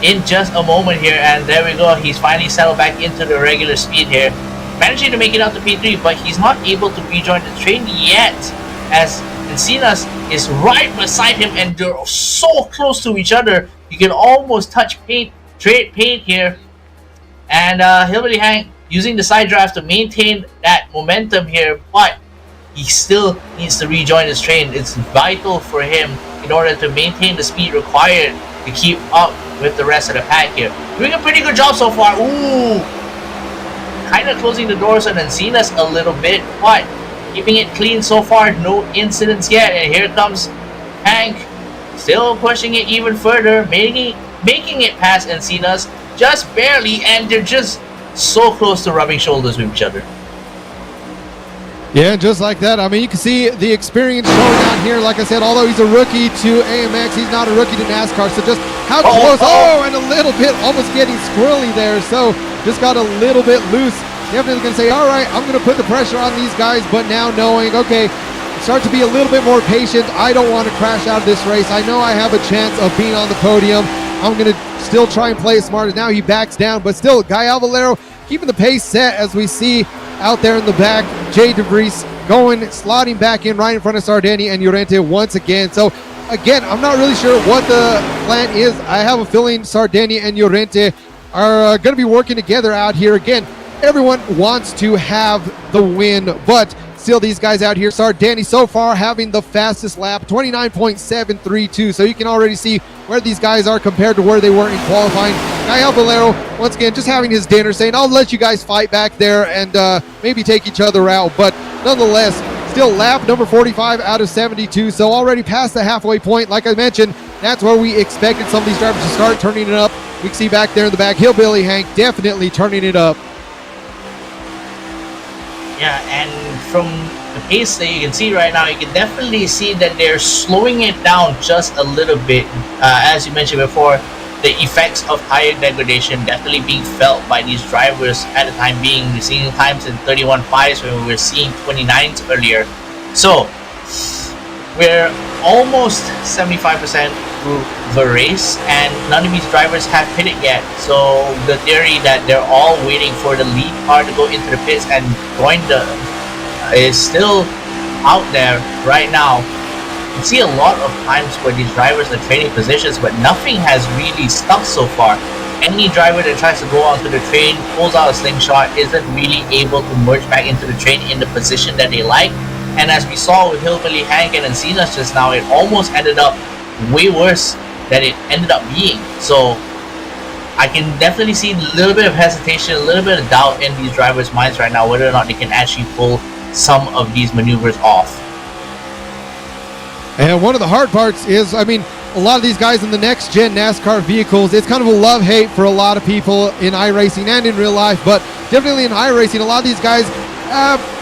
in just a moment here. And there we go. He's finally settled back into the regular speed here, managing to make it out to P3, but he's not able to rejoin the train yet, as Encinas is right beside him and they're so close to each other. You can almost touch straight paint here. And Hillbilly Hank using the side draft to maintain that momentum here, but he still needs to rejoin his train. It's vital for him in order to maintain the speed required to keep up with the rest of the pack here. Doing a pretty good job so far. Ooh! Kind of closing the doors on Encinas a little bit, but keeping it clean so far. No incidents yet. And here comes Hank, still pushing it even further, making it past Encinas just barely, and they're just so close to rubbing shoulders with each other. Yeah, just like that. I mean, you can see the experience showing out here. Like I said, although he's a rookie to AMX, he's not a rookie to NASCAR. So just how close. Oh, and a little bit almost getting squirrely there. So just got a little bit loose. Definitely going to say, all right, I'm going to put the pressure on these guys. But now knowing, okay, start to be a little bit more patient. I don't want to crash out of this race. I know I have a chance of being on the podium. I'm going to still try and play smart. Now he backs down. But still, Guy Valero keeping the pace set as we see out there in the back. Jay DeVries slotting back in right in front of Sardegna and Llorente once again. So again, I'm not really sure what the plan is. I have a feeling Sardegna and Llorente are going to be working together out here. Again, everyone wants to have the win, but still these guys out here, Sardegna so far having the fastest lap, 29.732. So you can already see where these guys are compared to where they were in qualifying. Guy Valero, once again, just having his dinner, saying, I'll let you guys fight back there and maybe take each other out. But nonetheless, still lap number 45 out of 72. So already past the halfway point. Like I mentioned, that's where we expected some of these drivers to start turning it up. We can see back there in the back, Hillbilly Hank definitely turning it up. Yeah, and from the pace that you can see right now, you can definitely see that they're slowing it down just a little bit. As you mentioned before, the effects of tire degradation definitely being felt by these drivers at the time being. We're seeing times in 31.5s when we were seeing 29s earlier. So we're almost 75% through the race, and none of these drivers have pitted yet. So the theory that they're all waiting for the lead car to go into the pits and join the is still out there right now. You see a lot of times where these drivers are trading positions, but nothing has really stuck so far. Any driver that tries to go onto the train, pulls out a slingshot, isn't really able to merge back into the train in the position that they like. And as we saw with Hillbilly Hank and Encinas just now, it almost ended up way worse than it ended up being. So I can definitely see a little bit of hesitation, a little bit of doubt in these drivers' minds right now, whether or not they can actually pull some of these maneuvers off. And one of the hard parts is, I mean, a lot of these guys in the next gen NASCAR vehicles, it's kind of a love-hate for a lot of people in iRacing and in real life, but definitely in iRacing, a lot of these guys,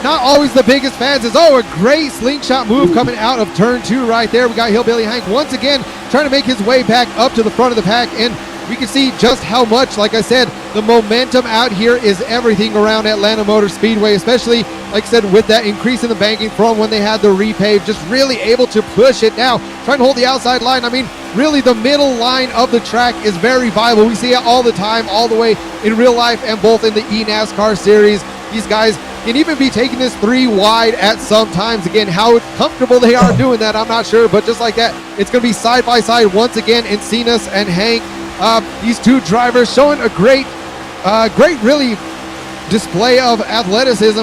not always the biggest fans. Is a great slingshot move coming out of turn 2 right there. We got Hillbilly Hank once again trying to make his way back up to the front of the pack, and we can see just how much, like I said, the momentum out here is everything around Atlanta Motor Speedway, especially, like I said, with that increase in the banking from when they had the repave, just really able to push it now, trying to hold the outside line. I mean, really the middle line of the track is very viable. We see it all the time, all the way in real life and both in the eNASCAR series. These guys can even be taking this 3 wide at some times. Again, how comfortable they are doing that, I'm not sure, but just like that, it's going to be side by side once again. Encinas and Hank, these two drivers showing a great really display of athleticism.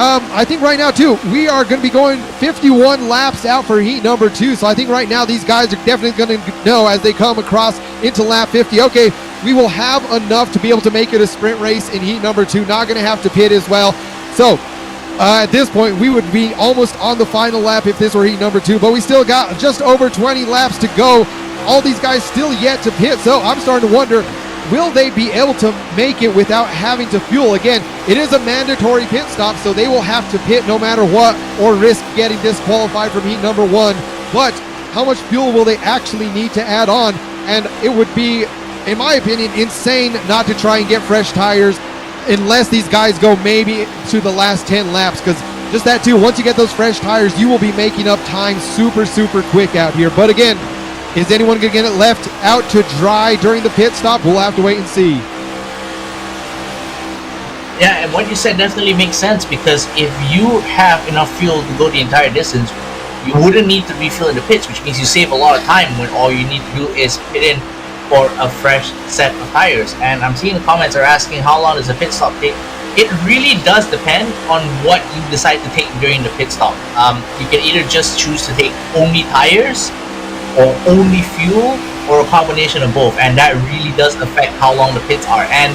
I think right now too, we are going to be going 51 laps out for heat number 2. So I think right now these guys are definitely going to know as they come across into lap 50, okay, we will have enough to be able to make it a sprint race in heat number 2. Not going to have to pit as well. So at this point, we would be almost on the final lap if this were heat number 2, but we still got just over 20 laps to go. All these guys still yet to pit, so I'm starting to wonder, will they be able to make it without having to fuel? Again, it is a mandatory pit stop, so they will have to pit no matter what or risk getting disqualified from heat number 1. But how much fuel will they actually need to add on? And it would be, in my opinion, insane not to try and get fresh tires unless these guys go maybe to the last 10 laps, because just that too, once you get those fresh tires, you will be making up time super quick out here. But again, is anyone going to get it left out to dry during the pit stop? We'll have to wait and see. Yeah, and what you said definitely makes sense, because if you have enough fuel to go the entire distance, you wouldn't need to refill in the pits, which means you save a lot of time when all you need to do is pit in for a fresh set of tires. And I'm seeing the comments are asking, how long does the pit stop take? It really does depend on what you decide to take during the pit stop. You can either just choose to take only tires, or only fuel, or a combination of both, and that really does affect how long the pits are. And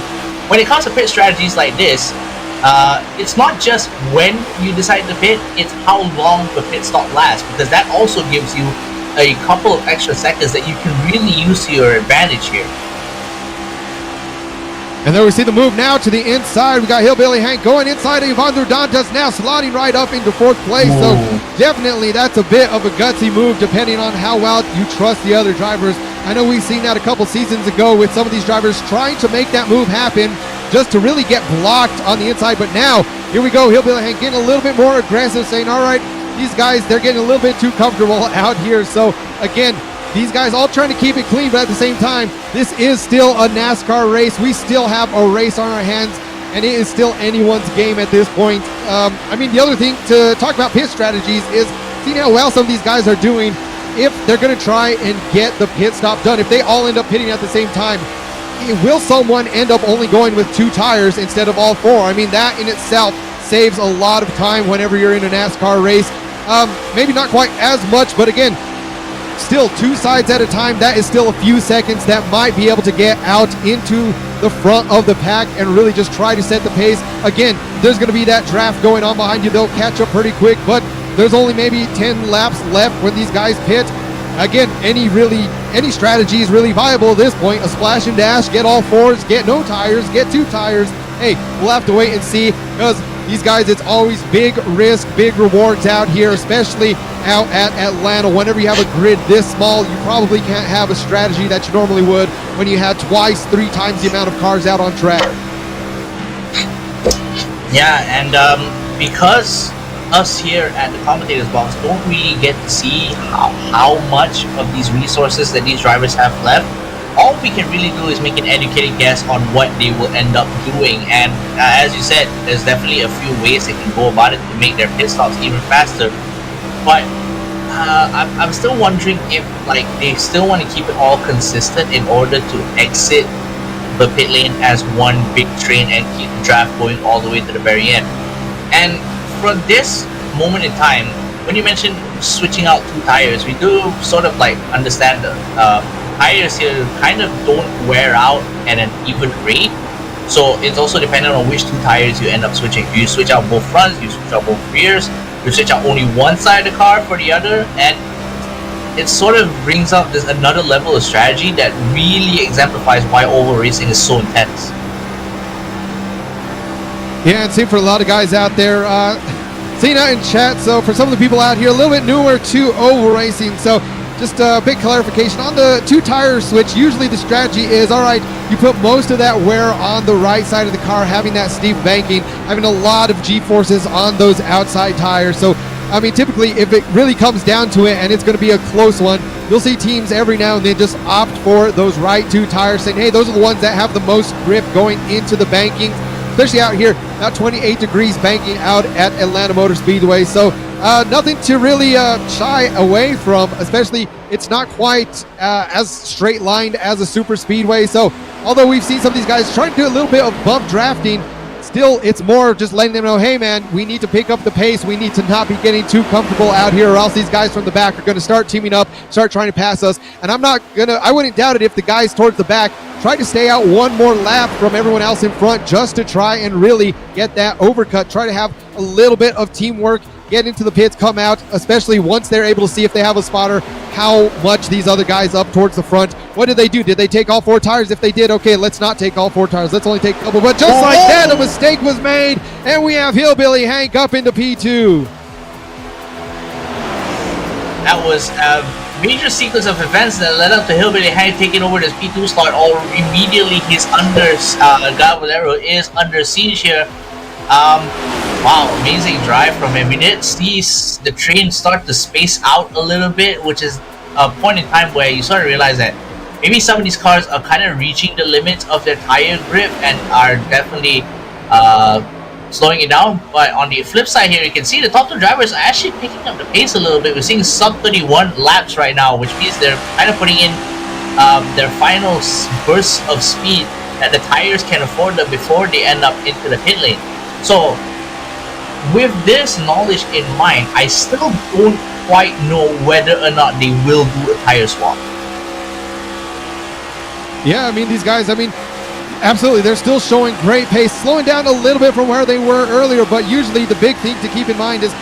when it comes to pit strategies like this, it's not just when you decide to pit, it's how long the pit stop lasts, because that also gives you a couple of extra seconds that you can really use to your advantage here. And then we see the move now to the inside. We got Hillbilly Hank going inside. Evandro Dantas now sliding right up into 4th place. So definitely that's a bit of a gutsy move depending on how well you trust the other drivers. I know we've seen that a couple seasons ago with some of these drivers trying to make that move happen just to really get blocked on the inside. But now, here we go. Hillbilly Hank getting a little bit more aggressive, saying, all right, these guys, they're getting a little bit too comfortable out here. So again, these guys all trying to keep it clean, but at the same time, this is still a NASCAR race. We still have a race on our hands, and it is still anyone's game at this point. I mean, the other thing to talk about pit strategies is seeing how well some of these guys are doing. If they're going to try and get the pit stop done, if they all end up pitting at the same time, will someone end up only going with 2 tires instead of all 4? I mean, that in itself saves a lot of time whenever you're in a NASCAR race. Maybe not quite as much, but again, still 2 sides at a time. That is still a few seconds that might be able to get out into the front of the pack and really just try to set the pace. Again, there's going to be that draft going on behind you. They'll catch up pretty quick, but there's only maybe 10 laps left when these guys pit. Again, any strategy is really viable at this point. A splash and dash, get all 4s, get no tires, get 2 tires. Hey, we'll have to wait and see, because these guys, it's always big risk, big rewards out here, especially out at Atlanta. Whenever you have a grid this small, you probably can't have a strategy that you normally would when you had twice, 3 times the amount of cars out on track. Yeah, and because us here at the commentators box don't really get to see how much of these resources that these drivers have left, all we can really do is make an educated guess on what they will end up doing. And as you said, there's definitely a few ways they can go about it to make their pit stops even faster. But I'm still wondering if like they still want to keep it all consistent in order to exit the pit lane as one big train and keep the draft going all the way to the very end. And from this moment in time, when you mentioned switching out 2 tires, we do sort of like understand the tires here kind of don't wear out at an even rate. So it's also dependent on which 2 tires you end up switching. Do you switch out both fronts? Do you switch out both rears? Do you switch out only one side of the car for the other? And it sort of brings up this another level of strategy that really exemplifies why oval racing is so intense. Yeah, and same for a lot of guys out there. Seeing out in chat, so for some of the people out here, a little bit newer to oval racing, so just a big clarification on the 2 tire switch. Usually the strategy is, all right, you put most of that wear on the right side of the car, having that steep banking, having a lot of G-forces on those outside tires. So, I mean, typically if it really comes down to it and it's going to be a close one, you'll see teams every now and then just opt for those right 2 tires, saying, hey, those are the ones that have the most grip going into the banking. Especially out here, about 28 degrees banking out at Atlanta Motor Speedway. So nothing to really shy away from, especially it's not quite as straight lined as a super speedway. So although we've seen some of these guys trying to do a little bit of bump drafting, still it's more just letting them know, hey man, we need to pick up the pace. We need to not be getting too comfortable out here, or else these guys from the back are going to start teaming up, start trying to pass us. And I wouldn't doubt it if the guys towards the back try to stay out one more lap from everyone else in front, just to try and really get that overcut, try to have a little bit of teamwork, get into the pits, come out, especially once they're able to see if they have a spotter, how much these other guys up towards the front. What did they do? Did they take all 4 tires? If they did, okay, let's not take all 4 tires. Let's only take a couple. But just like that, a mistake was made, and we have Hillbilly Hank up into P2. That was a major sequence of events that led up to Hillbilly Hank taking over this P2 slot. All immediately, his Galvalero is under siege here. Wow, amazing drive from him. We did see the train start to space out a little bit, which is a point in time where you sort of realize that maybe some of these cars are kind of reaching the limits of their tire grip and are definitely slowing it down. But on the flip side here, you can see the top 2 drivers are actually picking up the pace a little bit. We're seeing sub 31 laps right now, which means they're kind of putting in their final bursts of speed that the tires can afford them before they end up into the pit lane. So with this knowledge in mind, I still don't quite know whether or not they will do a tire swap. Yeah, I mean, these guys, absolutely, they're still showing great pace, slowing down a little bit from where they were earlier, but usually the big thing to keep in mind is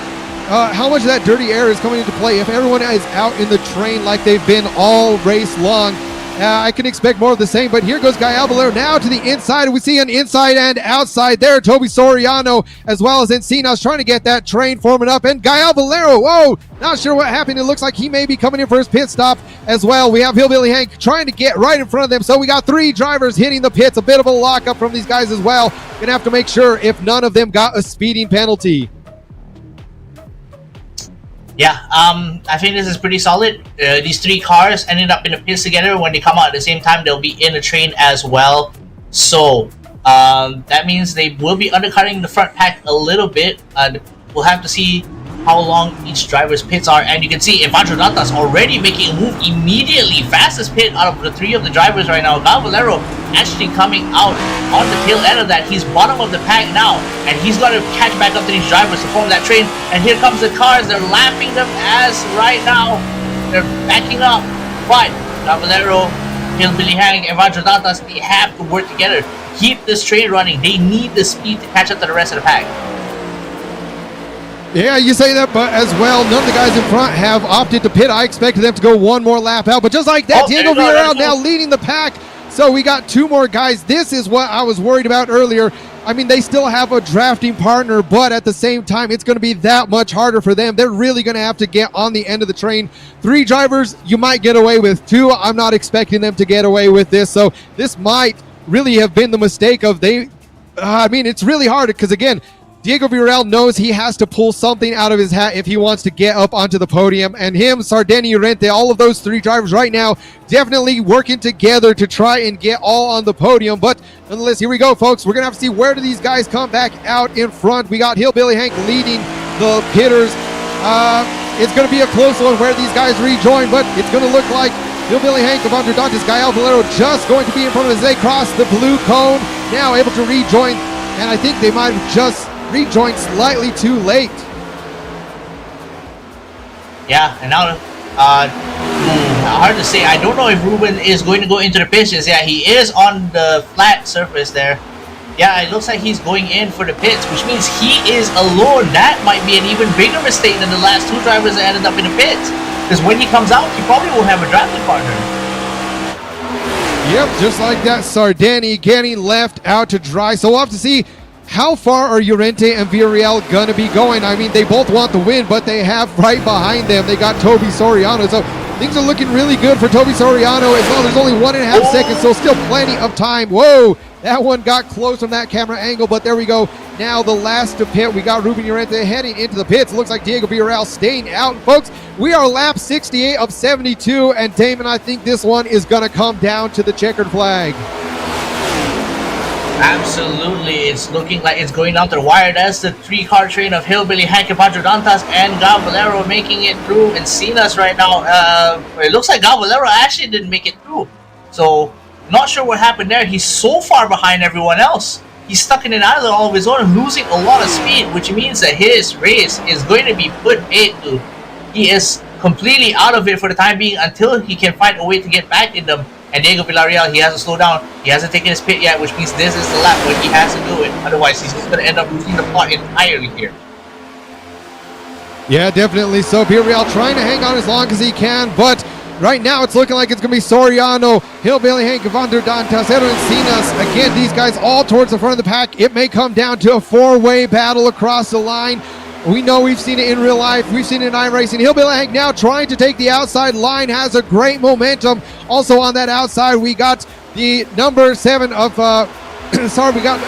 how much of that dirty air is coming into play. If everyone is out in the train like they've been all race long, I can expect more of the same, but here goes Gael Valero now to the inside. We see an inside and outside there. Toby Soriano as well as Encinas trying to get that train forming up. And Gael Valero, whoa, not sure what happened. It looks like he may be coming in for his pit stop as well. We have Hillbilly Hank trying to get right in front of them. So we got 3 drivers hitting the pits. A bit of a lockup from these guys as well. Gonna have to make sure if none of them got a speeding penalty. Yeah, I think this is pretty solid. These 3 cars ended up in the pits together. When they come out at the same time, they'll be in the train as well. So that means they will be undercutting the front pack a little bit. We'll have to see how long each driver's pits are. And you can see Evandro Dantas already making a move immediately. Fastest pit out of the 3 of the drivers right now. Gael Valero actually coming out on the tail end of that. He's bottom of the pack now, and he's got to catch back up to these drivers to form that train. And here comes the cars. They're lapping them as right now they're backing up. But Gael Valero, Hillbilly Hank, and Evandro Dantas, they have to work together. Keep this train running. They need the speed to catch up to the rest of the pack. Yeah, you say that, but as well, none of the guys in front have opted to pit. I expected them to go one more lap out, but just like that, Diego Villarreal now leading the pack. So we got 2 more guys. This is what I was worried about earlier. I mean, they still have a drafting partner, but at the same time, it's going to be that much harder for them. They're really going to have to get on the end of the train. 3 drivers, you might get away with. 2, I'm not expecting them to get away with this. So this might really have been the mistake of I mean, it's really hard because, again, Diego Villarreal knows he has to pull something out of his hat if he wants to get up onto the podium. And him, Sardeni, Urente, all of those 3 drivers right now definitely working together to try and get all on the podium. But nonetheless, here we go, folks. We're going to have to see where do these guys come back out in front. We got Hillbilly Hank leading the pitters. It's going to be a close one where these guys rejoin, but it's going to look like Hillbilly Hank, Evandro Dantas, Gael Valero just going to be in front of as they cross the blue cone. Now able to rejoin, and I think they might have just rejoined slightly too late. Yeah, and now hard to say. I don't know if Ruben is going to go into the pits. Yeah, he is on the flat surface there. Yeah, it looks like he's going in for the pits, which means he is alone. That might be an even bigger mistake than the last 2 drivers that ended up in the pits. Because when he comes out, he probably won't have a drafting partner. Yep, just like that, Sardeni getting left out to dry. So we'll have to see how far are Urente and Villarreal going to be going. I mean, they both want the win, but they have right behind them, they got Toby Soriano. So things are looking really good for Toby Soriano as well. There's only 1.5 seconds, so still plenty of time. Whoa, that one got close from that camera angle, but there we go. Now the last to pit, we got Ruben Urente heading into the pits. Looks like Diego Villarreal staying out. Folks, we are lap 68 of 72, and Damon, I think this one is going to come down to the checkered flag. Absolutely, it's looking like it's going down to the wire. That's the 3-car train of Hillbilly Hank, Evandro Dantas, and Gael Valero making it through Encinas right now. It looks like Gael Valero actually didn't make it through. So, not sure what happened there. He's so far behind everyone else. He's stuck in an island all of his own, losing a lot of speed, which means that his race is going to be put paid to. He is completely out of it for the time being until he can find a way to get back in them. And Diego Villarreal, he hasn't slowed down. He hasn't taken his pit yet, which means this is the lap when he has to do it. Otherwise, he's just going to end up losing the plot entirely here. Yeah, definitely so. Villarreal trying to hang on as long as he can, but right now it's looking like it's going to be Soriano, Hillbilly Hank, Evandro Dantas, Edwin Encinas. Again, these guys all towards the front of the pack. It may come down to a 4-way battle across the line. We know we've seen it in real life. We've seen it in iRacing. Hillbilly Hank now trying to take the outside line, has a great momentum. Also on that outside, we got the number 7 of, we got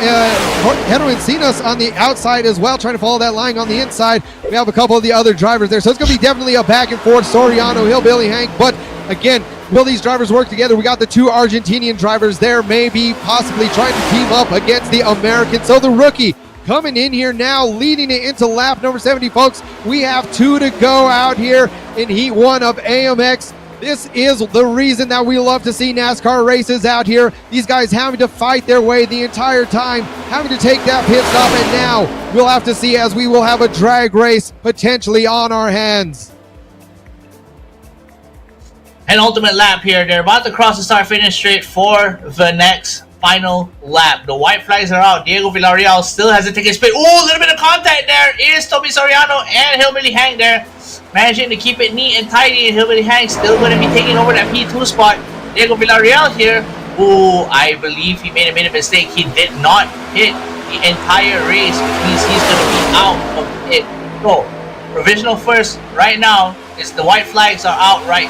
Edwin Encinas on the outside as well, trying to follow that line on the inside. We have a couple of the other drivers there. So it's going to be definitely a back and forth, Soriano, Hillbilly Hank. But again, will these drivers work together? We got the 2 Argentinian drivers there, maybe possibly trying to team up against the American. So the rookie coming in here now, leading it into lap number 70, folks. We have 2 to go out here in Heat 1 of AMX. This is the reason that we love to see NASCAR races out here. These guys having to fight their way the entire time, having to take that pit stop, and now we'll have to see as we will have a drag race potentially on our hands. An ultimate lap here. They're about to cross the start-finish straight for the next final lap. The white flags are out. Diego Villarreal still hasn't taken his spin. Oh, a little bit of contact there. Is Toby Soriano and Hillbilly Hank there, managing to keep it neat and tidy. And Hillbilly Hank still going to be taking over that P2 spot. Diego Villarreal here, who I believe he made a mistake. He did not hit the entire race, which means he's going to be out of it. So, provisional first right now is the white flags are out, right?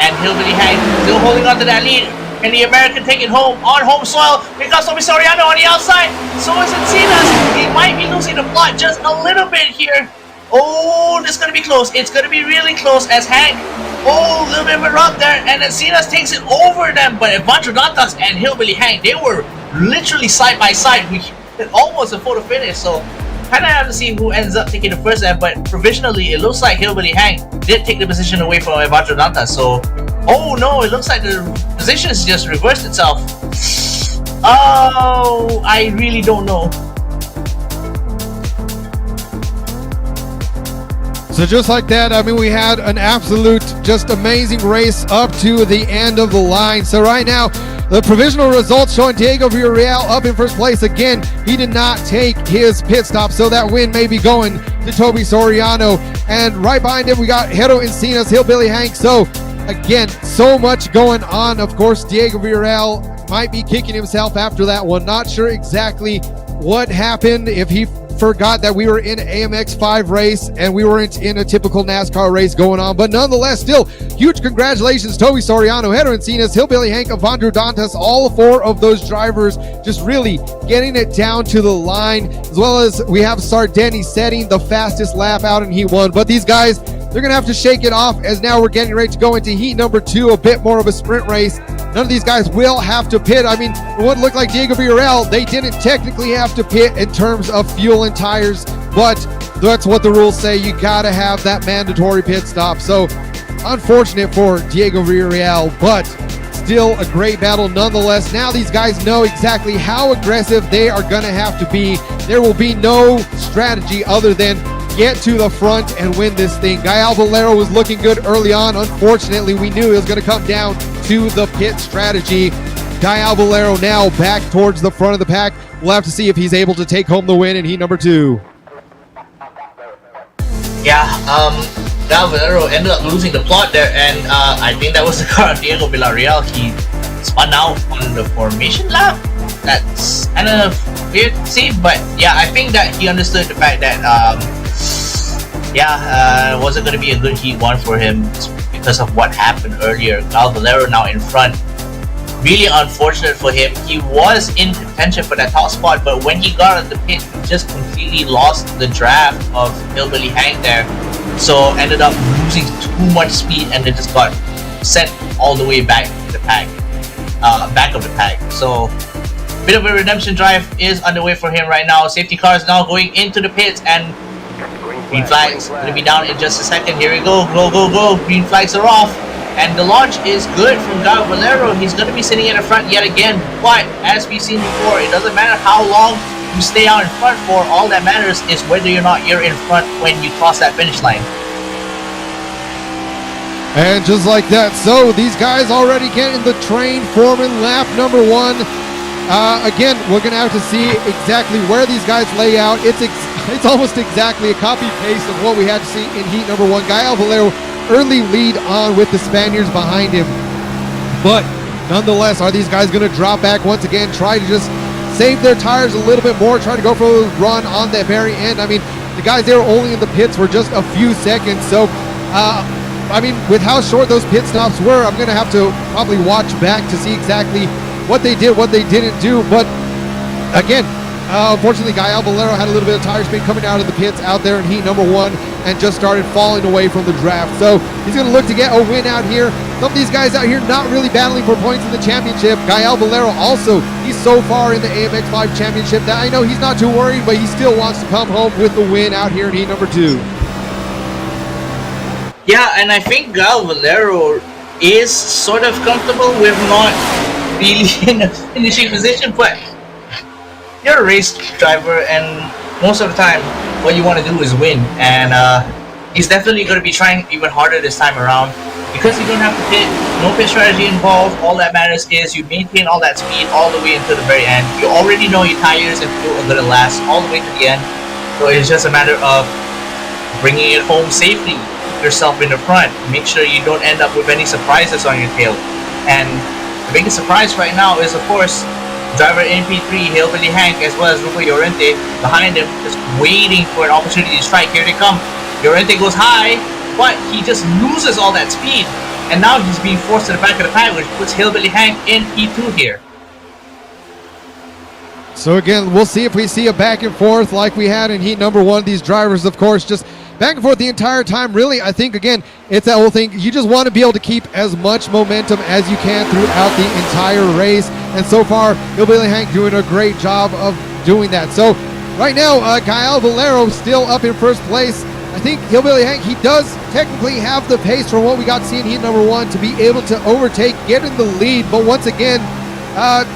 And Hillbilly Hank still holding on to that lead. And the American take it home on home soil. Here comes Tommy Soriano on the outside. So is Encinas. He might be losing the plot just a little bit here. Oh, this is going to be close. It's going to be really close as Hank. Oh, a little bit of a rub there. And Encinas takes it over them. But Evandro Dantas and Hillbilly Hank, they were literally side by side. We almost a photo finish. So kind of have to see who ends up taking the first end. But provisionally, it looks like Hillbilly Hank did take the position away from Evandro Dantas. So, oh no, it looks like the position has just reversed itself. Oh, I really don't know. So just like that, I mean, we had an absolute, just amazing race up to the end of the line. So right now, the provisional results showing Diego Villarreal up in first place again. He did not take his pit stop, so that win may be going to Toby Soriano. And right behind him, we got Hero Encinas, Hillbilly Hank. So again, so much going on. Of course, Diego Villarreal might be kicking himself after that one. Not sure exactly what happened, if he forgot that we were in AMX 5 race and we weren't in a typical NASCAR race going on. But nonetheless, still, huge congratulations, Toby Soriano, Hero Encinas, Hillbilly Hank, Evandro Dantas, all four of those drivers just really getting it down to the line, as well as we have Sardeni setting the fastest lap out in Heat 1. But these guys, they're going to have to shake it off, as now we're getting ready to go into Heat number 2, a bit more of a sprint race. None of these guys will have to pit. I mean, it would look like Diego Villarreal, they didn't technically have to pit in terms of fuel and tires, but that's what the rules say. You got to have that mandatory pit stop. So unfortunate for Diego Villarreal, but still a great battle nonetheless. Now these guys know exactly how aggressive they are going to have to be. There will be no strategy other than get to the front and win this thing. Guy Valero was looking good early on. Unfortunately, we knew it was going to come down to the pit strategy. Guy Valero now back towards the front of the pack. We'll have to see if he's able to take home the win in Heat number 2. Yeah, Guy Valero ended up losing the plot there, and I think that was the car of Diego Villarreal. He spun out on the formation lap. That's kind of weird to see, but yeah, I think that he understood the fact that it wasn't going to be a good Heat 1 for him because of what happened earlier. Guy Valero now in front. Really unfortunate for him. He was in contention for that top spot, but when he got on the pit, he just completely lost the draft of Hillbilly Hank there. So ended up losing too much speed and then just got sent all the way back to the pack, back of the pack. So bit of a redemption drive is underway for him right now. Safety car is now going into the pits, and green flags going to be down in just a second. Here we go, go, go, go. Green flags are off. And the launch is good from Guy Valero. He's going to be sitting in the front yet again. But as we've seen before, it doesn't matter how long you stay out in front for. All that matters is whether or not you're in front when you cross that finish line. And just like that, so these guys already getting the train forming lap number 1. Again, we're going to have to see exactly where these guys lay out. It's almost exactly a copy-paste of what we had to see in Heat number 1. Guy Valero early lead on with the Spaniards behind him. But nonetheless, are these guys going to drop back once again, try to just save their tires a little bit more, try to go for a run on the very end? I mean, the guys there were only in the pits for just a few seconds. So, I mean, with how short those pit stops were, I'm going to have to probably watch back to see exactly what they did, what they didn't do. But again, unfortunately, Guy Valero had a little bit of tire speed coming out of the pits out there in Heat number 1 and just started falling away from the draft. So he's going to look to get a win out here. Some of these guys out here not really battling for points in the championship. Guy Valero also, he's so far in the AMX 5 championship that I know he's not too worried, but he still wants to come home with the win out here in Heat number 2. Yeah, and I think Guy Valero is sort of comfortable with not really in a finishing position, but you're a race driver, and most of the time what you want to do is win, and he's definitely going to be trying even harder this time around because you don't have to pit, no pit strategy involved. All that matters is you maintain all that speed all the way until the very end. You already know your tires and fuel are going to last all the way to the end, so it's just a matter of bringing it home safely. Keep yourself in the front, make sure you don't end up with any surprises on your tail, and The biggest surprise right now is, of course, driver NP3, Hillbilly Hank, as well as Rubo Llorente behind him, just waiting for an opportunity to strike. Here they come. Llorente goes high, but he just loses all that speed. And now he's being forced to the back of the pack, which puts Hillbilly Hank in P2 here. So again, we'll see if we see a back and forth like we had in heat number 1. These drivers, of course, just back and forth the entire time. Really, I think, again, it's that whole thing. You just want to be able to keep as much momentum as you can throughout the entire race. And so far, Hillbilly Hank doing a great job of doing that. So right now, Gael Valero still up in first place. I think Hillbilly Hank, he does technically have the pace from what we got to see in heat number 1 to be able to overtake, get in the lead. But once again,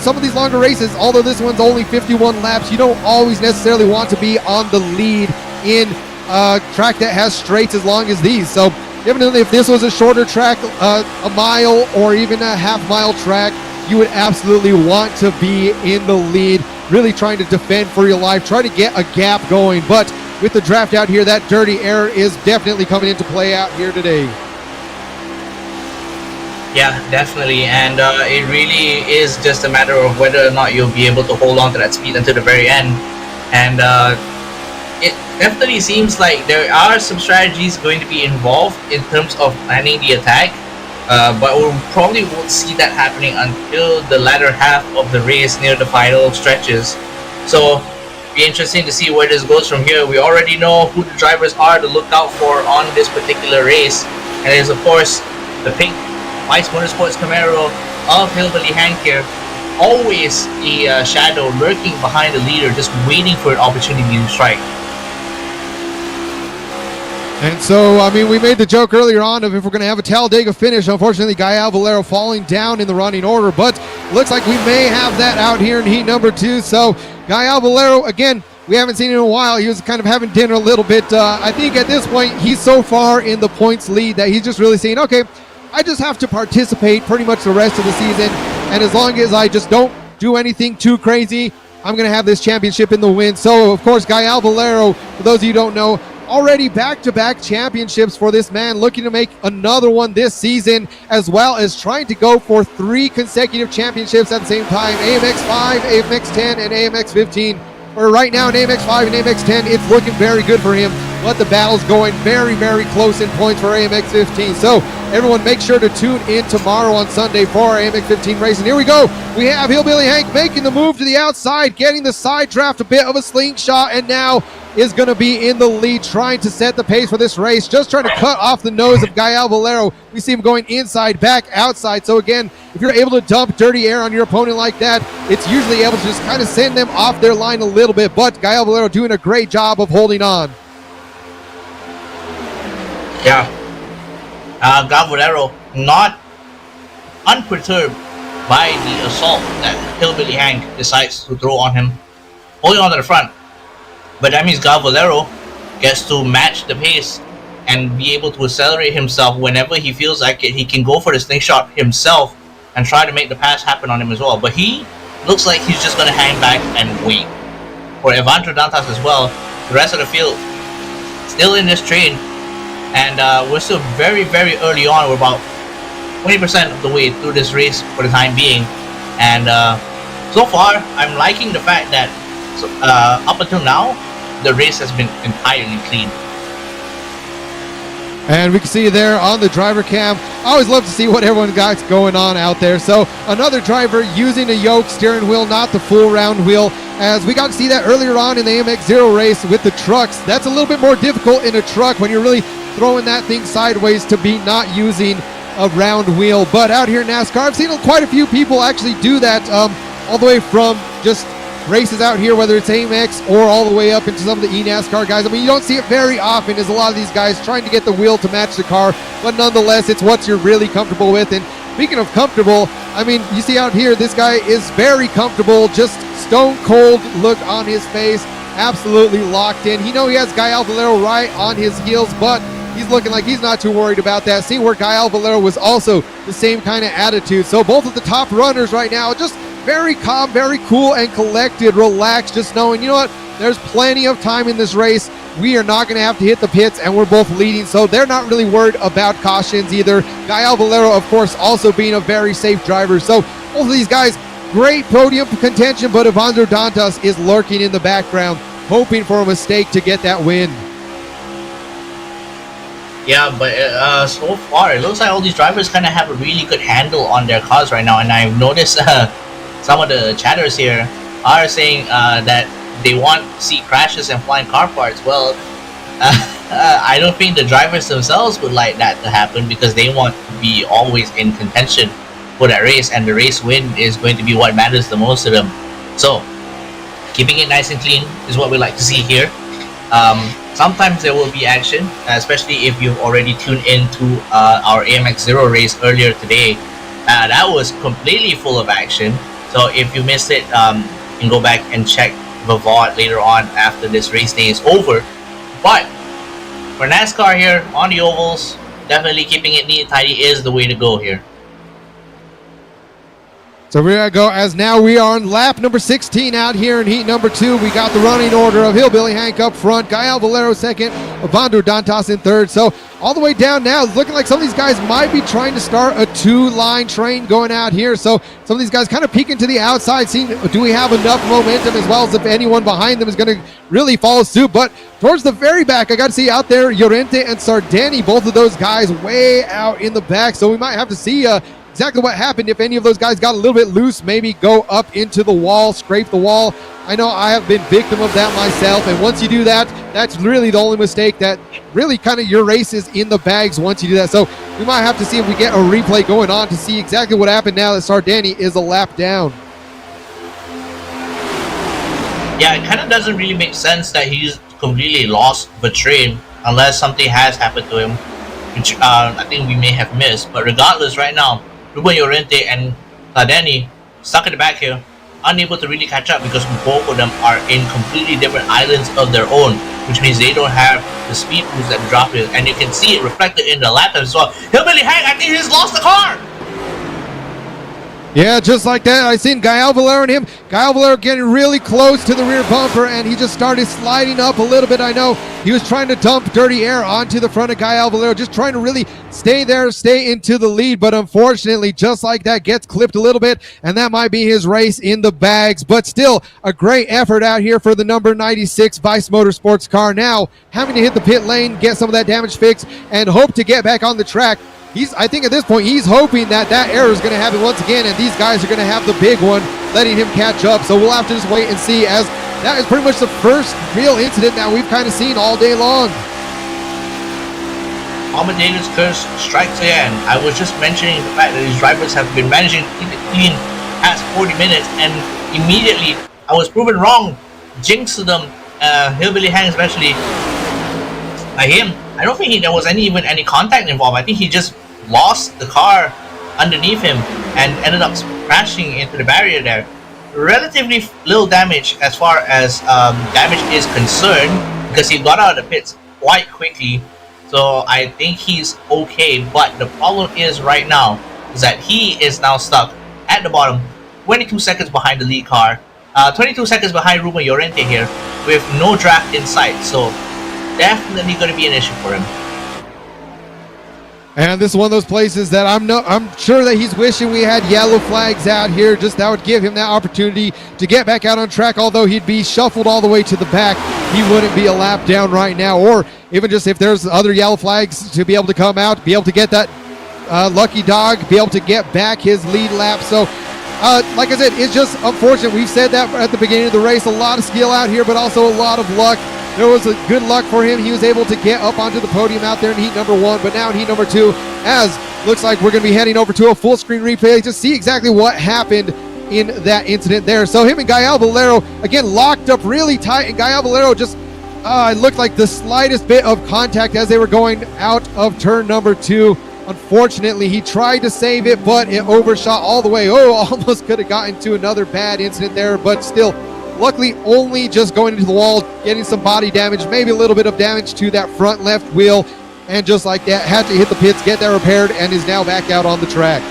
some of these longer races, although this one's only 51 laps, you don't always necessarily want to be on the lead in a track that has straights as long as these. So definitely, if this was a shorter track, a mile or even a half-mile track, you would absolutely want to be in the lead, really trying to defend for your life, try to get a gap going. But with the draft out here, that dirty air is definitely coming into play out here today. Yeah, definitely, and it really is just a matter of whether or not you'll be able to hold on to that speed until the very end. And it definitely seems like there are some strategies going to be involved in terms of planning the attack, but we probably won't see that happening until the latter half of the race near the final stretches. So be interesting to see where this goes from here. We already know who the drivers are to look out for on this particular race, and it is, of course, the pink Vice Motorsports Camaro of Hillbilly Hank here. Always a shadow lurking behind the leader, just waiting for an opportunity to strike. And so, I mean, we made the joke earlier on of if we're going to have a Talladega finish. Unfortunately, Gael Valero falling down in the running order, but looks like we may have that out here in heat number 2. So Gael Valero, again, we haven't seen him in a while. He was kind of having dinner a little bit. I think at this point, he's so far in the points lead that he's just really saying, okay, I just have to participate pretty much the rest of the season. And as long as I just don't do anything too crazy, I'm going to have this championship in the win. So, of course, Gael Valero, for those of you who don't know, already back-to-back championships for this man, looking to make another one this season, as well as trying to go for 3 consecutive championships at the same time. AMX 5, AMX 10, and AMX 15. For right now in AMX 5 and AMX 10, it's looking very good for him, but the battle's going very, very close in points for AMX 15. So everyone make sure to tune in tomorrow on Sunday for our AMX 15 race. And here we go. We have Hillbilly Hank making the move to the outside, getting the side draft, a bit of a slingshot, and now is going to be in the lead, trying to set the pace for this race, just trying to cut off the nose of Gael Valero. We see him going inside, back, outside. So again, if you're able to dump dirty air on your opponent like that, it's usually able to just kind of send them off their line a little bit. But Gael Valero doing a great job of holding on. Yeah. Gael Valero not unperturbed by the assault that Hillbilly Hank decides to throw on him, holding on to the front. But that means Gael Valero gets to match the pace and be able to accelerate himself whenever he feels like it. He can go for the slingshot himself and try to make the pass happen on him as well. But he looks like he's just going to hang back and wait. For Evandro Dantas as well, the rest of the field still in this train. And we're still very, very early on. We're about 20% of the way through this race for the time being. And so far, I'm liking the fact that up until now, the race has been entirely clean. And we can see there on the driver cam, I always love to see what everyone got going on out there. So another driver using a yoke steering wheel, not the full round wheel, as we got to see that earlier on in the AMX ZERO race with the trucks. That's a little bit more difficult in a truck when you're really throwing that thing sideways to be not using a round wheel. But out here in NASCAR, I've seen quite a few people actually do that, all the way from just races out here, whether it's AMX or all the way up into some of the eNASCAR guys. I mean, you don't see it very often, as a lot of these guys trying to get the wheel to match the car, but nonetheless, it's what you're really comfortable with. And speaking of comfortable, I mean, you see out here, this guy is very comfortable, just stone cold look on his face, absolutely locked in. He knows he has Gael Valero right on his heels, but he's looking like he's not too worried about that. See where Gael Valero was also the same kind of attitude. So both of the top runners right now, just very calm, very cool and collected, relaxed, just knowing, you know what, there's plenty of time in this race. We are not going to have to hit the pits, and we're both leading, so they're not really worried about cautions either. Gael Valero, of course, also being a very safe driver. So Both of these guys, great podium contention, but Evandro Dantas is lurking in the background, hoping for a mistake to get that win. Yeah, but so far it looks like all these drivers kind of have a really good handle on their cars right now, and I've noticed some of the chatters here are saying that they want to see crashes and flying car parts. Well, I don't think the drivers themselves would like that to happen because they want to be always in contention for that race, and the race win is going to be what matters the most to them. So, keeping it nice and clean is what we like to see here. Sometimes there will be action, especially if you've already tuned into our AMX ZERO race earlier today. That was completely full of action. So if you missed it, you can go back and check the VOD later on after this race day is over. But for NASCAR here on the ovals, definitely keeping it neat and tidy is the way to go here. So we're going to go as now we are on lap number 16 out here in heat number 2. We got the running order of Hillbilly Hank up front, Gael Valero second, Evandro Dantas in third. So all the way down now, it's looking like some of these guys might be trying to start a 2-line train going out here. So some of these guys kind of peeking to the outside, seeing do we have enough momentum, as well as if anyone behind them is going to really follow suit. But towards the very back, I got to see out there Llorente and Sardani, both of those guys way out in the back. So we might have to see exactly what happened if any of those guys got a little bit loose, maybe go up into the wall, scrape the wall. I know I have been victim of that myself, and once you do that, that's really the only mistake that really kind of your race is in the bags once you do that. So we might have to see if we get a replay going on to see exactly what happened now that Sardani is a lap down. Yeah, it kind of doesn't really make sense that he's completely lost the train unless something has happened to him, which I think we may have missed. But regardless, right now, Ruben Llorente and Sardani stuck in the back here, unable to really catch up because both of them are in completely different islands of their own, which means they don't have the speed boost that drop is, and you can see it reflected in the lap time as well. Hillbilly Hank, I think he's lost the car! Yeah, just like that, I seen Gael Valero and him. Gael Valero getting really close to the rear bumper, and he just started sliding up a little bit. I know he was trying to dump dirty air onto the front of Gael Valero, just trying to really stay there, stay into the lead. But unfortunately, just like that, gets clipped a little bit, and that might be his race in the bags. But still, a great effort out here for the number 96 Vice Motorsports car. Now, having to hit the pit lane, get some of that damage fixed, and hope to get back on the track. I think at this point, he's hoping that error is going to happen once again, and these guys are going to have the big one, letting him catch up. So we'll have to just wait and see, as that is pretty much the first real incident that we've kind of seen all day long. Amadeus curse strikes again. I was just mentioning the fact that these drivers have been managing to keep it clean past 40 minutes, and immediately I was proven wrong. Jinxed them, Hillbilly Hank especially. By him, I don't think there was even any contact involved. I think he just lost the car underneath him and ended up crashing into the barrier there. Relatively little damage as far as damage is concerned, because he got out of the pits quite quickly. So I think he's okay. But the problem is right now is that he is now stuck at the bottom, 22 seconds behind the lead car, 22 seconds behind Ruben Llorente here, with no draft in sight. So definitely going to be an issue for him. And this is one of those places that I'm sure that he's wishing we had yellow flags out here. Just that would give him that opportunity to get back out on track. Although he'd be shuffled all the way to the back, he wouldn't be a lap down right now. Or even just if there's other yellow flags, to be able to come out, be able to get that lucky dog, be able to get back his lead lap. So like I said, it's just unfortunate. We've said that at the beginning of the race. A lot of skill out here, but also a lot of luck. There was a good luck for him. He was able to get up onto the podium out there in heat number 1, but now in heat number 2, as looks like we're going to be heading over to a full screen replay to see exactly what happened in that incident there. So him and Gael Valero, again, locked up really tight, and Gael Valero just, it looked like the slightest bit of contact as they were going out of turn number 2. Unfortunately, he tried to save it, but it overshot all the way. Oh, almost could have gotten to another bad incident there, but still, luckily only just going into the wall, getting some body damage, maybe a little bit of damage to that front left wheel, and just like that, had to hit the pits, get that repaired, and is now back out on the track.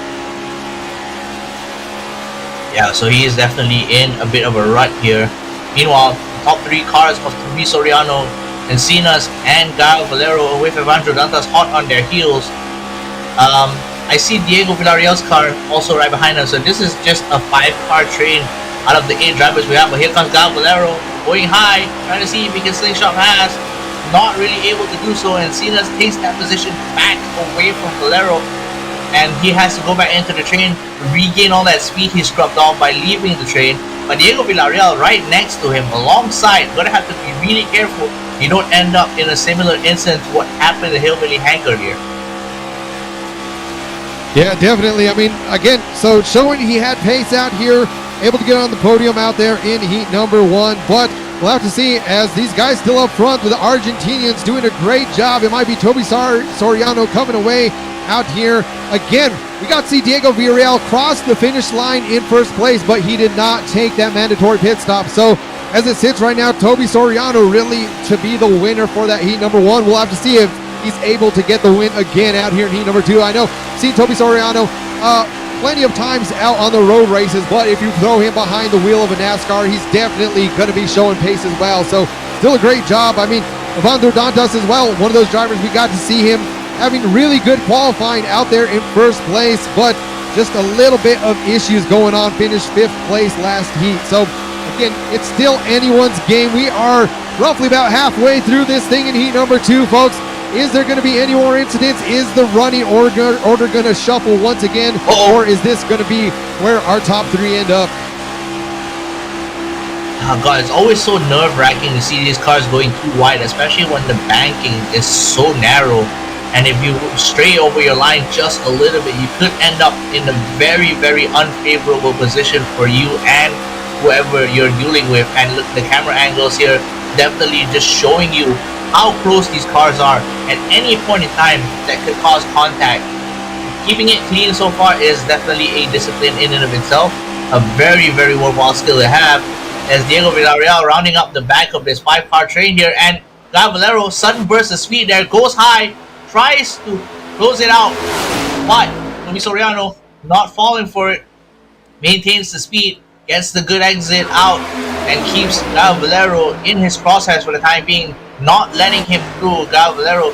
Yeah, so he is definitely in a bit of a rut here. Meanwhile, the top 3 cars of Luis Soriano, Encinas, and Gael Valero with Evandro Dantas hot on their heels. I see Diego Villarreal's car also right behind us. So this is just a 5-car train out of the 8 drivers we have. But here comes Gal Valero going high, trying to see if he can slingshot past. Not really able to do so, and Cena's takes that position back away from Valero, and he has to go back into the train, regain all that speed he scrubbed off by leaving the train. But Diego Villarreal right next to him, alongside. Gonna have to be really careful you don't end up in a similar incident to what happened to Hillbilly Hank earlier. Yeah, definitely. I mean, again, so showing he had pace out here, able to get on the podium out there in heat number 1, but we'll have to see as these guys still up front with the Argentinians doing a great job. It might be Toby Soriano coming away out here. Again, we got to see Diego Villarreal cross the finish line in first place, but he did not take that mandatory pit stop. So as it sits right now, Toby Soriano really to be the winner for that heat number 1. We'll have to see if he's able to get the win again out here in heat number 2. I know, seen Toby Soriano plenty of times out on the road races, but if you throw him behind the wheel of a NASCAR, he's definitely going to be showing pace as well. So still a great job. I mean, Evandro Dantas as well, one of those drivers we got to see him having really good qualifying out there in first place, but just a little bit of issues going on. Finished 5th place last heat. So again, it's still anyone's game. We are roughly about halfway through this thing in heat number 2, folks. Is there going to be any more incidents? Is the running order going to shuffle once again? Or is this going to be where our top 3 end up? Oh God, it's always so nerve-wracking to see these cars going too wide, especially when the banking is so narrow. And if you stray over your line just a little bit, you could end up in a very, very unfavorable position for you and whoever you're dealing with. And look, the camera angles here definitely just showing you how close these cars are at any point in time that could cause contact. Keeping it clean so far is definitely a discipline in and of itself, a very, very worthwhile skill to have. As Diego Villarreal rounding up the back of this 5-car train here, and Gal Valero, sudden burst of speed there, goes high, tries to close it out, but Toby Soriano not falling for it, maintains the speed, gets the good exit out, and keeps Gal Valero in his crosshairs for the time being, not letting him through. Gal Valero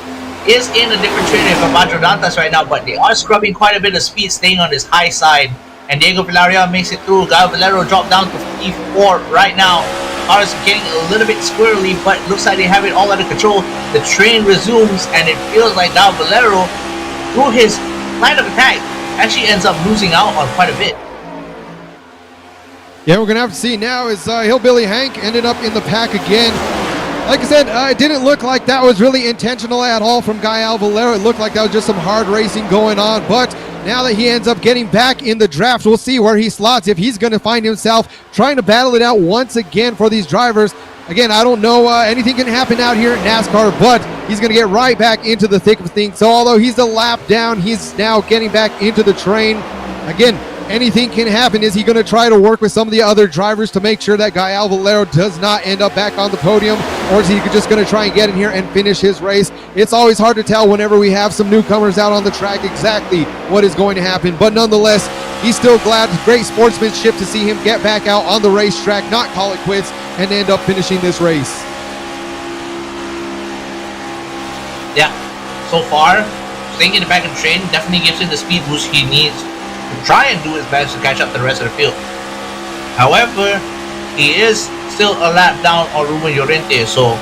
is in a different train from Evandro Dantas right now, but they are scrubbing quite a bit of speed, staying on this high side. And Diego Villarreal makes it through. Gal Valero dropped down to 54 right now. Cars getting a little bit squirrely, but looks like they have it all under control. The train resumes, and it feels like Gal Valero, through his line of attack, actually ends up losing out on quite a bit. Yeah, we're going to have to see now as Hillbilly Hank ended up in the pack again. Like I said, it didn't look like that was really intentional at all from Gael Valero. It looked like that was just some hard racing going on. But now that he ends up getting back in the draft, we'll see where he slots, if he's going to find himself trying to battle it out once again for these drivers. Again, I don't know, anything can happen out here at NASCAR, but he's going to get right back into the thick of things. So although he's a lap down, he's now getting back into the train. Again, anything can happen. Is he going to try to work with some of the other drivers to make sure that Gael Valero does not end up back on the podium? Or is he just going to try and get in here and finish his race? It's always hard to tell whenever we have some newcomers out on the track exactly what is going to happen. But nonetheless, he's still glad. Great sportsmanship to see him get back out on the racetrack, not call it quits, and end up finishing this race. Yeah, so far, staying in the back of the train definitely gives him the speed boost he needs to try and do his best to catch up to the rest of the field. However, he is still a lap down on Ruben Llorente, so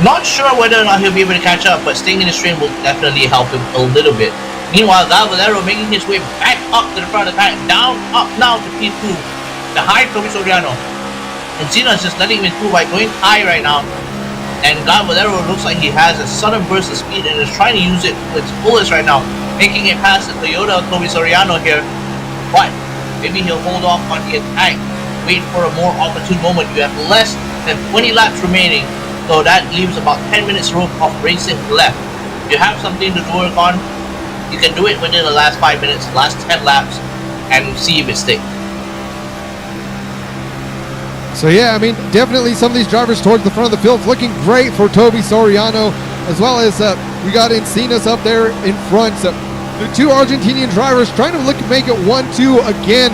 not sure whether or not he'll be able to catch up, but staying in the train will definitely help him a little bit. Meanwhile, Gal Valero making his way back up to the front of the pack, up now to P2, the high Toby Soriano. And Cena's just letting him through by going high right now. And Gal Valero looks like he has a sudden burst of speed and is trying to use it to its fullest right now, making it past the Toyota Toby Soriano here. But maybe he'll hold off on the attack, wait for a more opportune moment. You have less than 20 laps remaining, so that leaves about 10 minutes room of racing left. If you have something to work on, you can do it within the last 5 minutes, last 10 laps, and see if it sticks. So yeah, I mean, definitely some of these drivers towards the front of the field looking great for Toby Soriano, as well as we got Encinas up there in front. So the two Argentinian drivers trying to make it 1-2 again.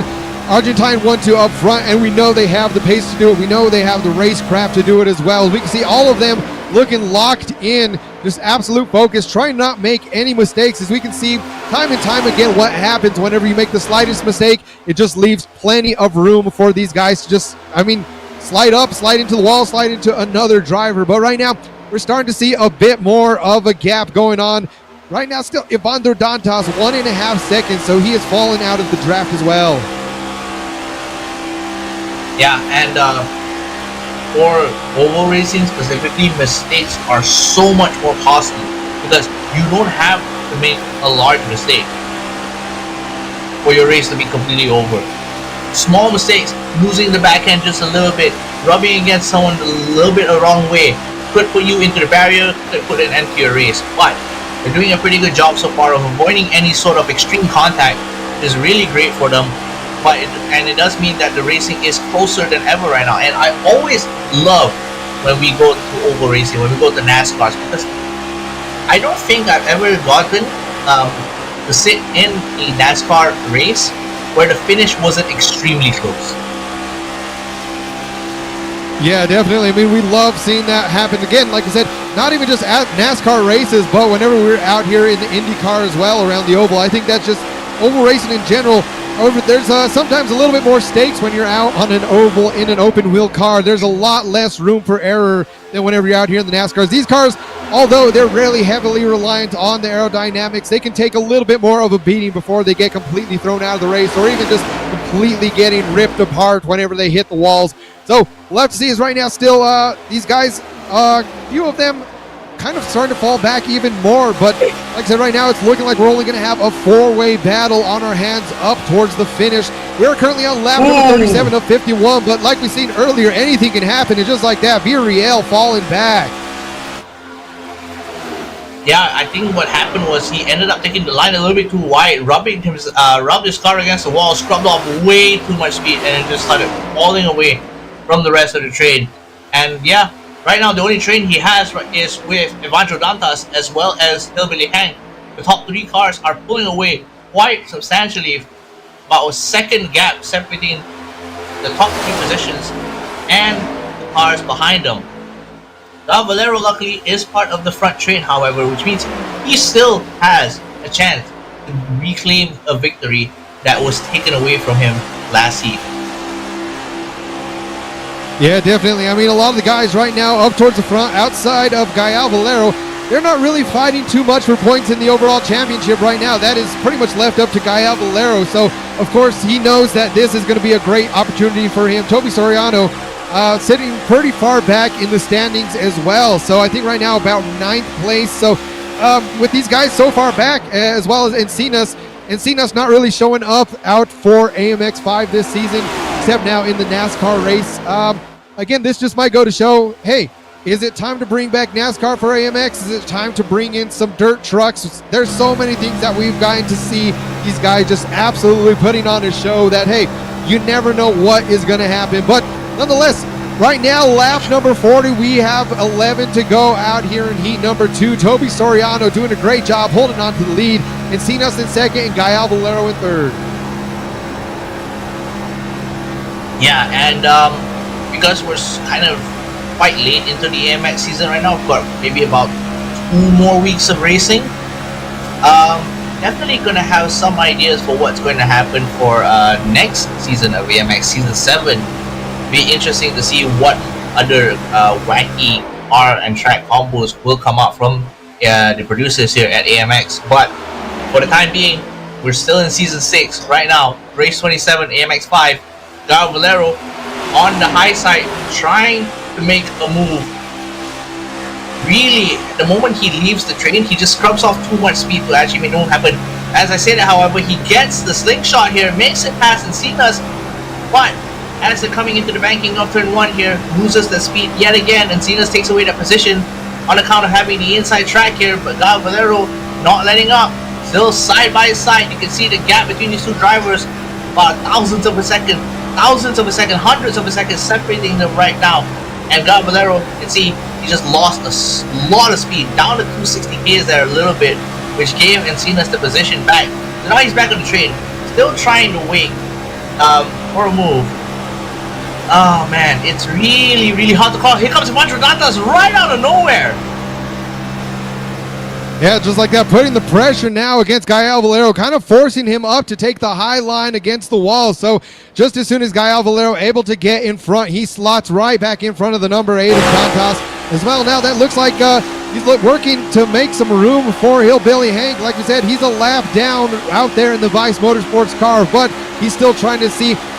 Argentine 1-2 up front, and we know they have the pace to do it. We know they have the racecraft to do it as well. We can see all of them looking locked in, just absolute focus, trying not make any mistakes. As we can see time and time again what happens whenever you make the slightest mistake, it just leaves plenty of room for these guys to just, slide up, slide into the wall, slide into another driver. But right now, we're starting to see a bit more of a gap going on. Right now, still, Evandro Dantas, 1.5 seconds, so he has fallen out of the draft as well. Yeah, and for oval racing specifically, mistakes are so much more costly because you don't have to make a large mistake for your race to be completely over. Small mistakes, losing the backhand just a little bit, rubbing against someone a little bit the wrong way, could put you into the barrier, could put an end to your race. But they're doing a pretty good job so far of avoiding any sort of extreme contact, which is really great for them. But it does mean that the racing is closer than ever right now. And I always love when we go to oval racing, when we go to NASCARs, because I don't think I've ever gotten to sit in a NASCAR race where the finish wasn't extremely close. Yeah, definitely. We love seeing that happen. Again, like I said, not even just at NASCAR races, but whenever we're out here in the IndyCar as well around the oval. I think that's just oval racing in general. However, there's sometimes a little bit more stakes when you're out on an oval in an open wheel car. There's a lot less room for error than whenever you're out here in the NASCARs. These cars, although they're really heavily reliant on the aerodynamics, they can take a little bit more of a beating before they get completely thrown out of the race or even just completely getting ripped apart whenever they hit the walls. So we'll have to see, is right now still these guys, a few of them kind of starting to fall back even more. But like I said, right now it's looking like we're only going to have a four-way battle on our hands up towards the finish. We're currently on lap number 37 of 51, but like we seen earlier, anything can happen. And just like that, Villarreal falling back. Yeah, I think what happened was he ended up taking the line a little bit too wide, rubbed his car against the wall, scrubbed off way too much speed, and it just started falling away from the rest of the train. And yeah, right now the only train he has is with Evandro Dantas as well as Hillbilly Hank. The top three cars are pulling away quite substantially, about a second gap separating the top three positions and the cars behind them. Valero luckily is part of the front train, however, which means he still has a chance to reclaim a victory that was taken away from him last season. Yeah, definitely. A lot of the guys right now up towards the front, outside of Gael Valero, they're not really fighting too much for points in the overall championship right now. That is pretty much left up to Gael Valero. So, of course, he knows that this is going to be a great opportunity for him. Toby Soriano sitting pretty far back in the standings as well. So I think right now about 9th place. So with these guys so far back, as well as Encinas not really showing up out for AMX 5 this season, except now in the NASCAR race. Again, this just might go to show, hey, is it time to bring back NASCAR for AMX? Is it time to bring in some dirt trucks? There's so many things that we've gotten to see these guys just absolutely putting on a show that, hey, you never know what is going to happen. But nonetheless, right now, lap number 40, we have 11 to go out here in heat number 2. Toby Soriano doing a great job holding on to the lead. Encinas in second and Gael Valero in third. Yeah, and because we're kind of quite late into the AMX season right now, we've got maybe about 2 more weeks of racing. Definitely going to have some ideas for what's going to happen for next season of AMX Season 7. Be interesting to see what other wacky car and track combos will come out from the producers here at AMX. But for the time being, we're still in Season 6 right now. Race 27, AMX 5. Gael Valero on the high side, trying to make a move. Really, the moment he leaves the train, he just scrubs off too much speed to actually make it happen. As I said, however, he gets the slingshot here, makes it past Encinas, but as they're coming into the banking of turn 1 here, loses the speed yet again. Encinas takes away that position on account of having the inside track here, but Gael Valero not letting up. Still side by side, you can see the gap between these two drivers, about thousandths of a second, hundreds of a second separating them right now. And Gael Valero, you can see, he just lost a lot of speed, down to 260 k's there a little bit, which gave Encinas the position back. So now he's back on the train, still trying to wait for a move. Oh man, it's really, really hard to call. Here comes Ivancho Dantas right out of nowhere. Yeah, just like that, putting the pressure now against Gael Valero, kind of forcing him up to take the high line against the wall. So just as soon as Gael Valero able to get in front, he slots right back in front of the number 8 of Dantas as well. Now that looks like he's working to make some room for Hillbilly Hank. Like we said, he's a lap down out there in the Vice Motorsports car, but he's still trying to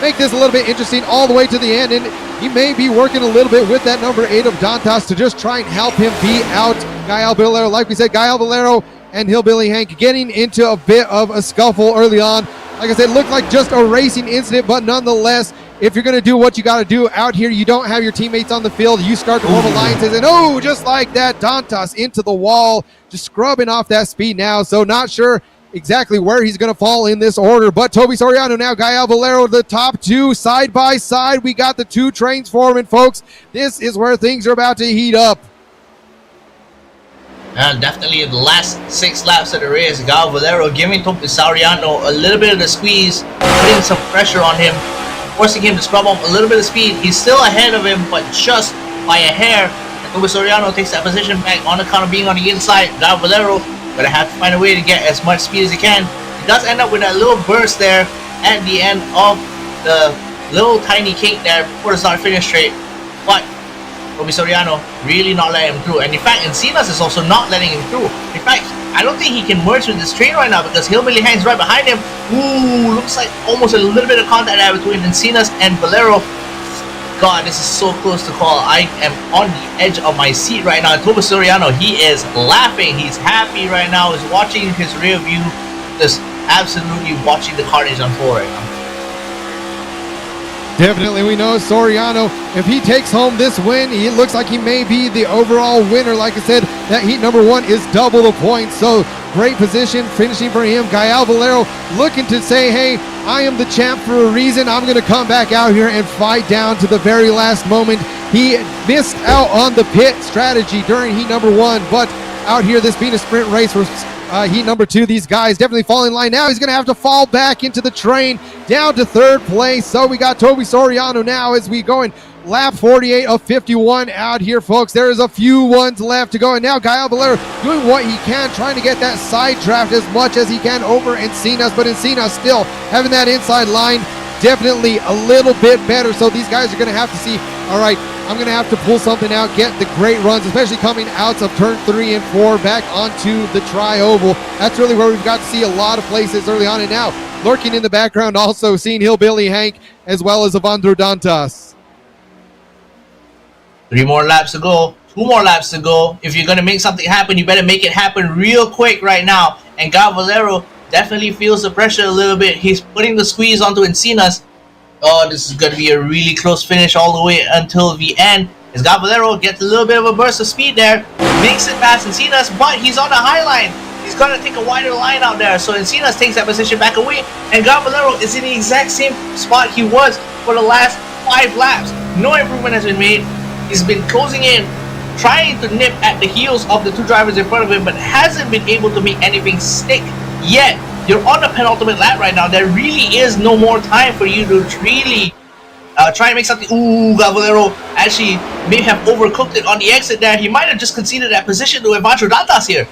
make this a little bit interesting all the way to the end. And he may be working a little bit with that number 8 of Dantas to just try and help him beat out Gael Valero. Like we said, Gael Valero and Hillbilly Hank getting into a bit of a scuffle early on. Like I said, it looked like just a racing incident, but nonetheless, if you're going to do what you got to do out here, you don't have your teammates on the field, you start to form alliances, and just like that, Dantas into the wall, just scrubbing off that speed now. So not sure exactly where he's going to fall in this order, but Toby Soriano now, Gael Valero, the top two side by side. We got the two trains forming, folks. This is where things are about to heat up. And definitely the last 6 laps of the race, Gael Valero giving Toby Soriano a little bit of the squeeze, putting some pressure on him, forcing him to scrub off a little bit of speed. He's still ahead of him, but just by a hair. And Toby Soriano takes that position back on account of being on the inside. Gael Valero gonna have to find a way to get as much speed as he can. He does end up with that little burst there at the end of the little tiny cake there before the start finish straight, but Toby Soriano really not letting him through. And in fact, Encinas is also not letting him through. In fact, I don't think he can merge with this train right now because Hillbilly Hank's right behind him. Ooh, looks like almost a little bit of contact there between Encinas and Valero. God, this is so close to call. I am on the edge of my seat right now. Toby Soriano, he is laughing. He's happy right now. He's watching his rear view, just absolutely watching the carnage unfold right now. Definitely, we know Soriano, if he takes home this win, he looks like he may be the overall winner. Like I said, that heat number 1 is double the points, so great position finishing for him. Gael Valero looking to say, hey, I am the champ for a reason. I'm going to come back out here and fight down to the very last moment. He missed out on the pit strategy during heat number 1, but out here, this being a sprint race for heat number 2, these guys definitely fall in line. Now he's going to have to fall back into the train down to 3rd place. So we got Toby Soriano now as we go in lap 48 of 51 out here, folks. There's a few ones left to go. And now Gael Valero doing what he can, trying to get that side draft as much as he can over Encinas, but Encinas still having that inside line definitely a little bit better. So these guys are going to have to see, all right, I'm going to have to pull something out, get the great runs, especially coming out of turn 3 and 4 back onto the tri-oval. That's really where we've got to see a lot of places early on. And now, lurking in the background, also seeing Hillbilly Hank as well as Evandro Dantas. 3 more laps to go. 2 more laps to go. If you're going to make something happen, you better make it happen real quick right now. And Gael Valero definitely feels the pressure a little bit. He's putting the squeeze onto Encinas. Oh, this is going to be a really close finish all the way until the end. As Gael Valero gets a little bit of a burst of speed there, makes it past Encinas, but he's on the high line. He's going to take a wider line out there. So Encinas takes that position back away, and Gael Valero is in the exact same spot he was for the last 5 laps. No improvement has been made. He's been closing in, trying to nip at the heels of the 2 drivers in front of him, but hasn't been able to make anything stick yet. You're on the penultimate lap right now. There really is no more time for you to really try and make something. Ooh, Gael Valero actually may have overcooked it on the exit there. He might have just conceded that position to Evandro Dantas here.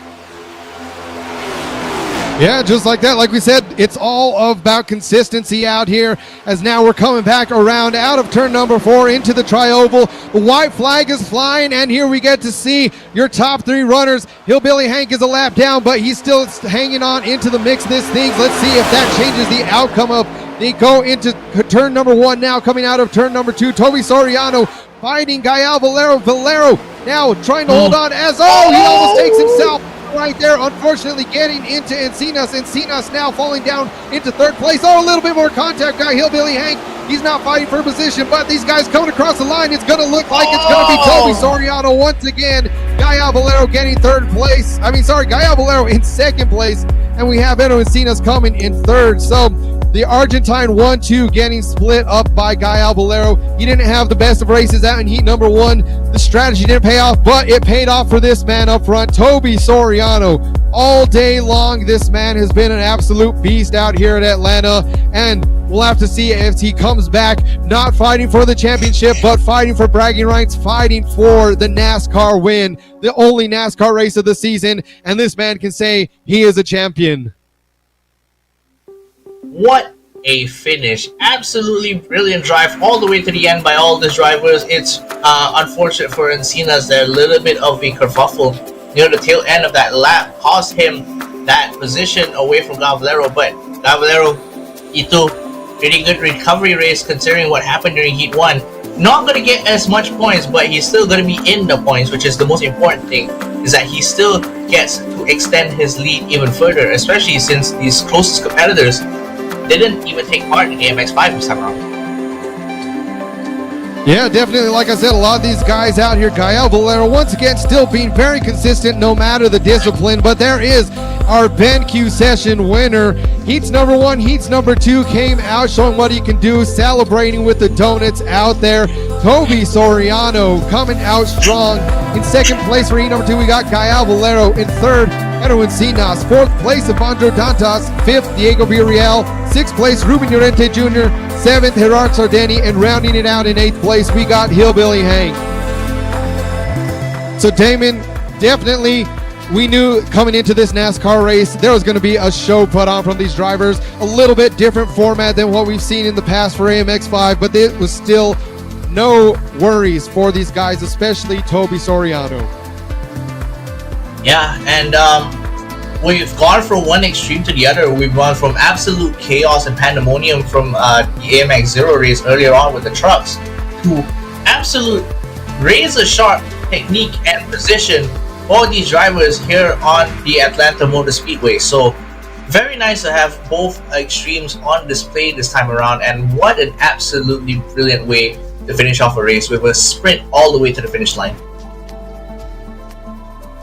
Yeah, just like that. Like we said, it's all about consistency out here, as now we're coming back around out of turn number 4 into the tri-oval. The white flag is flying, and here we get to see your top 3 runners. Hillbilly Hank is a lap down, but he's still hanging on into the mix of this thing. Let's see if that changes the outcome of. They go into turn number 1 now, coming out of turn number 2. Toby Soriano fighting Gael Valero. Valero now trying to hold on as, he almost takes himself right there, unfortunately getting into Encinas. Encinas now falling down into 3rd place. A little bit more contact by Hillbilly Hank. He's not fighting for position, but these guys coming across the line. It's going to look like it's going to be Toby Soriano once again. Gael Valero getting 3rd place. Gael Valero in 2nd place, and we have Eno Encinas coming in 3rd. So the Argentine 1-2 getting split up by Gael Valero. He didn't have the best of races out in heat number 1. The strategy didn't pay off, but it paid off for this man up front, Toby Soriano. All day long, this man has been an absolute beast out here at Atlanta. And We'll have to see if he comes back not fighting for the championship, but fighting for bragging rights, fighting for the NASCAR win, the only NASCAR race of the season, and this man can say he is a champion. What a finish. Absolutely brilliant drive all the way to the end by all the drivers. It's unfortunate for Encinas that a little bit of a kerfuffle near the tail end of that lap cost him that position away from Gavlero, but Gavlero, ito, pretty good recovery race considering what happened during Heat 1. Not going to get as much points, but he's still going to be in the points, which is the most important thing, is that he still gets to extend his lead even further, especially since these closest competitors didn't even take part in AMX 5 this time around. Yeah, definitely. Like I said, a lot of these guys out here, Gael Valero, once again, still being very consistent no matter the discipline. But there is our BenQ session winner. Heats number 1, heats number 2 came out showing what he can do, celebrating with the donuts out there. Toby Soriano coming out strong. In second place for heat number 2, we got Gael Valero. In third, Edwin Sinas. Fourth place, Evandro Dantas. Fifth, Diego Villarreal. Sixth place, Ruben Llorente Jr. Seventh, Gerard Sardeni. And rounding it out in eighth place, we got Hillbilly Hank. So Damon, definitely we knew coming into this NASCAR race there was going to be a show put on from these drivers. A little bit different format than what we've seen in the past for AMX 5, but it was still no worries for these guys, especially Toby Soriano. Yeah, and we've gone from one extreme to the other. We've gone from absolute chaos and pandemonium from the AMX ZERO race earlier on with the trucks to absolute razor-sharp technique and position for these drivers here on the Atlanta Motor Speedway. So very nice to have both extremes on display this time around, and what an absolutely brilliant way to finish off a race with a sprint all the way to the finish line.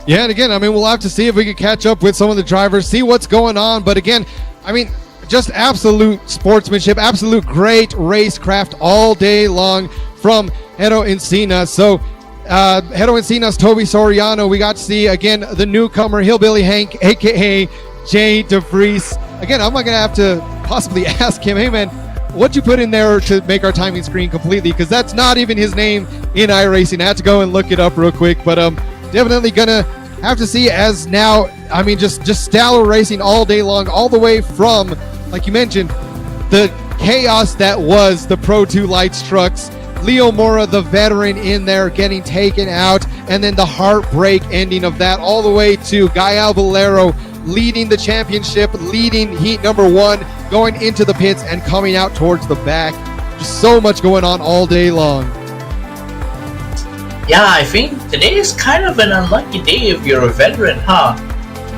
Yeah, and again, I mean, we'll have to see if we can catch up with some of the drivers, see what's going on. But again, I mean, just absolute sportsmanship, absolute great racecraft all day long from Hero Encinas. So, Hero Encinas, Toby Soriano, we got to see, again, the newcomer, Hillbilly Hank, a.k.a. Jay DeVries. Again, I'm not going to have to possibly ask him, hey, man, what'd you put in there to make our timing screen completely? Because that's not even his name in iRacing. I had to go and look it up real quick. But definitely gonna have to see, as now, I mean, just stellar racing all day long, all the way from, like you mentioned, the chaos that was the Pro 2 Lights trucks, Leo Mora, the veteran, in there getting taken out, and then the heartbreak ending of that, all the way to Gael Valero leading the championship, leading heat number 1, going into the pits and coming out towards the back. Just so much going on all day long. Yeah, I think today is kind of an unlucky day if you're a veteran, huh?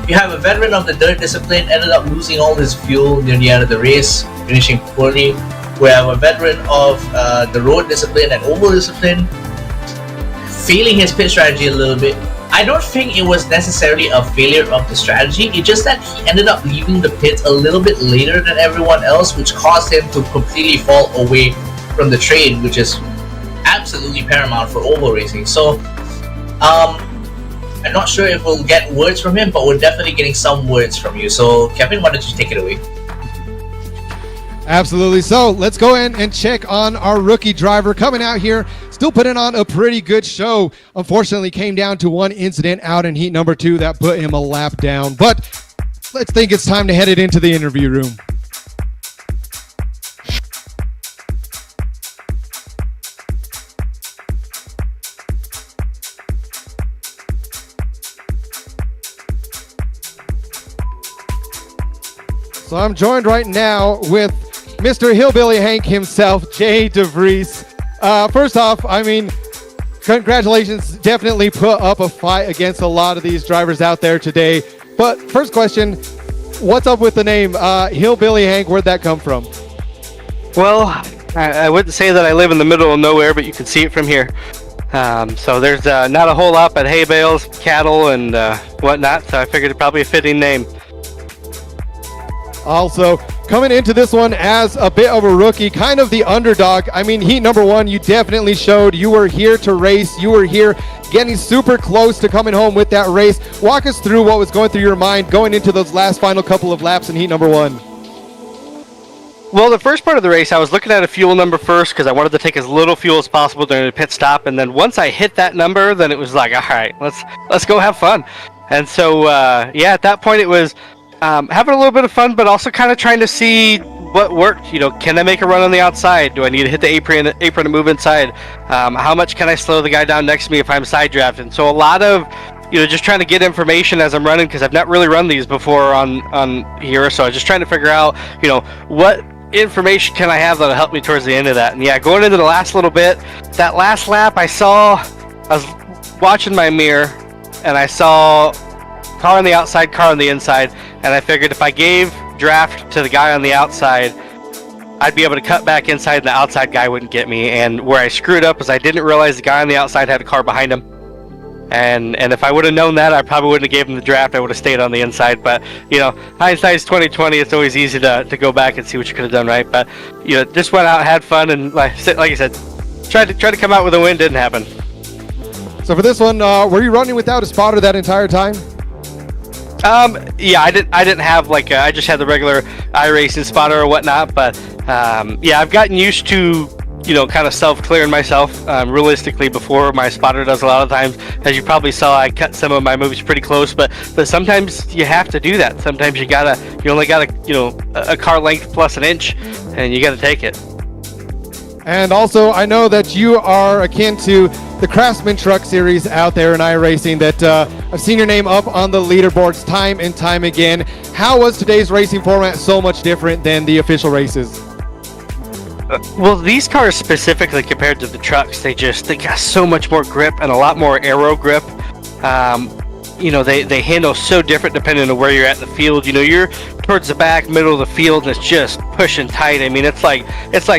You have a veteran of the dirt discipline, ended up losing all his fuel near the end of the race, finishing poorly. We have a veteran of the road discipline and oval discipline, failing his pit strategy a little bit. I don't think it was necessarily a failure of the strategy, it's just that he ended up leaving the pits a little bit later than everyone else, which caused him to completely fall away from the trade, which is absolutely paramount for oval racing. So I'm not sure if we'll get words from him, but we're definitely getting some words from you. So Kevin, why don't you take it away? Absolutely. So let's go in and check on our rookie driver coming out here, still putting on a pretty good show. Unfortunately, came down to one incident out in heat number 2 that put him a lap down, but let's think it's time to head it into the interview room. So I'm joined right now with Mr. Hillbilly Hank himself, Jay DeVries. First off, I mean, congratulations. Definitely put up a fight against a lot of these drivers out there today. But first question, what's up with the name Hillbilly Hank? Where'd that come from? Well, I wouldn't say that I live in the middle of nowhere, but you can see it from here. So there's not a whole lot but hay bales, cattle, and whatnot. So I figured it's probably a fitting name. Also, coming into this one as a bit of a rookie, kind of the underdog. I mean, heat number 1, you definitely showed you were here to race. You were here getting super close to coming home with that race. Walk us through what was going through your mind going into those last final couple of laps in heat number 1. Well, the first part of the race, I was looking at a fuel number first because I wanted to take as little fuel as possible during the pit stop, and then once I hit that number, then it was like, all right, let's go have fun. And so, at that point, it was having a little bit of fun, but also kind of trying to see what worked. You know, can I make a run on the outside? Do I need to hit the apron to move inside? How much can I slow the guy down next to me if I'm side drafting? So a lot of just trying to get information as I'm running because I've not really run these before on here. So I was just trying to figure out, what information can I have that'll help me towards the end of that. And yeah, going into the last little bit, that last lap, I was watching my mirror and I saw car on the outside, car on the inside, and I figured if I gave draft to the guy on the outside, I'd be able to cut back inside and the outside guy wouldn't get me. And where I screwed up is I didn't realize the guy on the outside had a car behind him. And if I would have known that, I probably wouldn't have gave him the draft. I would have stayed on the inside. But hindsight's 20/20. It's always easy to go back and see what you could have done right. But just went out, had fun, and like I said, tried to come out with a win. Didn't happen. So for this one, were you running without a spotter that entire time? I didn't have I just had the regular iRacing spotter or whatnot. But I've gotten used to kind of self-clearing myself realistically before my spotter does a lot of times. As you probably saw, I cut some of my moves pretty close, but sometimes you have to do that. Sometimes you only got a car length plus an inch, and you got to take it. And also, I know that you are akin to the Craftsman Truck Series out there in iRacing that I've seen your name up on the leaderboards time and time again. How was today's racing format so much different than the official races? Well, these cars specifically compared to the trucks, they got so much more grip and a lot more aero grip. They handle so different depending on where you're at in the field. You're towards the back, middle of the field, and it's just pushing tight. I mean, it's like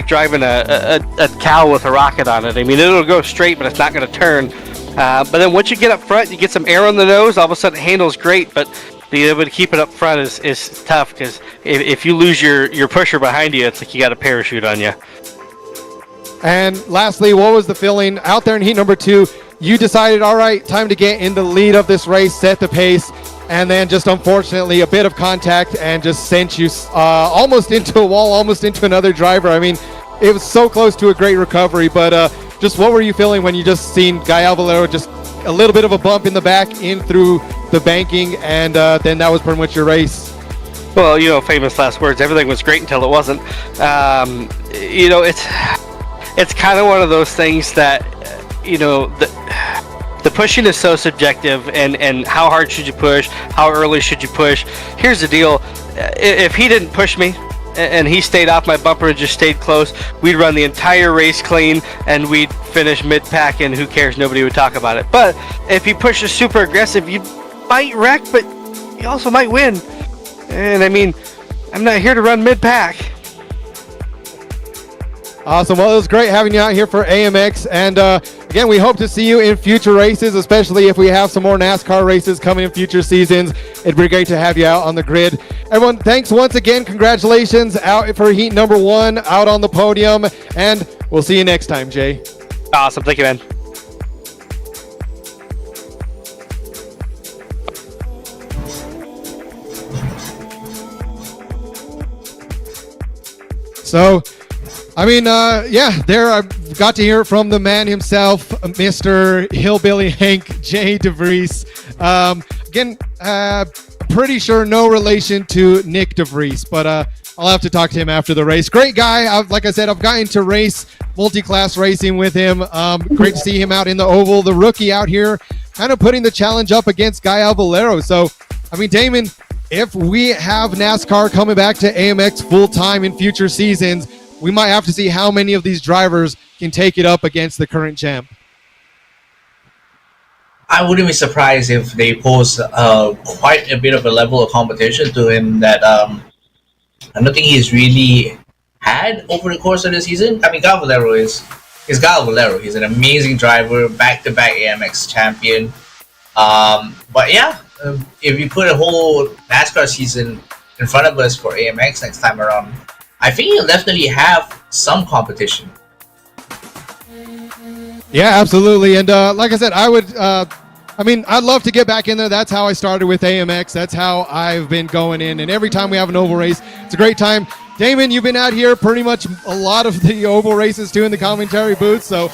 driving a cow with a rocket on it. I mean, it'll go straight, but it's not going to turn. But then once you get up front, you get some air on the nose, all of a sudden it handles great, but being able to keep it up front is tough because if you lose your pusher behind you, it's like you got a parachute on you. And lastly, what was the feeling out there in heat number 2? You decided, all right, time to get in the lead of this race, set the pace, and then just unfortunately a bit of contact and just sent you almost into a wall, almost into another driver. I mean, it was so close to a great recovery, but just what were you feeling when you just seen Guy Alvalero just a little bit of a bump in the back in through the banking, and then that was pretty much your race? Well, famous last words, everything was great until it wasn't. It's kind of one of those things that, the pushing is so subjective, and how hard should you push? How early should you push? Here's the deal. If he didn't push me, and he stayed off my bumper and just stayed close, we'd run the entire race clean, and we'd finish mid-pack, and who cares? Nobody would talk about it. But if he pushes super aggressive, you might wreck, but you also might win. And I mean, I'm not here to run mid-pack. Awesome. Well, it was great having you out here for AMX. And again, we hope to see you in future races, especially if we have some more NASCAR races coming in future seasons. It'd be great to have you out on the grid. Everyone, thanks once again. Congratulations out for heat number 1 out on the podium. And we'll see you next time, Jay. Awesome. Thank you, man. So, I mean, there I got to hear from the man himself, Mr. Hillbilly Hank J. DeVries. Again, pretty sure no relation to Nick DeVries, but I'll have to talk to him after the race. Great guy. Like I said, I've gotten to race multi-class racing with him. Great to see him out in the oval. The rookie out here kind of putting the challenge up against Guy Alvalero. So, I mean, Damon, if we have NASCAR coming back to AMX full-time in future seasons, we might have to see how many of these drivers can take it up against the current champ. I wouldn't be surprised if they pose quite a bit of a level of competition to him that I don't think he's really had over the course of the season. I mean, Guy Alvalero is Guy Alvalero. He's an amazing driver, back-to-back AMX champion. But yeah, if you put a whole NASCAR season in front of us for AMX next time around, I think he'll definitely have some competition. Yeah, absolutely. And like I said, I'd love to get back in there. That's how I started with AMX. That's how I've been going in. And every time we have an oval race, it's a great time. Damon, you've been out here pretty much a lot of the oval races too in the commentary booth, so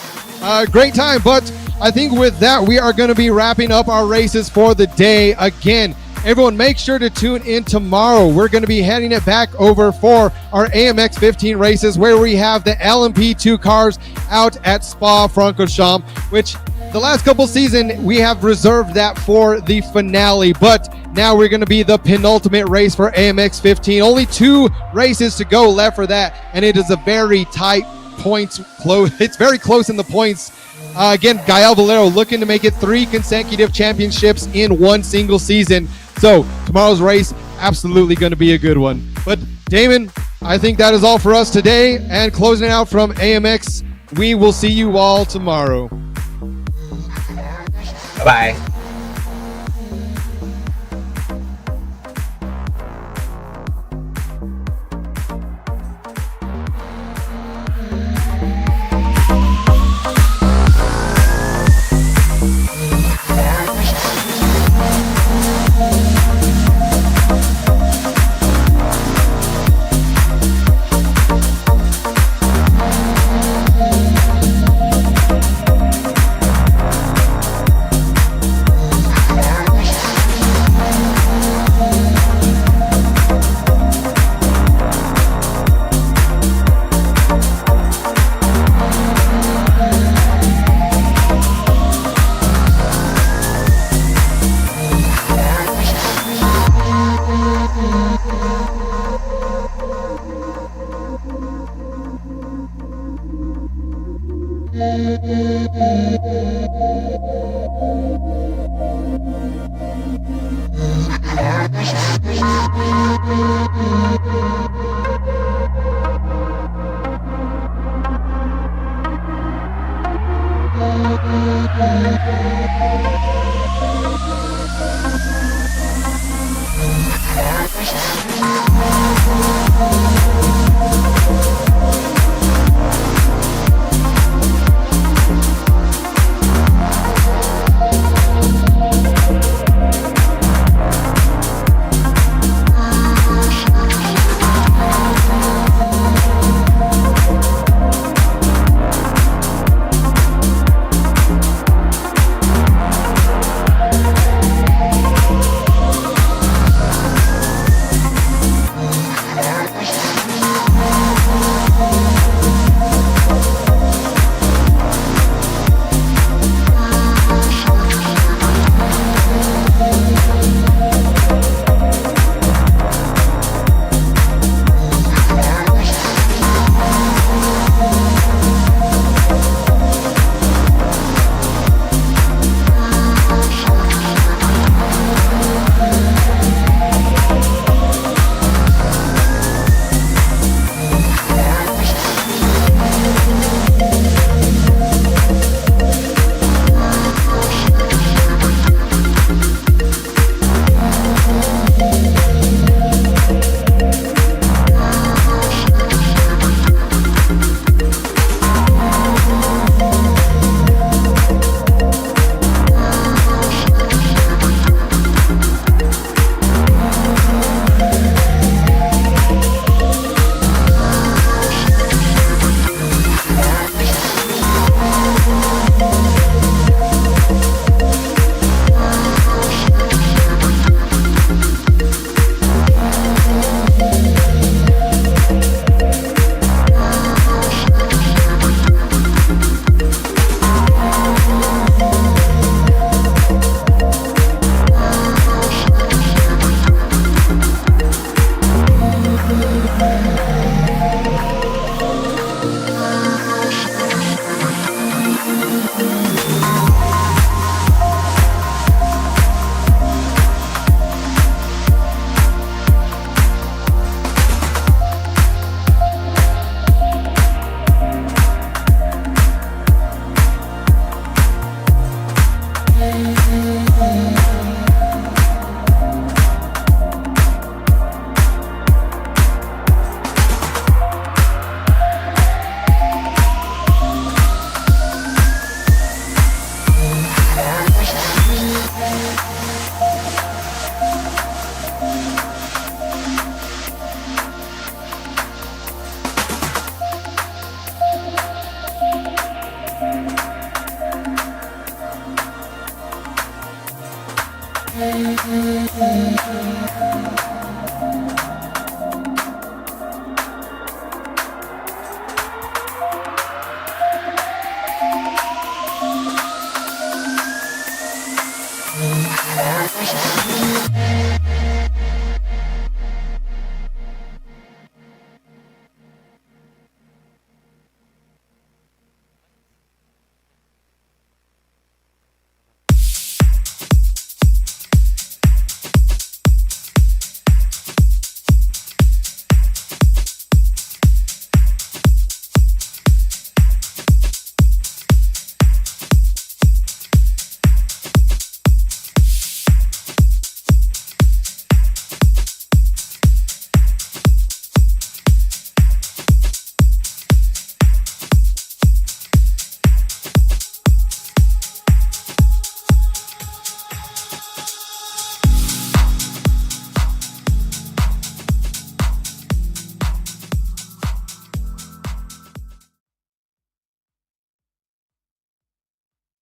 great time. But I think with that, we are going to be wrapping up our races for the day. Again, everyone, make sure to tune in tomorrow. We're going to be heading it back over for our AMX 15 races, where we have the LMP2 cars out at Spa-Francorchamps, which the last couple season we have reserved that for the finale, but now we're going to be the penultimate race for AMX 15. Only 2 races to go left for that, and it is a very tight points close. It's very close in the points. Again, Gael Valero looking to make it 3 consecutive championships in one single season. So tomorrow's race, absolutely going to be a good one. But Damon, I think that is all for us today. And closing out from AMX, we will see you all tomorrow. Bye.